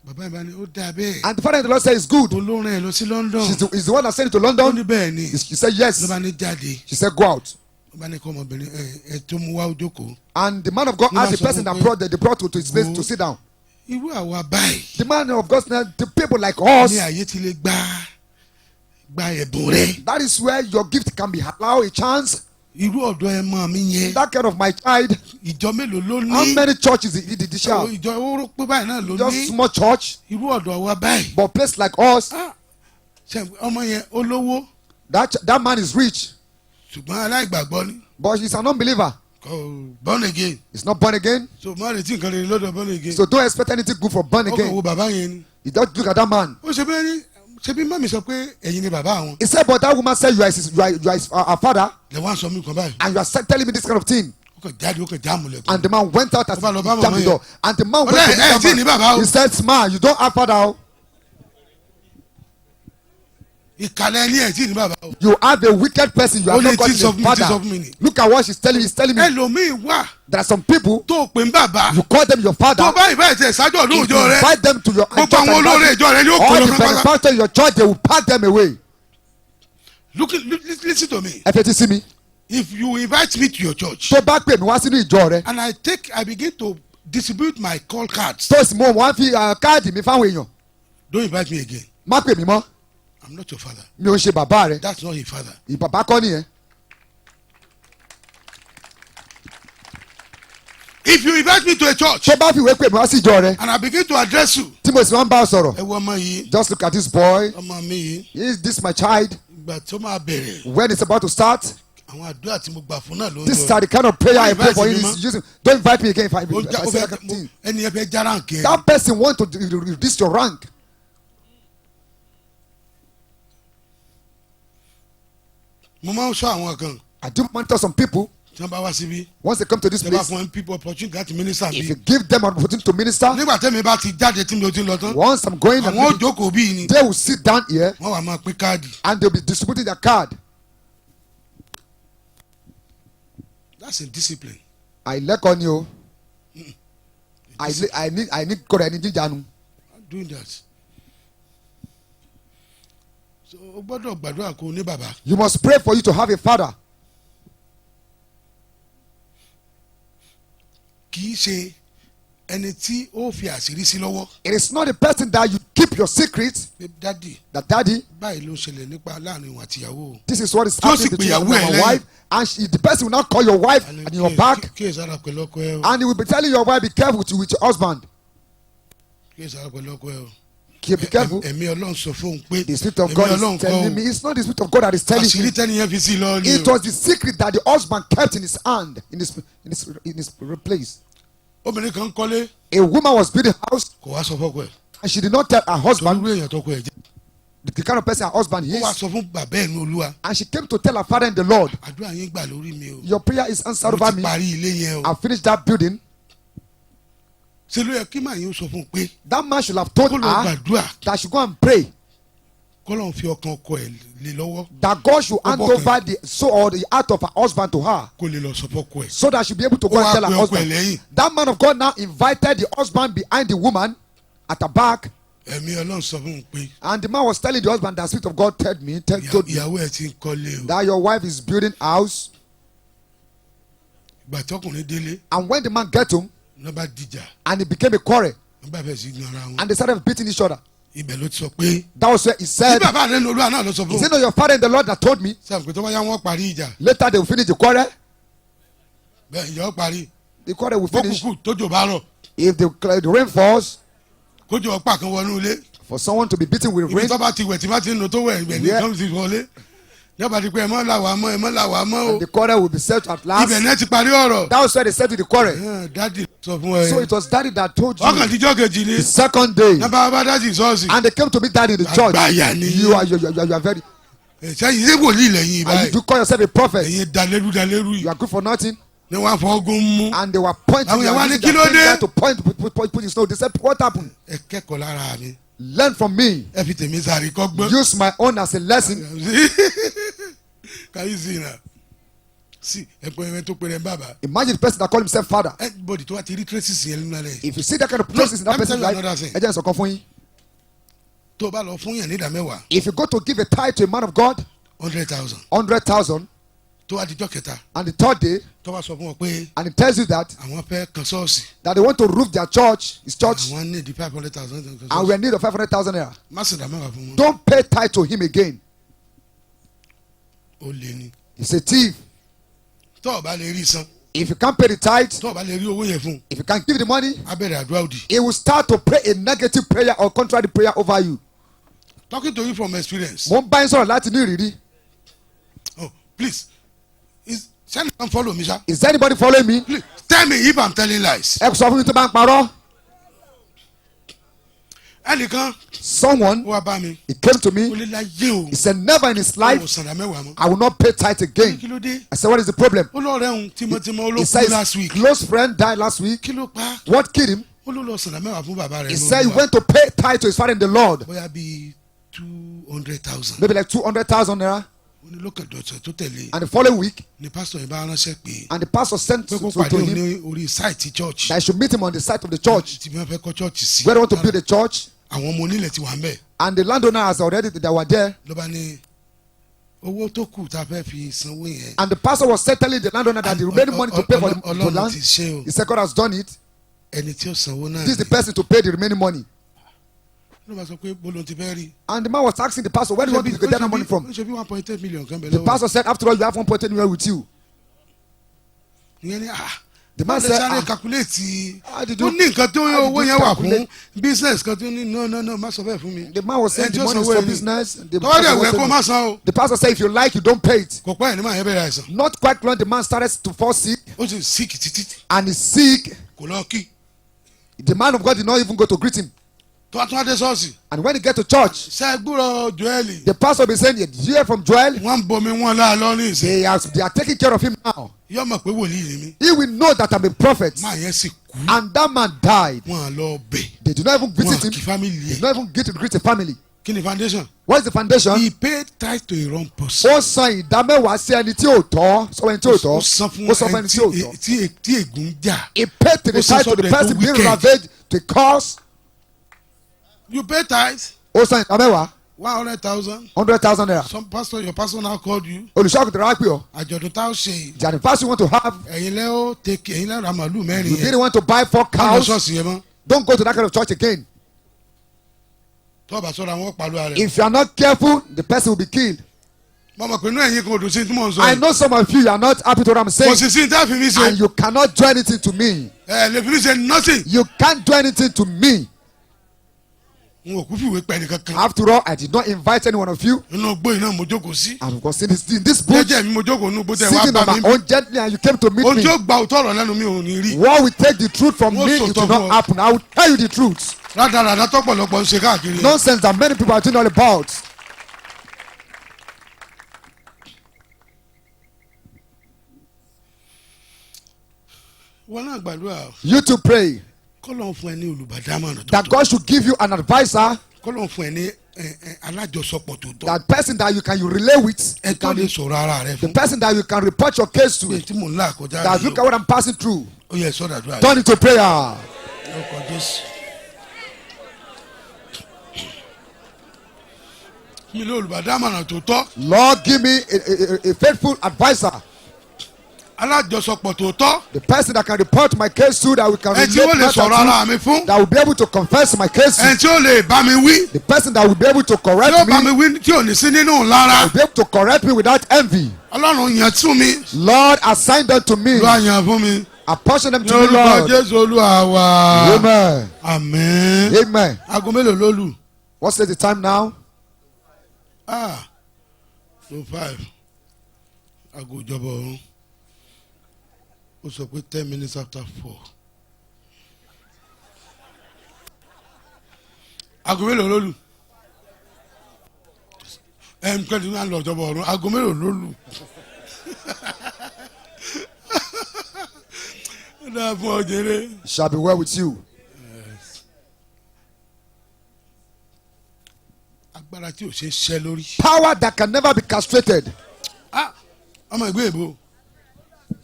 bàbá yẹn bá ní ó dáa bẹ́ẹ̀. And the father in the Lord said, it's good. olórin ẹ̀ lọ sí London. He's the one that sent it to ó ní London. bẹ́ẹ̀ ni. She said, yes. ló bá ní jáde. She said, go out. ó bá ní kọ́ ọmọbìnrin ẹ tó mú wá ó jókòó. And the man of God asked the person that brought they brought to his place to sit down. irú àwa báyìí. The man of God said, the people like us, ní ayé ti lè gba ẹ̀bùn rẹ̀. that is where your gift can be allowed a chance. irú ọ̀dọ́ ẹ mọ̀ mi yẹn. That kind of my child. ìjọ mélòó ló ní. How many churches did the share? ìjọ owó pé báyìí náà ló Just ní. small church, irú ọ̀dọ́ wa báyìí. but place like us, ṣe ọmọ yẹn olówó that man is rich, ṣùgbọ́n aláìgbàgbọ́ ni. but he's an unbeliever. kò born again. He's not born again. so má retí nǹkan rere lọ́dọ̀ born again. So don't expect anything good from born ó kàn again. wo bàbá yẹn ni. You don't look at that man. ó ṣe bẹ́ẹ̀ ni ṣe bí mọ́mí sọ pé ẹ̀yin ni bàbá àwọn. He said, but that woman said, you are his father, lè wá sọ mí kan báyìí. and you are telling me this kind of thing. ó kàn jáde ó kàn jáàmù lẹ̀kùn. And the man went out as Ó bá lọ he bá jammed màmá the door. yẹn. And the man Ó went to lẹ́ ẹ̀ tí ì ní that bàbá o. man. He said, man, you don't have father. Oh. ìkàlẹ̀ ẹni ẹ̀ tí ì ní bàbá o. You have a wicked person. You have Only not got teach of a me, father. teach of me. Look at what she's telling me. He's telling me ẹlòmíì wà there are some people, tó pè ń bàbá. you call them your father. tó bá ìbá ẹ̀sẹ̀ ṣáájú ọdún If you òjò rẹ. invite them to your gbogbo àwọn olóore ìjọ rẹ ni ó pè all lọ the fún pátá. benefactors in your church, they will pack them away. listen to me. Ẹ fetí sí mi. if you invite me to your church. Tó bá pè mí wá sínú ìjọ rẹ. and I begin to distribute my call cards. Tó sì mú wọn fi káàdì mi fáwọn èèyàn. don't invite me again. Má pè mí mọ́. I'm not your father. Mi ò ń ṣe bàbá rẹ. That's not your father. Ìbàbá kọ́ nìyẹn. if you invite me to a church. Tó bá fi ìwé pè mí wá sí ìjọ rẹ. and I begin to address you. Tí mo sì máa ń bá ọ sọ̀rọ̀. ẹ wo ọmọ yìí. Just look at this boy. ọmọ mi yìí. Is this my child? ìgbà tó máa bẹ̀rẹ̀. When it's about to start, àwọn àdúrà tí mo gbà fún náà ló ń this is the kind of prayer I pray for him. Invite me, He's using. Don't invite me again if I Ó say fẹ́- that thing. ẹni yẹn fẹ́ jára nkẹ́. That person want to reduce your rank. mo máa ń sọ àwọn kan. I do monitor some people. tí wọ́n bá wá síbí. Once they come to this tí wọ́n bá place, fún people opportunity láti minister if bí. you give them an opportunity to minister, nígbà tẹ́mi bá ti jáde tí mi ò ti lọ tán. once I'm going, and àwọn ò jókòó bíi ni. they will sit down here wọ́n wà máa pín káàdì. and they'll be distributing their card. that's a discipline. Àìlẹ́kọ̀ọ́ ni o. Àìní kọ̀rọ̀ ẹni jíjànú. not doing that. so o gbọ́dọ̀ gbàdúrà kó o ní bàbá. You must pray for you to have a father. kì í ṣe ẹni tí ó fi àṣírí sí lọ́wọ́. It is not a person that you keep your secret. pé dádì That daddy, báyìí ló ń ṣẹlẹ̀ nípa láàrin òun àti ìyàwó o. this is what is Tó sì happening between you pè and ìyàwó ẹ̀ my lẹ́yìn. wife, and the person will not call your wife and your back, kí èsì ara pẹ̀lú ọkọ ẹ o. and he will be telling your wife, be careful with your husband. kí èsì ara pẹ̀lú ọkọ ẹ o. Be careful. ẹ̀mí Ọlọ́run sọ fún un pé The Spirit of ẹ̀mí God Ọlọ́run is telling me. kọ́ It's not the Spirit of God that is o telling àṣírí me. tẹ́niyẹn fi sí lọ ni It o. was the secret that the husband kept in his hand, in his place. obìnrin kan kọ́lé A woman was building a house kò wá sọ fọ́kọ ẹ̀ and she did not tell her tó ń husband lú èèyàn tọkọ ẹ̀ jẹ́ the kind of person her husband ó wá is. sọ fún bàbá ẹ̀ ní Olúwa And she came to tell her father in the Lord, àdúrà yín gbà lórí mi o your prayer is answered mo over ti me. parí ilé yẹn o I finished that building. ṣe ló yẹ kí màá yín sọ fún un pé That man should have told kó lọ her gbàdúrà that she go and pray kó lọ́n fi ọkàn ọkọ ẹ̀ lé lọ́wọ́ that God should hand Okay. over the soul or the heart of her husband to her, kó lè lọ sọ fọ́kọ ẹ̀. so that she'll be able to go Ó and wá tell her pe ọkọ ẹ̀ husband. lẹ́yìn. That man of God now invited the husband behind the woman at the back, ẹ̀mí Ọlọ́run sọ fún un pé and the man was telling the husband that Spirit of God told me ìyàwó ẹ̀ ti ń kọ́lé o that your wife is building a house. ìgbà tọkùnrin délé And when the man get home ló bá dìjà and it became a quarrel wọ́n bá fẹ́ sí gan ara wọn and they started beating each other, ibẹ̀ ló ti sọ pé that was where he bí said, bàbá rẹ̀ ní Olúwa náà ló sọ fún is it un not your father in the Lord that told me? sáà pé tó bá yá wọn parí ìjà Later they will finish the quarrel. bẹ́ẹ̀ ìyá ó parí The quarrel will finish. bókùkù tójò bá rọ̀ If the rain falls, kójò ọ̀pá kan wọnú ilé for someone to be beaten with ibi rain, tó bá ti wẹ̀ tí bá ti ń lò tó wẹ̀ ibẹ̀ ní Yeah. kan ti wọlé yọba ti pé ẹ mọ́ làwà mọ́ ẹ mọ́ làwà mọ́ o and the quarrel will be settled at last. ibẹ̀ náà ti parí ọ̀rọ̀ That was where they settled the quarrel. dádì sọ fún So ẹ it was daddy that told you ọkàn tíjọ́ kejì ni the second day, nàbà bá dádì sọ́ọ̀sì and they came to meet daddy in the church. àgbàyà ni You are very, sẹ́yìn ṣé wòlíì lẹ́yìn and you báyìí do call yourself a prophet. ẹ̀yin dalérú You yìí are good for nothing. ni wọ́n á fọ ogun mú And they were pointing Àwọn and èèyàn wá using ní, "Kí ló their finger dé?" to point his nose. They said, what happened? ẹ kẹ́kọ̀ọ́ lára mi Learn from me. ẹ fi tèmi sáré kọ́gbọ́n Use my own as a lesson. can you see na see ẹ̀pọ̀ ẹ̀rẹ́ tó pèrè bàbá Imagine the person that call himself father. anybody tó wá ti rí traces yẹn nínú alẹ́ If you see that kind of places in that let me person's tell you life, another thing. ẹ jẹ́ n sọ kan fún yín. tó bá lọ fún yàn ní ìdá mẹ́wàá If you go to give a tithe to a man of God, 100,000 100,000, tó wá dijọ́ kẹta and the third day, tó wá sọ fún ọ pé and he tells you that àwọn fẹ́ kan ṣọ́ọ̀ṣì they want to roof their church, his church, àwọn ní di 500,000 and we are in need of 500,000 naira. má sì dá mẹ́wàá fún wọn Don't pay tithe to him again. ó lé ní He's a thief. tó o bá lè rí san If you can't pay the tithe, tó o bá lè rí owó yẹn fún if you can't give the money, abẹ́rẹ́ àdúrà òdì he will start to pray a negative prayer or contrary prayer over you. talking to you from experience Mo ń bá yín sọ̀rọ̀ láti ní ìrírí. oh please is send am follow me sha Is anybody following me? please tell me if I'm telling lies Ẹ sọ fún mi tó bá ń parọ́. ẹnìkan Someone, ó wá bá mi he came to ó me, lé láyé o he said never in his ó life sàrà mẹ́wàá mọ́ I will not pay tithe kí again. ló dé I said, what is the problem? ó lọ rẹ̀ ń tímọ́tímọ́ ó ló He kú said last his week close friend died last week. kí ló pa What killed him? ó ló lọ sàrà mẹ́wàá fún bàbá rẹ̀ He ní said he Olúwa. went to pay tithe to his father in the Lord. bóyá bíi 200,000 Maybe like 200,000 naira. ó ní lókè dọ̀tọ̀ tó tẹ̀lé And the following week, ni pásítọ̀ yẹn bá ránṣẹ́ pé and the pastor sent pé kó to pàdé òun him ní orí sáìtì church that I should meet him on the site of the church tí wọ́n fẹ́ kọ́ church sí where they want to build a church. àwọn ọmọ onílẹ̀ ti wà ń bẹ̀ And the landowner has already, they were there. ló bá ní owó tó kù tá a fẹ́ fi sanwó yẹn And the pastor was telling the landowner that the remaining money to pay for the for Ọlọ́run land, ti ṣe o he said God has done it. ẹni tí ó sanwó náà This is the person to pay the remaining money. ló bá sọ pé bolo ti fẹ́ rí And the man was asking the pastor, where do you want to get that money from? ó ṣe bí 1.8 million kan bẹ̀ The lọ́wọ́ pastor said, after all, you have 1.8 million with you. ìyẹn ni ah The man báwo lè said, sáré ah, calculate how did ó you? ní nǹkan tó how did owó you yẹn wà fún calculate? business kan tó ní no má sọ bẹ́ẹ̀ fún mi The man was saying Ẹ the tí ó money is sanwó for ẹni. business. The tọ́wọ́ dẹ̀ pastor wẹ̀ was kó saying- má san o the pastor said, if you like, you don't pay it. kò pẹ́ ẹ̀ ní màá yẹn bẹ̀rẹ̀ àìsàn Not quite long, the man started to fall sick, ó sì sick títí and he's sick. kò lọ kí The man of God did not even go to greet him. tó wá tún wá dé ṣọ́ọ̀ṣì And when he get to church, ṣe gbúrọ̀ Joel the pastor be saying, did you hear from Joel? wọ́n ń bomi wọn láàlọ́ ní ìsìn They are taking care of him now. yọ mọ̀ pé wòlíì ni mí He will know that I'm a prophet. máa yẹn sì kú And that man died. wọn à lọ bẹ̀ They did not even wọn visit à kí him. family They did yẹ not even get to greet the family. kí ni foundation What is the foundation? he paid tithe to a wrong person Ó san ìdámẹ́wàá sí ẹni tí ò tọ́. Sọ ẹni tí ò tọ́. ó san fún Ó san fún ẹni tí ò ẹni tọ́. tí ègún jà He paid to the Ó san tithe to the sọ́dọ̀ ẹ̀ person tó being wicked. ravaged to cause. you pay tithe Ó san ìdámẹ́wàá 100,000 100,000 naira. some pastor your pastor now called you Olùṣọ́àgùn tó rà pé ọ. àjọ̀dún tá a ṣe yìí The anniversary you want to have. ẹ̀yin lẹ́ ó take ẹ̀yin lẹ́ ra màálù mẹ́rin You yẹn didn't want to buy 4 ká lọ cows. ṣọ́ọ̀ṣì yẹn mọ́ Don't go to that kind of church again. tó bá sọ̀rọ̀ àwọn pàlú rẹ̀ If you are not careful, the person will be killed. mo mọ̀ pé inú ẹ̀yin kan ò dùn sí tí mò ń sọ I yìí know some of you are not happy to what I'm kò saying. sì sí ní tá a fi mí ṣe And you cannot do anything to me. ẹ lè fi mí ṣe nothing You can't do anything to me. n ò kú fìwé pẹ́ nìkankan. After all, I did not invite any one of you. inú gbóyè náà mo jókòó sí. I was in this bush, jẹ́jẹ́ mi mo jókòó nínú gbótẹ́ wá sitting bá on mi. my own gently, and you came to meet ohun me. tí ó gba òótọ́ ọ̀rọ̀ lẹ́nu mi ò ní rí. What will take the truth from Wọ́n me, sọ it will tọ́ not fún ọ. happen. I will tell you the truth. rádaràdá tọ́pọ̀lọpọ̀ ń ṣe káàkiri. Nonsense that many people are telling all about. wọn náà gbàdúrà You to pray kọ́lọ́n fún ẹ ní olùbádámọ̀ràn tó that tọ́. God should give you an advisor, kọ́lọ́n fún ẹ ní alájọsọpọ̀ tó tọ́. that person that you can relate with, ẹ tó lè sọ̀rọ̀ ara rẹ the fún. person that you can report your case to. pé tí mò ń là kọjá That look at what I'm passing through. ó yẹ sọ́dàdúrà Turn it to prayer. lọ́kọ̀ Jésù. mi ní olùbádámọ̀ràn tó tọ́. Lord, give me a faithful advisor, alájọsọpọ̀ tó tọ́. the person that can report my case to, that we can ẹ tí ó relate lè matter sọ̀rọ̀ to, ara mi fún. that will be able to confess my case ẹ to, tí ó lè bá mi wí. the person that will be able to tí ó correct bá mi me, wí tí ò ní sí nínú lára. will be able to correct me without envy. ọlọ́run yàn tún mi. Lord, assign them to me, ló àyàn fún mi. apportion them ní to me, orúkọ Lord. Jésù Olúwa wa. Amen. àmín. Amen. aago mélòó ló lù. What's the time now? so 5 aago ìjọba ọ̀run ó sọ pé 10 minutes after 4. aago mélòó ló lù. kẹ́ni náà lọ ìjọba ọ̀run aago mélòó ló lù. ó dáa fún ọ jèrè. It shall be well with you. agbára tí ò ṣe é ṣẹ́ lórí. Power that can never be castrated. ọmọ ìgbé ìbò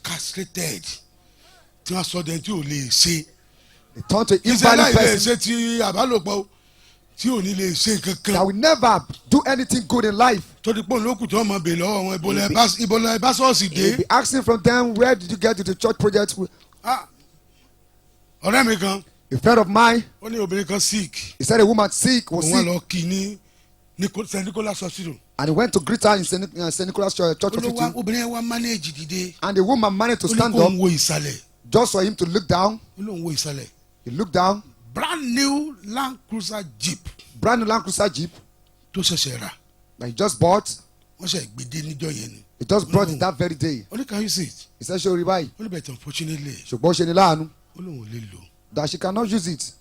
castrated tí wọ́n sọ dẹ́n tí ò lè ṣe. They turn to iṣẹ́ invalid láì lè person ṣe ti àbálòpọ̀ tí ò ní lè ṣe that kankan. will never do anything good in life. torí pé olókùn tí wọ́n mọ bèèrè lọ́wọ́ wọn ìbọlẹ̀ bá sọ́ọ̀sì dé. You'll be asking from them, where did you get to the church project? ọ̀rẹ́ mi kan A friend of mine, ó ní obìnrin kan sick he said a woman sick was òun wá sick, lọ kí ní St. Nicholas hospital. and he went to greet her in St. Nicholas Church olówó Hospital, obìnrin yẹn wá manage dìde. and the woman managed to ó ní stand kó up ń wo ìsàlẹ̀. just for him to look down. ó lóun wo ìsàlẹ̀. He looked down, brand new Land Cruiser Jeep brand new Land Cruiser Jeep tó ṣẹ̀ṣẹ̀ rà that he just bought. wọ́n ṣe gbèdé níjọ́ yẹn ni. He just brought it that very day. ó ní can you see it. He said, "Ṣé o rí báyìí? ó ní bẹ̀tẹ̀ unfortunately Ṣùgbọ́n ó ṣe ni láàánú ó lóun ò lè lò. that she cannot use it.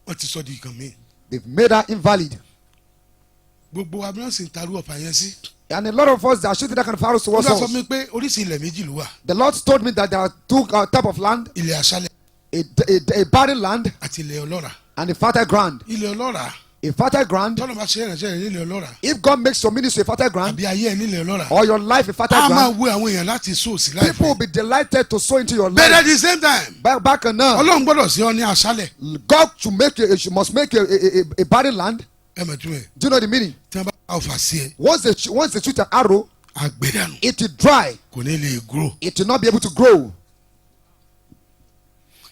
wọ́n ti sọ di nǹkan mi. They've made her invalid." gbogbo ambulance ń tarú ọ̀fà yẹn sí. And a lot of us that are shooting that kind of arrows ó towards lọ sọ us. mi pé oríṣi ilẹ̀ méjì ló wà. The Lord told me that there are two type of land, ilẹ̀ aṣálẹ̀ a barren land àti ilẹ̀ ọlọ́ràá. and a fertile ground. ilẹ̀ ọlọ́ràá A fertile ground, tọ́lọ̀ bá ṣe ìrànṣẹ́ rẹ̀ nílẹ̀ ọlọ́ràá if God makes your ministry a fertile ground àbí ayé ẹ̀ nílẹ̀ ọlọ́ràá. or your life a fertile a máa ground, wo àwọn èèyàn láti sóòsì people will láìpẹ́. be delighted to sow into your but at life. the same time Back and now, ọlọ́run gbọ́dọ̀ sí ọ ní aṣálẹ̀. God must make a barren land. ẹ mọ̀ tún ẹ̀ Do you know the meaning? tí wọ́n bá ọ̀fà sí ẹ Once they shoot an arrow, àgbẹ̀dànù it will dry. kò ní lè grow. It will not be able to grow.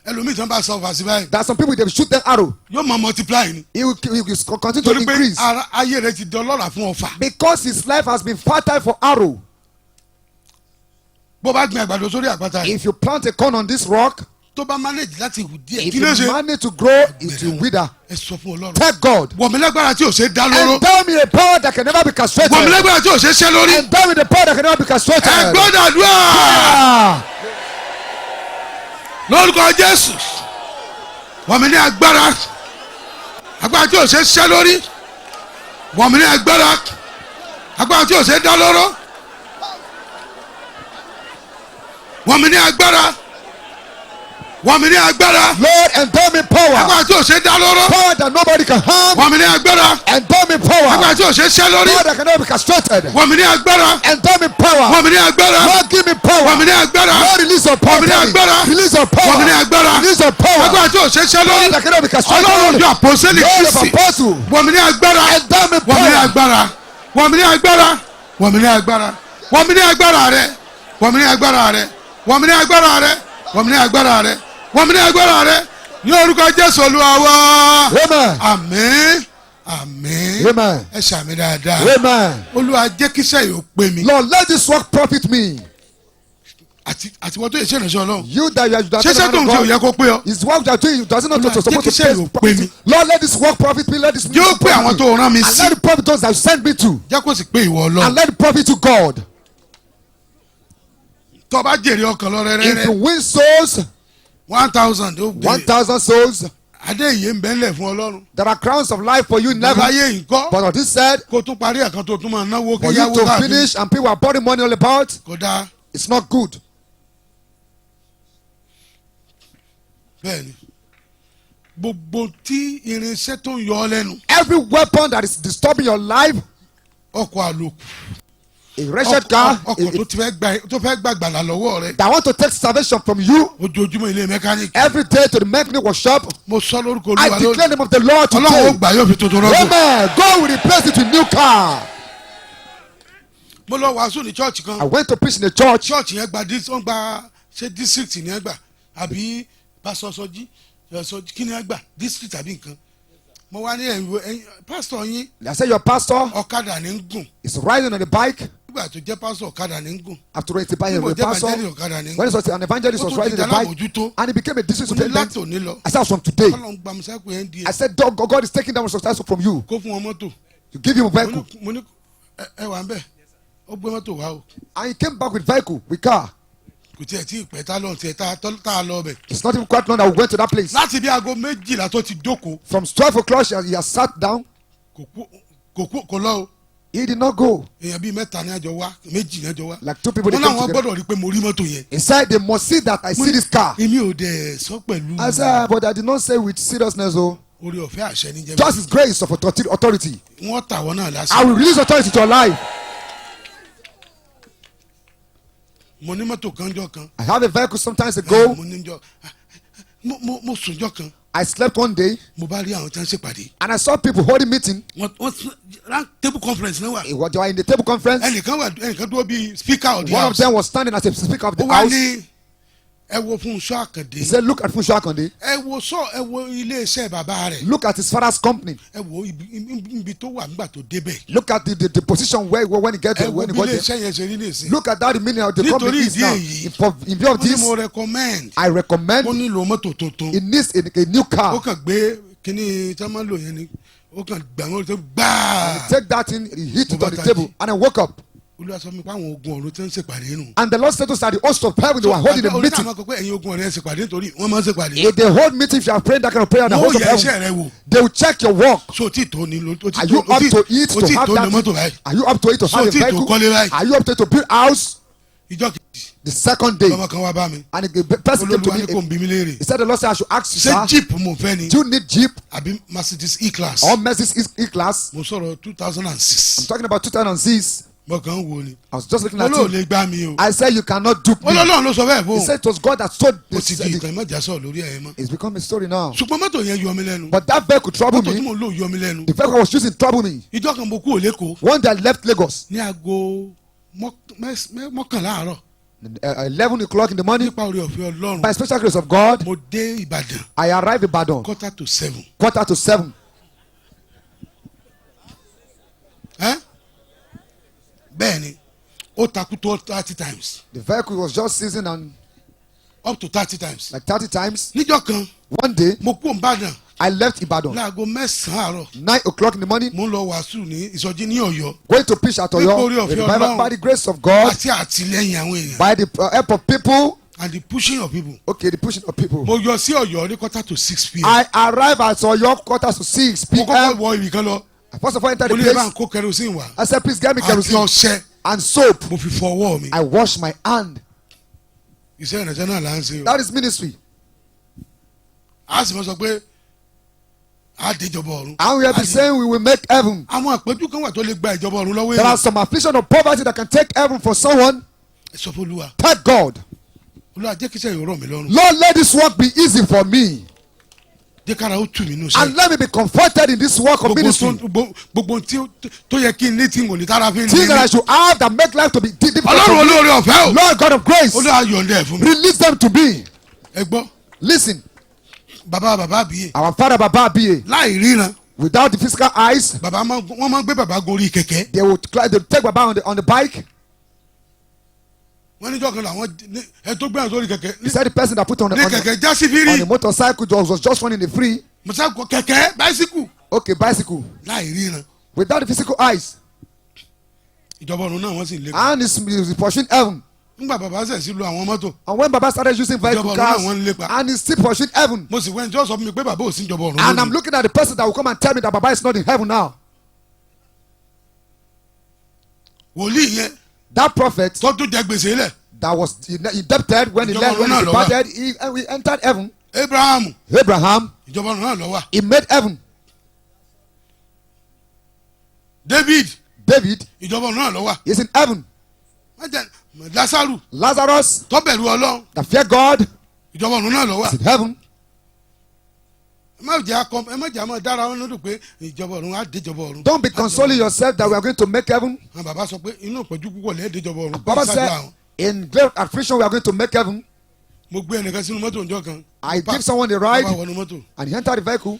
ẹlòmíì tí wọ́n bá sọ ọ̀fà sí báyìí There are some people, they will shoot an arrow. yóò máa multiply ni. He will continue to torí pé increase ayé rẹ ti di ọlọ́ràá fún ọ̀fà. because his life has been fertile for arrow. bó bá gbin àgbàdo sórí àpáta yìí If you plant a corn on this rock, tó bá manage láti hù díẹ̀ if kí ló you ṣe. manage to grow, it will wither. ẹ sọ fún ọlọ́run. Tell God, wọ̀mílágbára tí ò ṣe dá lóró. endow me a power that can never be castrated. wọ̀mílágbára tí ò ṣe ṣẹ́ lórí. Endow me the power that can never be castrated. ẹ gbọ́dọ̀ àdúrà Ah, lórúkọ Jésù. wọ̀mí ní agbára tí ò ṣe ṣẹ́ lórí. wọ̀mí ní agbára tí ò ṣe dá lóró. wọ̀mí ní agbára. wọ̀mí ní agbára Lord, endow me power. tí ò ṣe dá lóró. Power that nobody can harm. wọ̀mí ní agbára Endow me power. tí ò ṣe ṣẹ́ lórí. Power that can never be castrated. wọ̀mí ní agbára Endow me power. wọ̀mí ní agbára Lord, give me power. wọ̀mí ní agbára Lord, release your power. Wọ̀mí ní agbára. Release your power. wọ̀mí ní agbára Release your power. tí ò ṣe ṣẹ́ Power lórí. that can never be ọlọ́run castrated. ju àpòsílẹ̀ Lord of Kristi. apostle. wọ̀mí ní agbára Endow me wọ̀mí ní power. agbára wọ̀mí ní agbára wọ̀mí ní agbára wọ̀mí ní agbára rẹ wọ̀mí ní agbára rẹ wọ̀mí ní agbára rẹ wọ̀mí ní agbára rẹ wọ̀mí ní agbára rẹ ní orúkọ Jésù Olúwa wa. Amen. àmín àmín Amen. ẹ ṣàmì dáadáa. Amen. Olúwa jẹ́ kíṣẹ́ yìí ó pé mi. Lord, let this work profit me. àti wọ́n tó yẹ ṣe ìrìnsẹ̀ ọlọ́run. You that you are ṣé ṣé tó ń ṣe òye kó pé ọ. is what you are doing. Does it not Olúwa, supposed to jẹ́ kí iṣẹ́ pay yóò pé mi. Lord, let this work profit me. Let this yóò pé àwọn tó rán mi and sí. let the profit those that you send me to. jẹ́ kó sì pé ìwọ And ọlọ́run. let the profit to God. tó bá jèrè ọkàn lọ If you rẹ́rẹ́rẹ́ win souls, 1,000 ó gbé. 1,000 souls, adé ìyè ń bẹ́ńlẹ̀ fún ọlọ́run. there are crowns of life for you in heaven. láyé yìí kọ́. But on this side, kó tún parí ẹ̀kan tó tún máa náwó for kí you yáwó to káàkiri. finish and people are pouring money all about, kò dáa. it's not good. bẹ́ẹ̀ni gbogbo tí irinṣẹ́ tó ń yọ ọ lẹ́nu. Every weapon that is disturbing your life, ọkọ̀ àlòkù. a wretched car, ọkọ̀ tó fẹ́ gbàgbàlà lọ́wọ́ rẹ. that want to take salvation from you ojoojúmọ́ ilé mẹkáníìkì. every day to the mechanic workshop. mo sọ lórúkọ I olúwa declare the lónìí. name of the Lord ọlọ́run ó today. gbà yóò fi tuntun rọ́pò. Amen. God will replace it with new car. mo lọ wàásù ní chọ́ọ̀chì I kan. went to preach in a church. chọ́ọ̀chì yẹn wọ́n gba ṣé district ní ẹ gbà àbí pásítọ̀ sọjí kí ni ẹ gbà district àbí nǹkan. mo wá ní ẹ̀yin pásítọ̀ yín I said, your pastor ọ̀kadà ní ń gùn. is riding on the bike. nígbà tó jẹ́ pásítọ̀ ọ̀kadà ní ń gùn. After it's by nígbà a tó jẹ́ pastor, bàjẹ́lì ọ̀kadà ní ń when gùn. it was an evangelist was riding the bike, and he became a district mo ní láti superintendent. òní lọ. I said, from today, ọlọ́run gba musaku yẹn di I said, God is taking down responsibility from you. kó fún wọn mọ́tò. You give him a vehicle. mo ní ẹ wà ń bẹ̀ ó gbé mọ́tò wá o. And he came back with vehicle, with car. kò tiẹ̀ tí ìpẹ́ tá lọ́n tiẹ̀ tá a lọ bẹ̀. It's not even quite long that we went to that place. láti bí aago méjìlá tó ti jókòó From 12 o'clock, he has sat down. kò lọ o. He did not go. èèyàn bíi mẹ́ta ní àjọ wá méjì ní àjọ wá. Like two people, they wọ́n came náà wọ́n together. gbọ́dọ̀ rí i pé mo rí mọ́tò yẹn. He said, they must see that I see this car. èmi ò dẹ̀ sọ pẹ̀lú. I said, but I did not say with seriousness, oh. orí ọ̀fẹ́ àṣẹ ní jẹ́bi. Just his grace of authority. wọ́n tà wọ́n náà I lásìkò. will release authority to your life. mo ní mọ́tò kan jọ kan. I had a vehicle sometimes ago. mo ní jọ mo sùn jọ kan. I slept one day mo bá rí àwọn tí wọ́n ṣèpàdé. and I saw people holding meeting. wọ́n round table conference náà wà. They were in the table conference. ẹnìkan dúró bíi speaker of the One of house. them was standing as a speaker of the ó wá house. ní ẹ wo Fúnṣọ́ Àkàndé. He said, look at Funsho Akande. ẹ wo iléeṣẹ́ bàbá rẹ̀. Look at his father's company. ẹ wo ibi tó wà nígbà tó débẹ̀. Look at the position where when he get ẹ there, wo when he bí got there. iléeṣẹ́ yẹn ṣe rí nìsín. Look at that the meaning of the company nítorí is ìdí now. èyí In view of ó ní this, mo recommend I recommend ó nílò mọ́tò tuntun. it needs a new ó car. kàn gbé kíní tí wọ́n máa ń lò yẹn ni ó kàn gbà wọ́n tó gbáà. Take that in, he hit it Mo on the bá table, tají. and I woke up. Olúwa sọ mi pé àwọn ogun ọ̀run tí ń ṣèpàdé nù. And the Lord said to us that the host of heaven, they were holding a orí meeting. náà máa kọ pé ẹ̀yin ogun ọ̀rẹ́ ṣèpàdé nítorí wọ́n máa ń ṣèpàdé. If they hold meeting, if you are praying that kind of prayer, the wọ́n host ó of yẹ heaven, iṣẹ́ rẹ wò. they will check your work. so tí tó ni lo Are you up to it to have mọ́tò that? báyìí. Are you up to it to So have a tí tó vehicle? kọ́lé báyìí. Are you up to it to build house? ìjọ kejì The second day, lọ́mọ kan wá bá mi. and the person came to olólùwà ní kò ń me. bí mi léèrè. He said, the Lord said, I should ask you, ṣé sir, jeep mo fẹ́ ni do you need Jeep àbí Mercedes E-Class. or Mercedes E-Class? mo sọ̀rọ̀ I'm 2006. talking about 2006. mo kàn ń wo ni. I was just looking at olóò you. lè gbá mi o. I said, you cannot dupe me. olólùwà ló sọ bẹ́ẹ̀ He fún. said, it was God that told ó ti di this. ìkànnì mọ́jà sọ̀rọ̀ lórí ẹ̀ mọ́. It's become a story now. ṣùgbọ́n mọ́tò yẹn yọ mi lẹ́nu. But that vehicle troubled mọ́tò tí me. mo lò yọ mi lẹ́nu. The vehicle I was using troubled me. ìjọ kan mo kú òlékòó One day I left Lagos, ní aago mọ́kànlá àárọ̀ 11 o'clock in the morning. nípa orí ọ̀fẹ́ Ọlọ́run. By special grace of God, mo dé Ìbàdàn I arrived in Ibadan, 6:45. 7:15. bẹ́ẹ̀ ni ó takú tó 30 times The vehicle was just seizing and up to 30 times. like 30 times. níjọ́ kan One day, mo kú Ìbàdàn I left Ibadan, láago 9 àárọ̀ 9 o'clock in the morning, mo ń lọ wàásù ní ìsọjí ní Ọ̀yọ́ going to preach at Oyo. Nítorí ọ̀fẹ́ The revival Ọlọ́run. by the grace of God, àti àtìlẹ́yìn àwọn èèyàn by the help of people. and the pushing of people. Okay, the pushing of people. mo yọ sí Ọ̀yọ́ ní 5:45 p.m. I arrived at Oyo 5:45 mo kọ́kọ́ p.m. wọ ibì kan lọ I first of all entered mo the ní ẹ bá ń place. kó kerosene wá I said, please get me àti kerosene ọṣẹ and soap. mo fi fọ ọwọ́ mi. I washed my hand. iṣẹ́ ìrìnàjò náà là ń ṣe o. That is ministry. a sì mọ sọ pé a dé ìjọba ọ̀run. And we have been saying we will make heaven. àwọn àpéjú kan wà tó lè gba ìjọba ọ̀run lọ́wọ́ There are èèyàn. some affliction of poverty that can take heaven for someone. ẹ sọ fún Olúwa Thank God. Olúwa jẹ́ kí iṣẹ́ yóò rọ̀ mí lọ́rùn. Lord, let this work be easy for me. jẹ́ kára ó tù mí nù And sẹ́yìn. let me be comforted in this work of ministry. gbogbo tó yẹ kí n ní tí n ò ní tára fi ń Things that I ní. should have that make life to be difficult Ọlọ́run for me. olóore ọ̀fẹ́ o. Lord God of grace, Olúwa yọ̀ǹda ẹ̀ fún mi. release them to me. ẹ gbọ́ Listen, bàbá àbíyè our father Baba Abiye, láì ríran without the physical eyes, wọ́n máa ń gbé bàbá gorí kẹ̀kẹ́. they will take Baba on the bike. wọ́n níjọ́ kan làwọn ẹ tó gbé àwọn sórí kẹ̀kẹ́. He said the person that put on ní kẹ̀kẹ́ já sí on fírí. the motorcycle was just running the free. musa kọ kẹ̀kẹ́ báísíkù. Okay, bicycle. láì ríran. Without the physical eyes. ìjọba ọ̀run náà wọ́n sì lé. And he's pursuing heaven. nígbà bàbá sẹ̀ sí lu àwọn mọ́tò. And when Baba started using vehicle cars, and he's still pursuing heaven. mo sì wẹ́n tí ó sọ fún mi pé bàbá ò sí ìjọba ọ̀run. And I'm looking at the person that will come and tell me that Baba is not in heaven now. wòlíì yẹn. That prophet tó tún jẹ gbèsè lẹ̀. that was indebted when he departed, he entered heaven. Abraham. ìjọba ọ̀run náà ló wà. He made heaven. David. ìjọba ọ̀run náà ló wà. He's in heaven. Lazarus. tó bẹ̀rù Ọlọ́run. that fear God. ìjọba ọ̀run náà ló wà. He's in heaven. ẹ má jẹ́ àmọ́ dára wọn lódò pé ìjọba ọ̀run á dé ìjọba ọ̀run. Don't be consoling yourself that we are going to make heaven. àwọn bàbá sọ pé inú ìpọ́njú púpọ̀ lẹ́ẹ̀ dé ìjọba ọ̀run. Baba said in great affliction we are going to make heaven. mo gbé ẹnìkan sínú mọ́tò ọjọ́ kan. I give someone a ride. mo bá wọnú mọ́tò. And he entered the vehicle.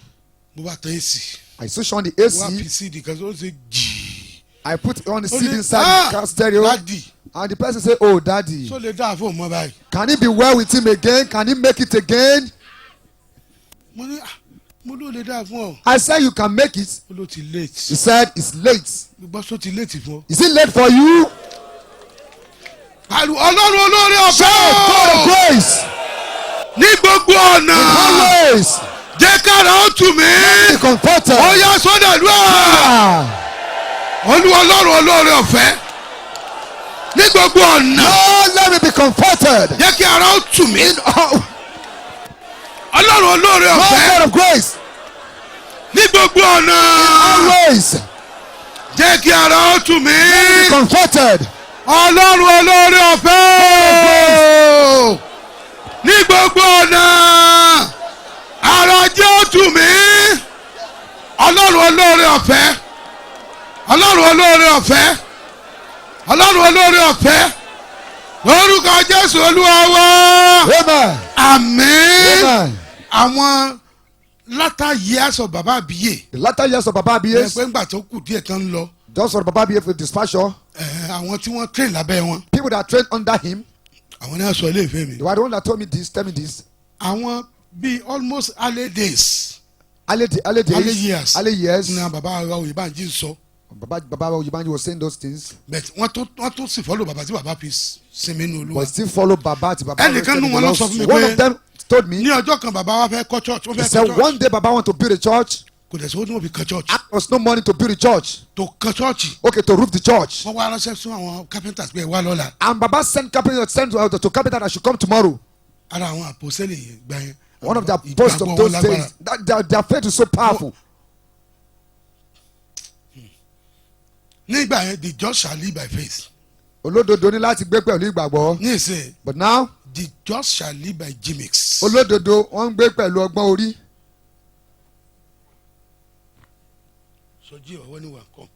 mo bá tẹ AC. I switched on the mo AC. wá fi CD kan ó ṣe jìí. I put on the CD inside the car stereo. Daddy. And the person say, oh daddy. so lè dáa fún ọmọ báyìí. Can he be well with him again? Can he make it again? mo ní mo ló lè dáa fún ọ. I said you can make it. ó ló ti late. He said it's late. gbogbo sọ ti late fún ọ. Is it late for you? Ọlọ́run olóore ọ̀fẹ́. Shout God of grace. ní gbogbo ọ̀nà. Always. jẹ́ kára ó tù mí. Be comforted. ó yá sọ́dà lúwà. Olúwa Ọlọ́run olóore ọ̀fẹ́. ní gbogbo ọ̀nà. Lord, let me be comforted. jẹ́ kí ara ó tù mí. Ọlọ́run olóore Lord ọ̀fẹ́. God of grace. ní gbogbo ọ̀nà. Always. jẹ́ kí ara ó tù mí. Be comforted. Ọlọ́run olóore ọ̀fẹ́. ní gbogbo ọ̀nà. ara jẹ́ ó tù mí. Ọlọ́run olóore ọ̀fẹ́. Ọlọ́run olóore ọ̀fẹ́. Ọlọ́run olóore ọ̀fẹ́. lórúkọ Jésù Olúwa wa. Amen. Àmín. àwọn latter years of Baba Abiye. The latter years of Baba Abiye. pé ńgbà tó kù díẹ̀ tán lọ. Just for Baba Abiye for dispatcher. àwọn tí wọ́n train lábẹ́ wọn. People that trained under him. àwọn náà sọ ilé ìfẹ́ mi. They were the one that told me this. Tell me this. àwọn bíi almost early days. Early years. years. ní bàbá Oyèbánjí sọ. Baba Oyebanji was saying those things. but wọ́n tó sì follow bàbá tí bàbá fi sinmi nínú Olúwa. But still follow Baba to Baba. ẹnìkan nínú wọn lọ sọ fún mi One of pé them told me. ní ọjọ́ kan bàbá wa fẹ́ kọ́ church. He said one day Baba want to build a church. kò dẹ̀ sọ wọ́n fi kan church. There was no money to build a church. tó kan church. Okay, to roof the church. wọ́n wá ránṣẹ́ fún àwọn carpenters pé wá lọ́la. And Baba sent carpenter to carpenter that should come tomorrow. ara àwọn àpòsẹ́lẹ̀ yẹn gbà yẹn. One of the apostles of those days. Their faith is so powerful. nígbà yẹn the just shall live by faith. Olódodo ní láti gbé pẹ̀lú ìgbàgbọ́. ní ìsìn. But now. the just shall live by gimmicks. Olódodo wọ́n ń gbé pẹ̀lú ọgbọ́n orí. sọjí ọwọ́ ni wà kọ́.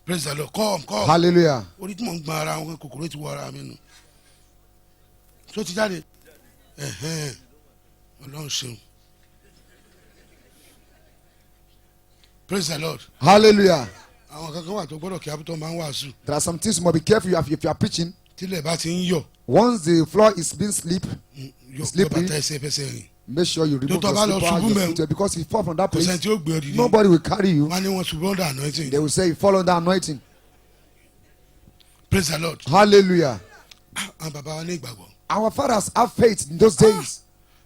praise the Lord kọ́. Hallelujah. orí tí mò ń gbọ́n ara wọn kòkòrò ti wọ ara mi nù. tó ti jáde. Ọlọ́run ṣeun. praise the Lord. Hallelujah. àwọn kankan wà tó gbọ́dọ̀ kí abútọ́ máa ń wàásù. There are some things you must be careful if you are preaching. tílẹ̀ bá ti ń yọ̀. Once the floor is being sleepy, yọ bàtà ẹsẹ̀ fẹsẹ̀ rìn. make sure you remove your slipper and your footwear, because if you fall from that kò sẹ́ni place, tí ó gbé ọ dìde. nobody will carry you. wọ́n á ní wọ́n ṣubú under anointing. They will say you fall under anointing. praise the Lord. Hallelujah. àwọn bàbá wa ní ìgbàgbọ́. Our fathers have faith in those days.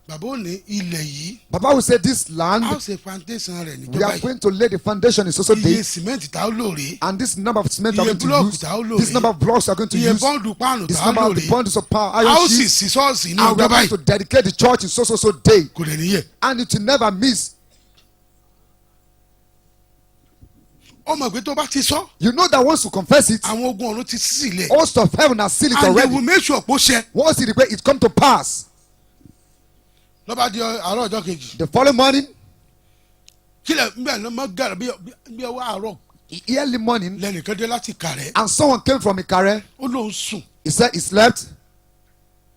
bàbá ò ní ilẹ̀ yìí. Baba will say this land, a ó ṣe foundation rẹ̀ we níjọba are yìí. going to lay the foundation in so iye day. sìmẹ́ǹtì tá a ó lò rèé. And this number of cement we are iye going to búlọ̀kù use, tá a ó lò this number rèé. of blocks we are going to iye use, bọ́ǹdù páànù this tá a ó number lò of the rèé. bundles of power, a ó iron sì sheets, sí ṣọ́ọ̀ṣì ní and we are ọjọ́ going báyìí. to dedicate the church in so day. kò dẹ̀ níyẹ̀. And it will never miss. ó mọ̀ pé tó bá ti sọ. You know that once you confess it, àwọn ogun ọ̀run ti sí ilẹ̀. host of heaven has seen it and they will already. make sure pé ó ṣẹ. Once it come to pass, lọ́ba di àárọ̀ ọjọ́ kejì. the following morning, kílẹ̀ nbẹ̀ ló mọ gàrà bí ọwọ́ àárọ̀. early morning, lẹ́nìkan dé láti Ìkàrẹ́. and someone came from Ikare. ó lóun sùn. He said he slept,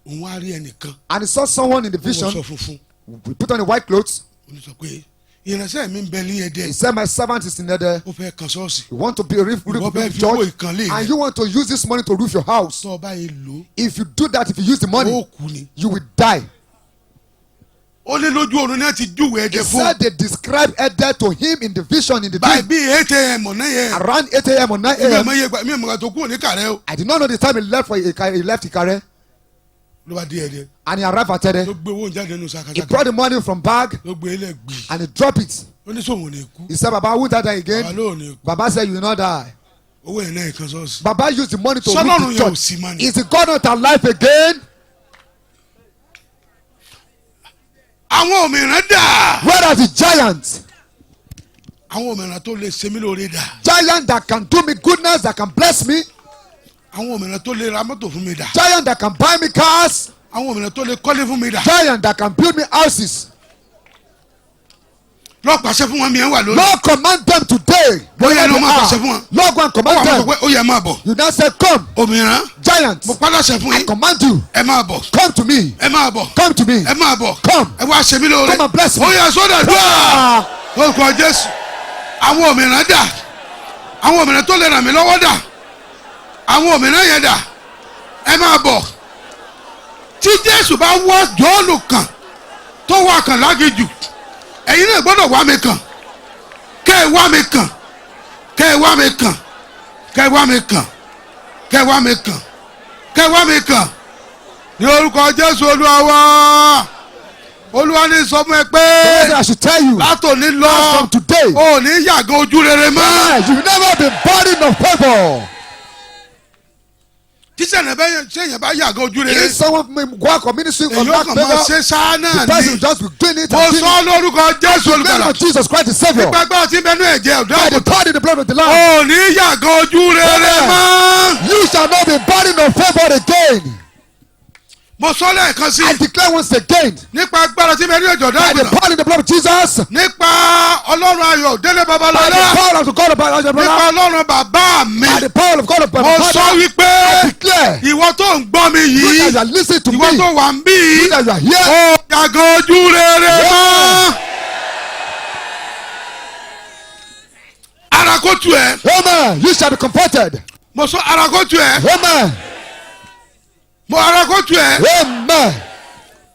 òun á rí ẹnìkan. and he saw someone in the ó wọṣọ vision. funfun. We put on the white clothes. ó ní sọ pé ìránṣẹ́ mi ń bẹ ní He Ẹdẹ said, my servant is in there. ó fẹ́ kan ṣọ́ọ̀ṣì You want to be a roof ìwọ fẹ́ fi owó church, ìkànlé and rẹ you want to use this money to roof your house. tó o bá yẹ lò If you do that, if you use the ó money, kú ni. you will die. ó ní lójú oorun náà ti júwèé He Ẹdẹ fún said they described Ede to him in the vision in the báyìí dream bí 8 a.m. ọ̀nà yẹn around 8 a.m. or 9 mi ò a.m. mọ iye gbà mi ò mọ tó kúrò ní Kàrẹ́ o I did not know the time he left for he left Ikare, ló bá dé Ẹdẹ and he arrived at ló Ede. gbé owó jáde nínú He sakasaka brought the money from bag ló gbé ilé gbì and he dropped it. ó ní sóhun ò ní kú He said, Baba, who died àwa again? ló ò ní kú Baba said, you will not die. owó yẹn náà ìkan ṣọ́ọ̀ṣì Baba used the money to sọlọ́run roof the yẹn ò church. sí mọ́ ni Is the God not alive again? àwọn òmìnira dà Where are the giants? àwọn òmìnira tó lè ṣe mí lóore dà Giant that can do me goodness, that can bless me. àwọn òmìnira tó lè ra mọ́tò fún mi dà Giant that can buy me cars. àwọn òmìnira tó lè kọ́lé fún mi dà Giant that can build me houses. lọ́ọ́ pàṣẹ fún wọn mi ẹ̀ wà lórí Lord, command them today. Bóyá Wherever ló they máa pàṣẹ fún are. wọn. Lord, go and ó wà command mọ́ sọ them. pé ó yẹ máa bọ̀ You now say, come, òmìnira giants. mo pàṣẹ fún I yín command you. ẹ máa bọ̀ Come to me. ẹ máa bọ̀ Come to me. ẹ máa bọ̀ Come. ẹ wá ṣe mí lóore Come and bless me. ó yẹ sódà dùn Ah. orúkọ Jésù àwọn òmìnira dà àwọn òmìnira tó lè ràn mí lọ́wọ́ dà àwọn òmìnira yẹn dà ẹ máa bọ̀ tí Jésù bá wọ́ Jọ́ọ̀nù kàn tó wà kàn lágìjù ẹ̀yin náà gbọ́dọ̀ wá mi kàn kẹ́ ẹ wá mi kàn kẹ́ ẹ wá mi kàn kẹ́ ẹ wá mi kàn kẹ́ ẹ wá mi kàn kẹ́ ẹ wá mi kàn ní orúkọ Jésù Olúwa wa Olúwa ní sọ fún ẹ pé I should tell you. látòní lọ From today. ò ní yàgàn ojú rere mọ́. You will never be burdened of favor. tí sẹ́yìn bá yàgàn ojú rere If someone may work or ministry or èyí ó lack kàn máa favor, ṣe sáá náà the person will ni just be doing it. mo and sọ doing it. lórúkọ Jésù In the name Olùgbàlà of Jesus Christ the Savior. gbàgbọ́ tí bẹnu ẹ̀jẹ̀ ọ̀dọ́ By the àgùntàn blood in the blood of the Lamb. ò ní yàgàn ojú rere mọ́. You shall not be burdened of favor again. mo sọ lẹ́ẹ̀kan sí I declare once again. nípa agbára tí bẹnu ẹ̀jẹ̀ ọ̀dọ́ By the àgùntàn blood in the blood of Jesus. nípa Ọlọ́run Ayọ̀ Délé By the Babalọ́lá power of the God of our nípa Father. Ọlọ́run bàbá mi By the power of God of mo our sọ Father. wípé I declare. ìwọ tó ń gbọ́ mi You yìí that are listening to me. ìwọ tó wà ń bí You yìí that you are here. ó yàgàn ojú rere mọ́. ara kó tu ẹ Amen. You shall be comforted. mo sọ ara kó tu ẹ Amen. mo ara kó tu ẹ Amen.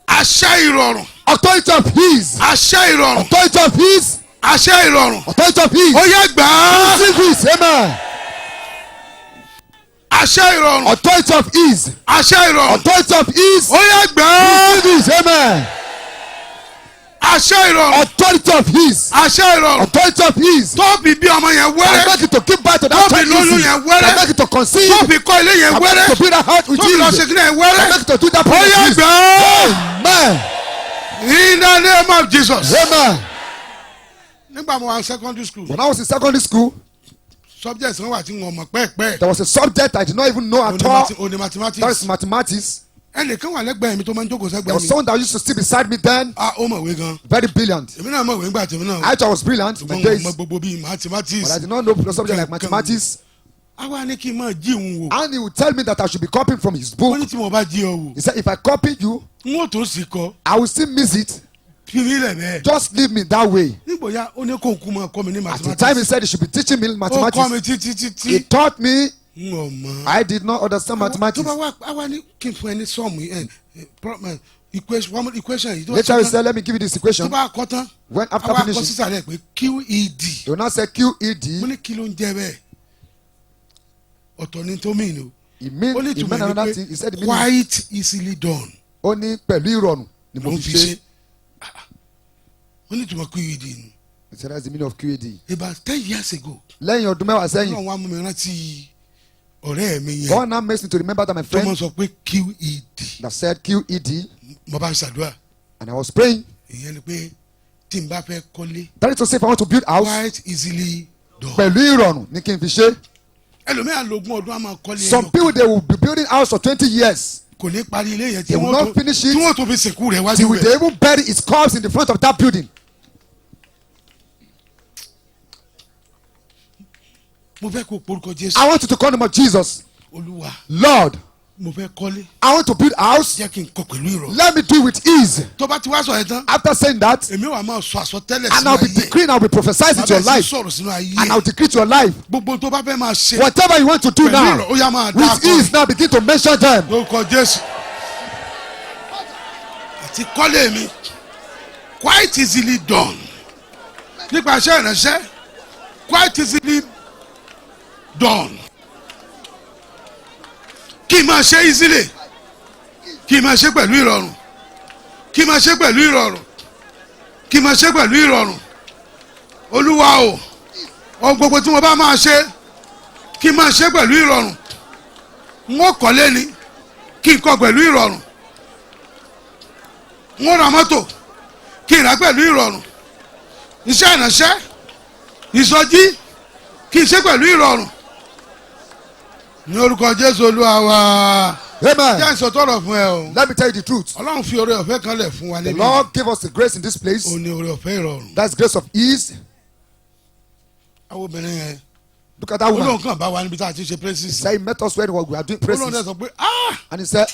àṣẹ ìrọ̀rùn Authority of His. àṣẹ ìrọ̀rùn Authority of His. àṣẹ ìrọ̀rùn Authority of His. ó yẹ gbà á Receive His. Amen. àṣẹ ìrọ̀rùn Authority of His. àṣẹ ìrọ̀rùn Authority of His. ó yẹ gbà á Receive His. Amen. àṣẹ ìrọ̀rùn Authority of His. àṣẹ ìrọ̀rùn Authority of His. tóbi bí ọmọ yẹn I wẹ́rẹ́ make it to give birth to that Tóbi child lóyún easy. yẹn wẹ́rẹ́. I make it to conceive. tóbi kọ́ ilé yẹn I make wẹ́rẹ́ it to build a house with tóbi lọ ease. ṣe kí náà I wẹ́rẹ́ make it to do that ó yẹ with ease. gbà á Amen. in the name of Jesus. Amen. nígbà mo wà ní secondary school When I was in secondary school, subject kan wà tí wọn mọ̀ pẹ́ẹ́pẹ́ there was a subject I did not even know at all. òní That is mathematics mathematics. ẹnìkan wà lẹ́gbẹ̀ẹ́ mi tó máa ń jókòó There sẹ́gbẹ̀ẹ́ was mi someone that used to sit beside me then. ah ó mọ̀wé gan Very brilliant. èmi náà mọ̀wé ńgbà tèmi náà I thought I was brilliant in my ṣùgbọ́n days, mo mọ gbogbo bíi mathematics but I did not know the subject like mathematics. àwa ní kí n máa jí òun wò And he would tell me that I should be copying from his ó book. ní tí mo bá jí ọ wò He said, if I copy you, n ó tó sì kọ I will still miss it. kí mi lẹ̀ bẹ́ẹ̀ Just leave me that way. nígbòyà ó ní kó n kú mọ́ kọ́ mi ní At the time he mathematics said he should be teaching me ó kọ́ mi mathematics. títí títí He taught me. n ò mọ̀ I did not understand tó mathematics. bá wá àwa ní kí n fún ẹ ní sọ́ọ̀mù equation yìí tó Later he said, let me give you this tó equation. bá kọ́ tán When after àwa kọ finishing, sísàlẹ̀ pé QED he will now say mo QED. ní kí ló ń jẹ́ bẹ́ẹ̀ ọ̀tọ̀ ni tó mìíràn o He ó mean, ní he meant ìtumọ̀ another ẹni thing. He said, pé the meaning, quite easily done ó ní pẹ̀lú ìrọ̀rùn ni ló mo ń fi fi ṣe. ṣe ó ní ìtumọ̀ QED ni He said, that's the meaning of QED. about 10 years ago Lẹ́yìn ọdún mẹ́wàá sẹ́yìn, ọlọ́run wa mú mi rántí ọ̀rẹ́ mi yẹn God now makes me to remember that my tó mọ̀ friend sọ pé QED that said QED, mo bá ń ṣàdúrà and I was praying. ìyẹn ni pé tí n bá fẹ́ kọ́lé That is to say, if I want to build house, quite easily done pẹ̀lú ìrọ̀rùn ni kí n fi ṣe. ẹlòmíràn lógún ọdún á máa kọ́lé Some people, they will be building house for 20 years. kò ní parí ilé yẹn They will not finish it tí wọ́n tó fi sìnkú rẹ̀ wájú till they rẹ̀ even bury his corpse in the front of that building. mo fẹ́ kó porúkọ Jésù I want you to call the name of Jesus. Olúwa Lord, mo fẹ́ kọ́lé. I want to build a house. jẹ́ kí n kọ́ pẹ̀lú ìrọ̀rùn. Let me do it with ease. tó bá ti wá sọ yẹn tán. After saying that, èmi wà máa sọ àsọtẹ́lẹ̀ and sínú I'll be ayé. decreeing, I'll be prophesying into your bàbá life, sì sọ̀rọ̀ sínú ayé. and I'll decree to your life. gbogbo tó bá fẹ́ máa ṣe. Whatever you want to do pẹ̀lú now, ìrọ̀ ó yá máa dá with ease akọ. now, begin to mention them. lórúkọ Jésù. àti kọ́lé mi quite easily done. nípa iṣẹ́ ìránṣẹ́ quite easily done. kí n máa ṣe easily. kí n máa ṣe pẹ̀lú ìrọ̀rùn. kí n máa ṣe pẹ̀lú ìrọ̀rùn. kí n máa ṣe pẹ̀lú ìrọ̀rùn. olúwa o ohun gbogbo tí mo bá máa ṣe kí n máa ṣe pẹ̀lú ìrọ̀rùn. n ó kọ́lé ni kí n kọ́ pẹ̀lú ìrọ̀rùn. n ó ra mọ́tò kí n rà pẹ̀lú ìrọ̀rùn. iṣẹ́ ìránṣẹ́ ìsọjí kí n ṣe pẹ̀lú ìrọ̀rùn. ní orúkọ Jésù olúwa wa. Amen. jẹ́ ìsọtọ́rọ̀ fún ẹ o. Let me tell you the truth. ọlọ́run fi oore ọ̀fẹ́ kan lẹ̀ fún wa The níbí. Lord gave us the grace in this place. ó ní oore ọ̀fẹ́ ìrọ̀rùn. That's grace of ease. àwọn obìnrin yẹn Look at that woman. olóhùn kan bá wa níbi tá a ti ṣe He praises. said he met us when we are doing olóhùn náà praises. sọ pé And he said,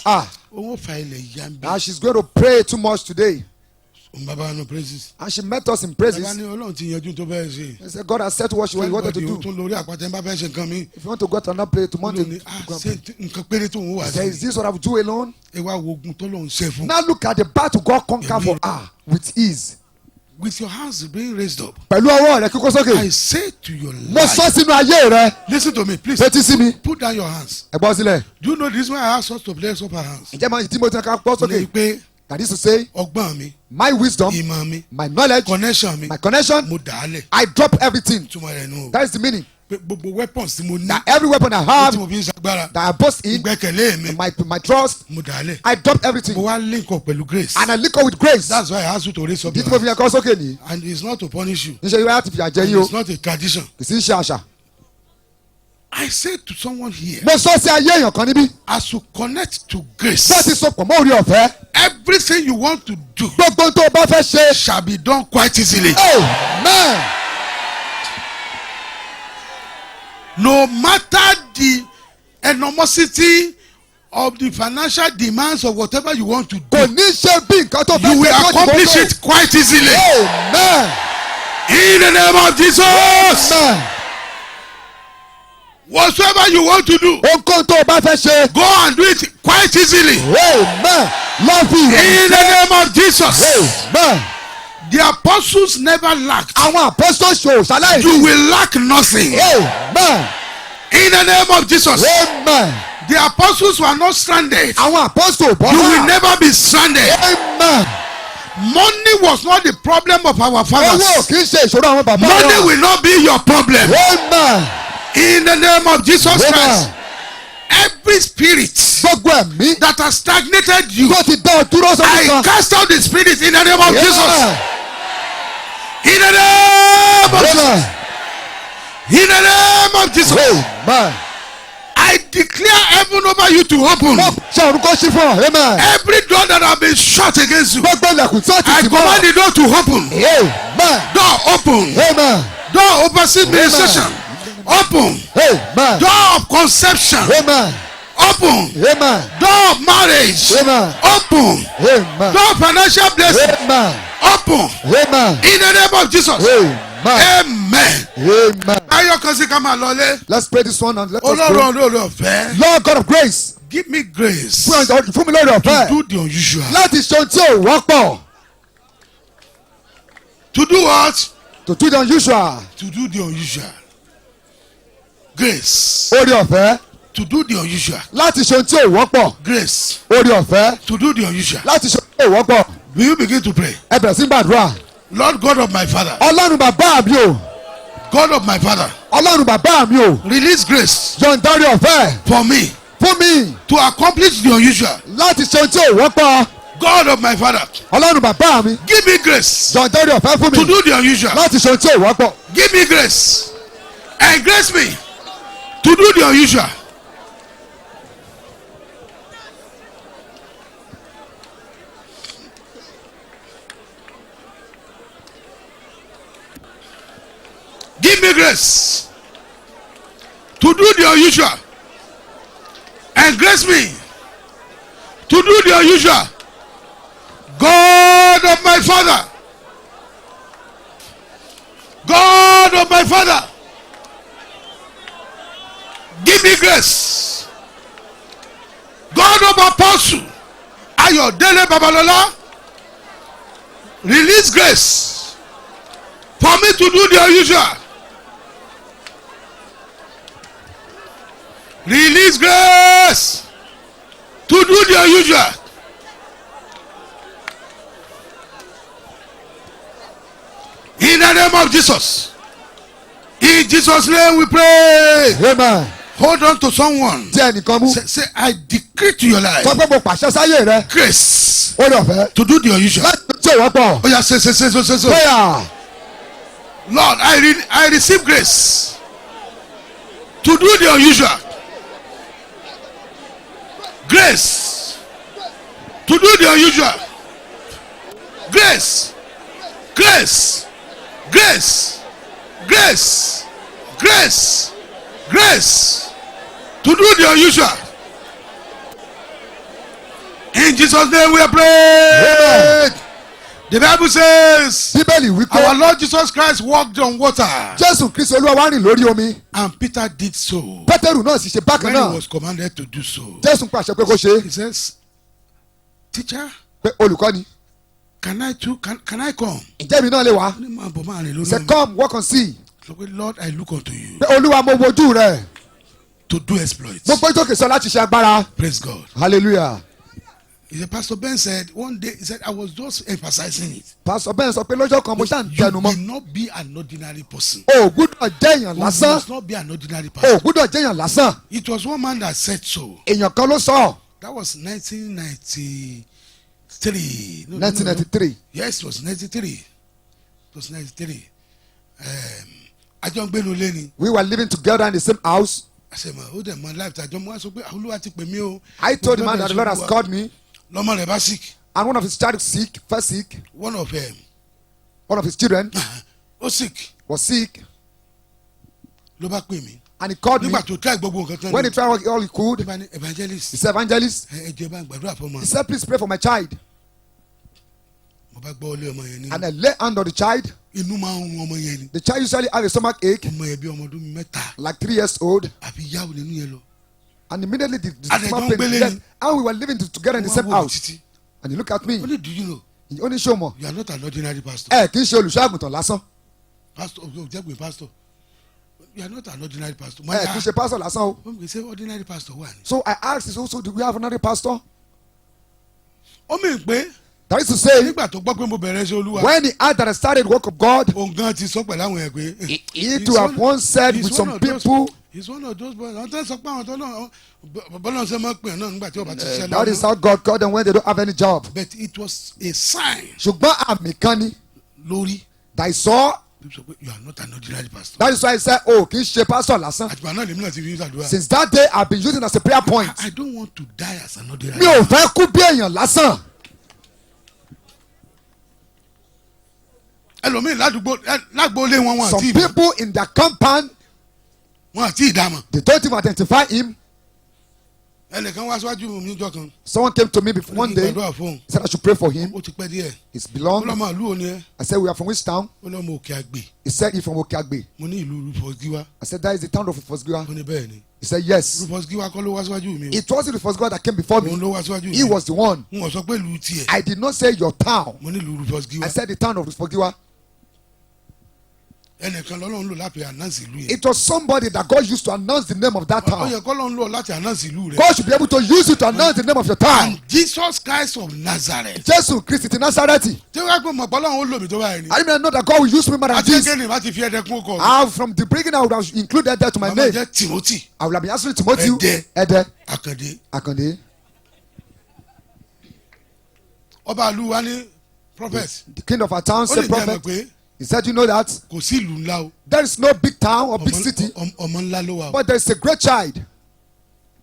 òun ò fa ilẹ̀ ìyá ń bí. now she's going to pray too much today. òun bá bá wa nù praises. And she met us in bàbá praises. ní ọlọ́run ti yanjú tó bẹ́ẹ̀ ṣe. He said, God has said what she wanted to Everybody ó do. tún lórí àpáta ń bá fẹ́ ṣe nǹkan mi. If you want to go to another place tomorrow, olóhùn ní ṣe nǹkan péré tó ń wà he said, is sí. this what I will do alone? ẹ wá wo ogun tó lóun ṣe fún. Now look at the battle God conquered for her with ease. with your hands being raised up. Pẹ̀lú ọwọ́ rẹ kíkó I sókè. say to your Mo life. sọ sínú ayé rẹ. listen to me please. Fetí sí mi. put down your hands. Ẹ gbọ́ sílẹ̀. do you know the reason why I ask us to place up our hands. Ǹjẹ́ máa tí mo ti ká gbọ́ ní sókè? pé That is to say, ọgbọ́n mi my wisdom, ìmọ̀ mi my knowledge, connection mi my connection, mo dà á lẹ̀. I drop everything. túmọ̀ rẹ̀ nù. That is the meaning. pé gbogbo weapons tí mo ní. That every weapon I tí have, mo fi ń ṣagbára. that I boast in, ìgbẹ́kẹ̀lé mi my trust, mo dà á lẹ̀. I drop mo everything. wá link up pẹ̀lú grace. And I link up with grace. that's why I ask you to raise up Ìdí your tí mo fi hands. yẹn kọ́ sókè nìyí. and it's not to punish you. Níṣẹ́ yóò láti fìyà jẹ and yín o. it's not a tradition. Kì í sí ṣe àṣà. I say to someone here. Mo sọ sí ayé èèyàn kan níbí. as you connect to grace. Bó ti so pọ̀ mọ́ orí ọ̀fẹ́. everything you want to do. Gbogbo tó o bá fẹ́ ṣe. shall be done quite easily. Amen. no matter the enormosity of the financial demands of whatever you want to Kò do. ní ṣe bí nǹkan tó fẹ́ you will ṣe tó ti accomplish bọ́ it quite easily. Amen. in the name of Jesus. Amen. whatsoever you want to do. Ohunkóhun tó o bá fẹ́ ṣe. go and do it quite easily. Amen. Lọ́ọ̀fì in the name of Jesus. Amen. the apostles never lacked. Àwọn apostles ṣò ṣàlàyé. you will lack nothing. Amen. in the name of Jesus. Amen. the apostles were not stranded. Àwọn apostles bọ́ you will náà. never be stranded. Amen. money was not the problem of our Owó fathers. kì í ṣe ìṣòro àwọn bàbá money wa. will not be your problem. Amen. in the name of Jesus Amen. Christ. every spirit Gbogbo ẹ̀mí that has stagnated you. tó ti dá ọ dúró sórí I kan. cast out the spirit in the name of Jesus. Amen. in the name of Jesus. Amen. in the name of Jesus. Amen. I declare heaven over you to open. Mo ṣe orúkọ sí fún ọ. Amen. every door that have been shut against you. Gbogbo ilẹ̀kùn tí ó ti I tì command mọ́. the door to open. Amen. door open. Amen. door overseas administration. open. Amen. door of conception. Amen. open. Amen. door of marriage. Amen. open. Amen. door of financial blessing. Amen. open. Amen. in the name of Jesus. Amen. amen. Amen. ayọ̀ kan sí ká máa lọlé. Let's pray this one and let us Ọlọ́run pray. olóore ọ̀fẹ́. Lord God of grace. give me grace. Fún mi lórí ọ̀fẹ́. do the unusual. Láti ṣe ohun tí ò wọ́pọ̀. to do what. To do the unusual. to do the unusual. grace. Orí ọ̀fẹ́. to do the unusual. Láti ṣe ohun tí ò wọ́pọ̀. grace. Orí ọ̀fẹ́. to do the unusual. Láti ṣe ohun tí ò wọ́pọ̀. will you begin to pray. Ẹ bẹ̀rẹ̀ sí gbàdúrà. Lord God of my father. Ọlọ́run bàbá mi o. God of my father. Ọlọ́run bàbá mi o. release grace Yọ̀ǹda orí ọ̀fẹ́. for me Fún mi. to accomplish the unusual. Láti ṣe ohun tí ò wọ́pọ̀. God of my father. Ọlọ́run bàbá mi. give me grace Yọ̀ǹda orí ọ̀fẹ́ fún to mi. do the unusual. Láti ṣe ohun tí ò wọ́pọ̀. give me grace and grace me to do the unusual. give me grace to do the unusual and grace me to do the unusual. God of my father, God of my father, give me grace. God of Apostle Ayodele Babalola, release grace for me to do the unusual. Release grace to do the unusual. In the name of Jesus. In Jesus' name we pray. Amen. Hold on to someone. Tí ẹnìkan mú. Say, I decree to your life. Sọ pé mo pàṣẹ sáyé rẹ. Grace Ó lọ fẹ́. to do the unusual. Láti tí ìwọ́ pọ̀. Oh yeah, say. Prayer. Lord, I receive grace to do the unusual. Grace to do the unusual. Grace. Grace. Grace. Grace. Grace. Grace to do the unusual. In Jesus' name we are praying. The Bible says Bíbélì wípé our Lord Jesus Christ walked on water, Jésù Kristi Olúwa wá rìn lórí omi. and Peter did so Pétérù náà sì ṣe bákan when he náà. was commanded to do so. Jésù pàṣẹ pé kó ṣe He says, Teacher, pé olùkọ́ni. can I come? Ǹjẹ́ mi náà lè wá? Ní máa bọ̀ máa rìn He lórí said omi. come walk and see. Sọ pé Lord, I look unto you Pé Olúwa mo wojú rẹ̀. to do exploits. Mo gbé jókè sọ láti ṣe agbára. Praise God. Hallelujah. He said, Pastor Ben said one day, he said, I was just emphasizing it. Pastor Ben sọ pé lọ́jọ́ kan mo ṣáà ń You tẹnu mọ́. will not be an ordinary person. O ò gbúdọ̀ jẹ́ èèyàn You lásán. must not be an ordinary O ò person. gbúdọ̀ jẹ́ èèyàn lásán. It was one man that said so. Èèyàn kan ló sọ. That was 1993. No. 1993. Yes, it was 93. It was 93. Ajọ́ngbénu lé ni. We were living together in the same house. Àṣemọ̀ ó dẹ̀ mọ life tàjọ́ mọ́ wá sọ pé Olúwa ti pè mí o. I told the man that the Lord has called me, Lọ́mọ rẹ̀ bá sick. and one of his child sick, first sick, One of one of his children ó sick was sick, ló bá pè mí. and he called me. Nígbà tó try gbogbo nǹkan tán When he ni. tried all he could, Ó bá ní evangelist. he said, evangelist, Ẹ jẹ́ bá ń gbàdúrà fọmọ. he said, please pray for my child. Mo bá gbọ́ ilé ọmọ yẹn ní. And I lay hand on the child. Inú máa ń hun ọmọ yẹn ni. The child usually have a stomach ache, Ọmọ yẹn bí ọmọ ọdún mẹ́ta. like 3 years old. Àfi yáwó nínú yẹn lọ. And immediately the And they stomach don't pain believe left. you. And we were living together in the same Wọ́n á wò mí house. títí. And he looked at me. Ó ní, do you know Ó ní ṣé o mọ̀? you are not an ordinary pastor. Ẹ kì í ṣe olùṣọ́ àgùntàn lásán. Pastor o jẹ́ pé pastor. You are not an ordinary pastor. Ẹ kì í ṣe pastor lásán o. Wọ́n mi say ordinary pastor wà ní. So I asked, also, do we have another pastor? Ó mì pé That is to say, nígbà tó gbọ́ pé mo bẹ̀rẹ̀ ṣe Olúwa. when he heard that I started the work of God, Òun gan ti sọ pẹ̀lú àwọn ẹ̀ pé. he to have once said with some people, He's one of those boys. Àwọn tó ń sọ pé àwọn tó náà bọ́lá ṣe máa ń pè náà nígbà tí ọba ti ṣiṣẹ́ that is lọ́wọ́. how God called them when they don't have any job. But it was a sign Ṣùgbọ́n àmì kan ni lórí. that I saw. People sọ pé you are not an ordinary pastor. That is why I said, oh, kì í ṣe pastor lásán. Àtìgbà náà lèmi náà ti fi ń ṣàdúrà. Since that day, I've been using it as a prayer point. I don't want to die as an ordinary. Mi ò fẹ́ kú bí èèyàn lásán. Ẹlòmíì lágbóolé wọn wọn Some àti people in their compound, wọn àti ìdámọ̀. they don't even identify him. Ẹnìkan wá síwájú mi níjọ́ kan. Someone came to me before one day. Gbàdúrà fún un. He said I should pray for him. Ó ti pẹ́ díẹ̀. It's Ó belong. lọ́mọ ìlú òní ẹ. I said, we are from which town? Ó lọ́mọ òkè àgbè. He said, he's from Okeagbe. Mo ní ìlú Rufus-Giwa. I said, that is the town of Rufus-Giwa. Ó ní bẹ́ẹ̀ ni. He said, yes. Rufus-Giwa kọ́ ló wá síwájú mi. It wasn't Rufus-Giwa that came before Òun me. ló wá síwájú mi. He was the one. N ò sọ pé ìlú tiẹ̀. I did not say your town. Mo ní ìlú Rufus-Giwa. I said the town of Rufus-Giwa. Ẹnìkan lọ́lọ́run lò láti announce ìlú yẹn. It was somebody that God used to announce the name of that Ó town. yẹ kọ́ lọ́run lò láti announce ìlú rẹ̀. God should be able to use it to announce the name of your town. And Jesus Christ of Nazareth. Jésù Kristi ti Násárẹ́tì. Tí wọ́n á pè mọ̀ pé Ọlọ́run ó lò mí tó báyìí ni. I didn't know that God will use me more than Àti this. ẹgbẹ́ ni bá ti fi ẹ̀dẹ̀ kún ọkọ̀. How from the beginning I would have included that to my Màmá name. jẹ́ Timothy I would have been answering Timothy. Ẹdẹ. Ẹdẹ. Akande. Akande. Ọba ìlú wa ní prophet. The king of our town Ó lè said jẹ́ ẹ̀mọ̀ prophet. pé He said, you know that kò sí ìlú ńlá o. there is no big town or big city, Ọmọ ńlá ló wà o. but there is a great child.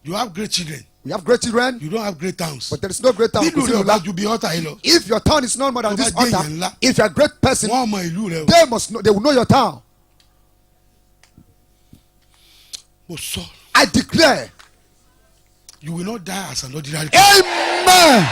You have great children. We have great children, You don't have great towns. but there is no great town. Nínú rẹ̀ ọba ju bí ọ̀tá yìí lọ. If your town is not more than Tó bá this jẹ́ èèyàn altar, ńlá. if you are a great person, Wọ́n mọ ìlú rẹ̀ o. they must know, they will know your town. Mo sọ. I declare you will not die as an ordinary person. Amen.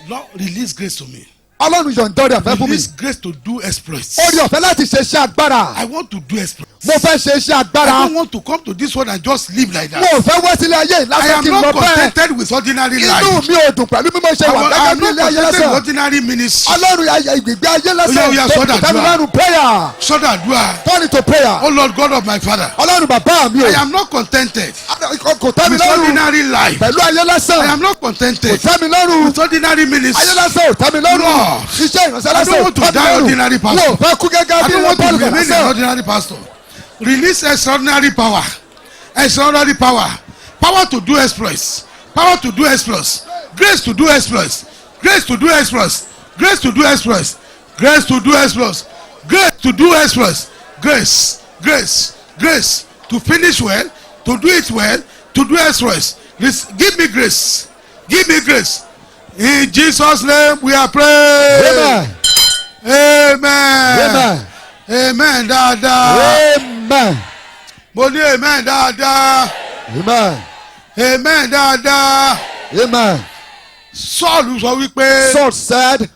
Lord, release grace to me. Ọlọ́run yọ̀ǹda orí ọ̀fẹ́ fún mi. Release grace to do exploits. Orí ọ̀fẹ́ láti ṣe iṣẹ́ agbára. I want to do exploits. Mo fẹ́ ṣe iṣẹ́ I agbára. don't want to come to this world and just live like that. Mo ò fẹ́ wá sílé ayé I lásán am kí n lọ not bẹ́ẹ̀. contented with ordinary Inú life. mi ò dùn pẹ̀lú bí mo ṣe wà I gẹ́gẹ́ am bí not ilé ayé contented with lásán. ordinary ministry. Ọlọ́run ìgbìgbé ayé lásán Oya, tó sọ́dà tẹ́mi dùà. lọ́rùn prayer. Sọ́dà àdúrà. Turn it to prayer. Oh Lord God of my father. Ọlọ́run bàbá mi o. I am not contented Kò tẹ́mi with lọ́rùn ordinary life. pẹ̀lú ayé I lásán. am not Kò contented tẹ́mi lọ́rùn. with ordinary ministry. Ayé lásán ò tẹ́mi lọ́rùn. Lord, Iṣẹ́ ìránṣẹ́ I lásán don't ò want to tẹ́mi die lọ́rùn. ordinary pastor. Mo fẹ́ kú gẹ́gẹ́ I bí don't want to Paul remain an lásán. ordinary pastor. Release extraordinary power. Extraordinary power. Power to do exploits. Power to do exploits. Grace to do exploits. Grace to do exploits. Grace to do exploits. Grace to do exploits. Grace to do exploits. Grace. Grace. Grace. To finish well. To do it well. To do exploits. Give me grace. Give me grace. In Jesus' name we are praying. Amen. Amen. Amen. Amen dáadáa. Amen. Mo ní amen dáadáa. Amen. Amen dáadáa. Amen. Sọ́ọ̀lù sọ wípé Saul said,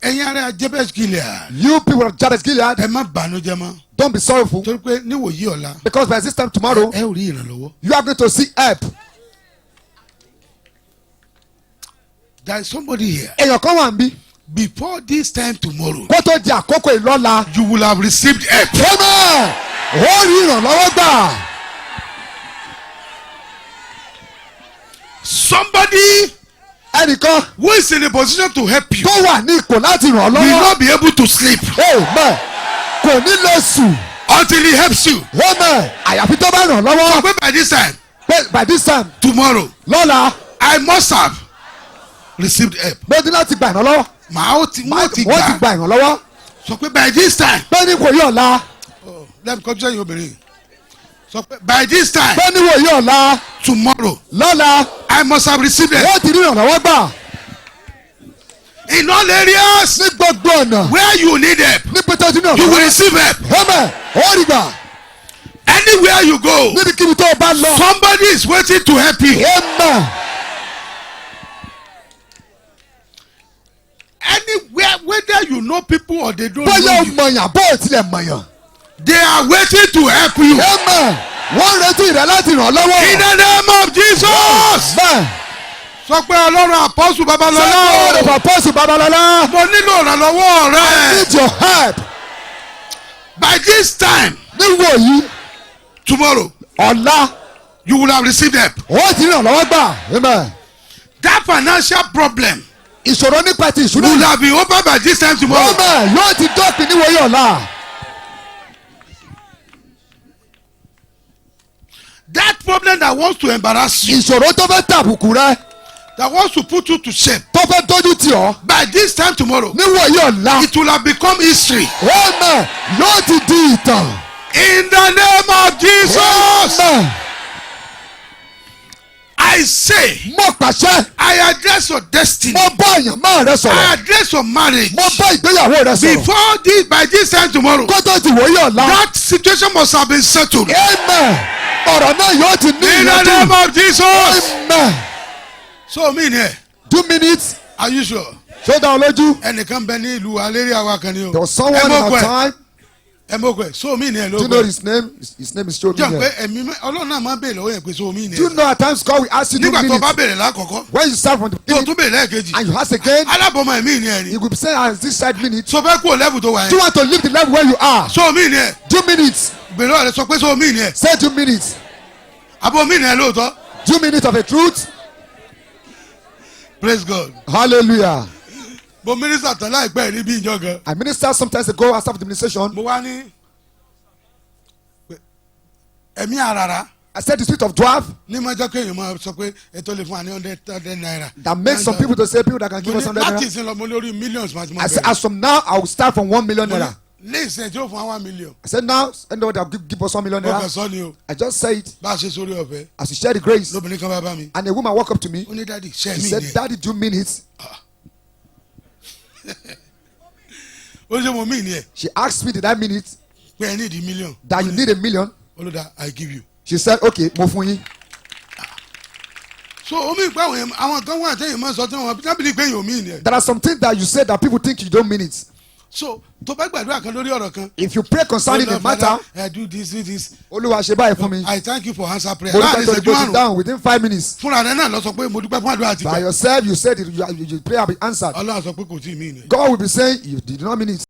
ẹ̀yin ará Jabez Gilead you people of Jabez Gilead, ẹ má bànújẹ́ mọ́. don't be sorrowful, Torí pé níwòyí ọ̀la because by this time tomorrow, ẹ ò rí ìrànlọ́wọ́. you are going to see help. There is somebody here. Èèyàn kan wà níbí. Before this time tomorrow Kó tó di àkókò ìlọ́la. you will have received help. Amen. Ó rí ìrànlọ́wọ́ gbà. Somebody Ẹnìkan who is in a position to help you tó wà ní ipò láti ràn ọ́ will lọ́wọ́. not be able to sleep Amen. Kò ní lè sùn. until he helps you. Amen. Àyàfi tó bá ràn ọ́ Sọ lọ́wọ́. pé by this time Pé by this time tomorrow lọ́la I must have received help. bó ti láti gba ìrànlọ́wọ́. Wọ́n ti Wọ́n ti gbà. gba ìrànlọ́wọ́. Sọ pé by this time. Pé ní wòye ọ̀la. Lẹ́mi kọjú sẹ́yìn obìnrin. Sọ pé by this time Pé ní wòye ọ̀la. tomorrow Lọ́la. I must have received help. Wọ́n ti rí ìrànlọ́wọ́ gbà. In all areas Ní gbogbo ọ̀nà. where you need help Níbi tó ti ní you will ìrànlọ́wọ́. receive help. Amen. Ó rí gbà. Anywhere you go Níbikíbi tó o bá lọ. somebody is waiting to help you. Amen. Anywhere whether you know people or they don't Bóyá know o you mọ̀yàn bó o tilẹ̀ mọ̀yàn. they are waiting to help you. Amen. Wọ́n retí rẹ láti ràn ọ́ In lọ́wọ́. the name of Jesus. Amen. Sọ pé Ọlọ́run àpọ́sù Babalọ́lá Sẹ́kọ̀ọ́ o. Pàpọ́sù Babalọ́lá. Mo nílò ìrànlọ́wọ́ rẹ. Need your help. By this time Níwòyí tomorrow ọ̀la. you will have received help. Ó ti rí ìrànlọ́wọ́ gbà. Amen. That financial problem Ìṣòro nípa ti ìṣúná. will have been over by this time tomorrow. Amen. Yóò ti dọ́pin níwòyí ọ̀la. That problem that wants to embarrass you, Ìṣòro tó fẹ́ tàbùkù rẹ. that wants to put you to shame, Tó fẹ́ dójú tì ọ́. by this time tomorrow Níwòyí ọ̀la. it will have become history. Amen. Yóò ti di ìtàn. In the name of Jesus, Amen. I say, Mo pàṣẹ. I address your destiny. Mo bá àyànmọ́ rẹ I sọ̀rọ̀. address your marriage. Mo bá ìgbéyàwó rẹ sọ̀rọ̀. Before this, by this time tomorrow, Kó tó ti wòye ọ̀la. that situation must have been settled. Amen. Ọ̀rọ̀ náà yóò ti ní In the name ìyànjú. of Jesus. Amen. So me here, 2 minutes. are you sure? Ṣé ó dá ọ lójú? Ẹnìkan bẹ ní ìlú alérí àwa kan ni o. There was someone in our time. Ẹ mọ̀ pé so me here Do you know ló his name? His name is Joe. jẹ́ Do pé ẹ̀mí Ọlọ́run náà máa ń béèrè lọ́wọ́ yẹn pé so me you here. know at times God will ask you 2 Nígbà tó bá minutes. béèrè lákọ̀ọ́kọ́ When you start from the tó beginning tún béèrè lẹ́ẹ̀kejì and you ask again, alábọ̀mọ̀ ẹ̀mí ni ẹ̀ he ni. will be saying as this side minute. So fẹ́ kú level tó wà Do you yẹn. want to leave the level where you are? So me here 2 minutes. béèrè ọ̀rẹ́ sọ pé so me here Say 2 minutes. àbọ̀ me here lóòótọ́. 2 minutes of a truth. Praise God. Hallelujah. Mo mínísítà tán láìpẹ́ rí bí ìjọ gan. I ministered sometimes ago after the administration. Mo wá ní ẹ̀mí àràrà I said the spirit of dwarf ní mọ́jọ́ kéèyàn máa sọ pé ètò lè fún wa ní 100 naira. that makes some people to say people that can give us 100 láti naira. ìsìn lọ mo lórí millions máa ti mọ I said bẹ̀rẹ̀. as from now I will start from 1 million naira. ní ìsìn tí ó fún wa 1 million. I said now end of that give us 1 million mo kàn naira. sọ ni o I just say it bá a ṣe sórí ọ̀fẹ́ as you share the grace. lóbìnrin kan bá bá mi. And a woman walked up to me. Ó ní dádì ṣẹ́ She mi said, ni ẹ̀. Daddy, 2 minutes. Ó ṣe mo mí ni ẹ̀ She asked me, did I mean it? pé ẹ ní ìdí million. That you need a million? Olùdá I give you. She said, okay, mo fún yín. So omi ìpá àwọn kan wà tẹ́yìn máa sọ tí wọ́n tábìlì pé èèyàn mí ni ẹ̀. There are some things that you say that people think you don't mean it. So tó bá gbàdúrà kan lórí ọ̀rọ̀ kan. If you pray concerning the matter, I do this. Olúwa ṣe báyìí fún mi. I thank you for answer prayer. Mo dúpẹ́ tó go down within 5 minutes. Fúnra rẹ̀ náà lọ sọ pé mo dúpẹ́ fún àdúrà àti By yourself you said your prayer be answered. Ọlọ́run sọ pé kò tí ì mí ni. God will be saying you did not mean it.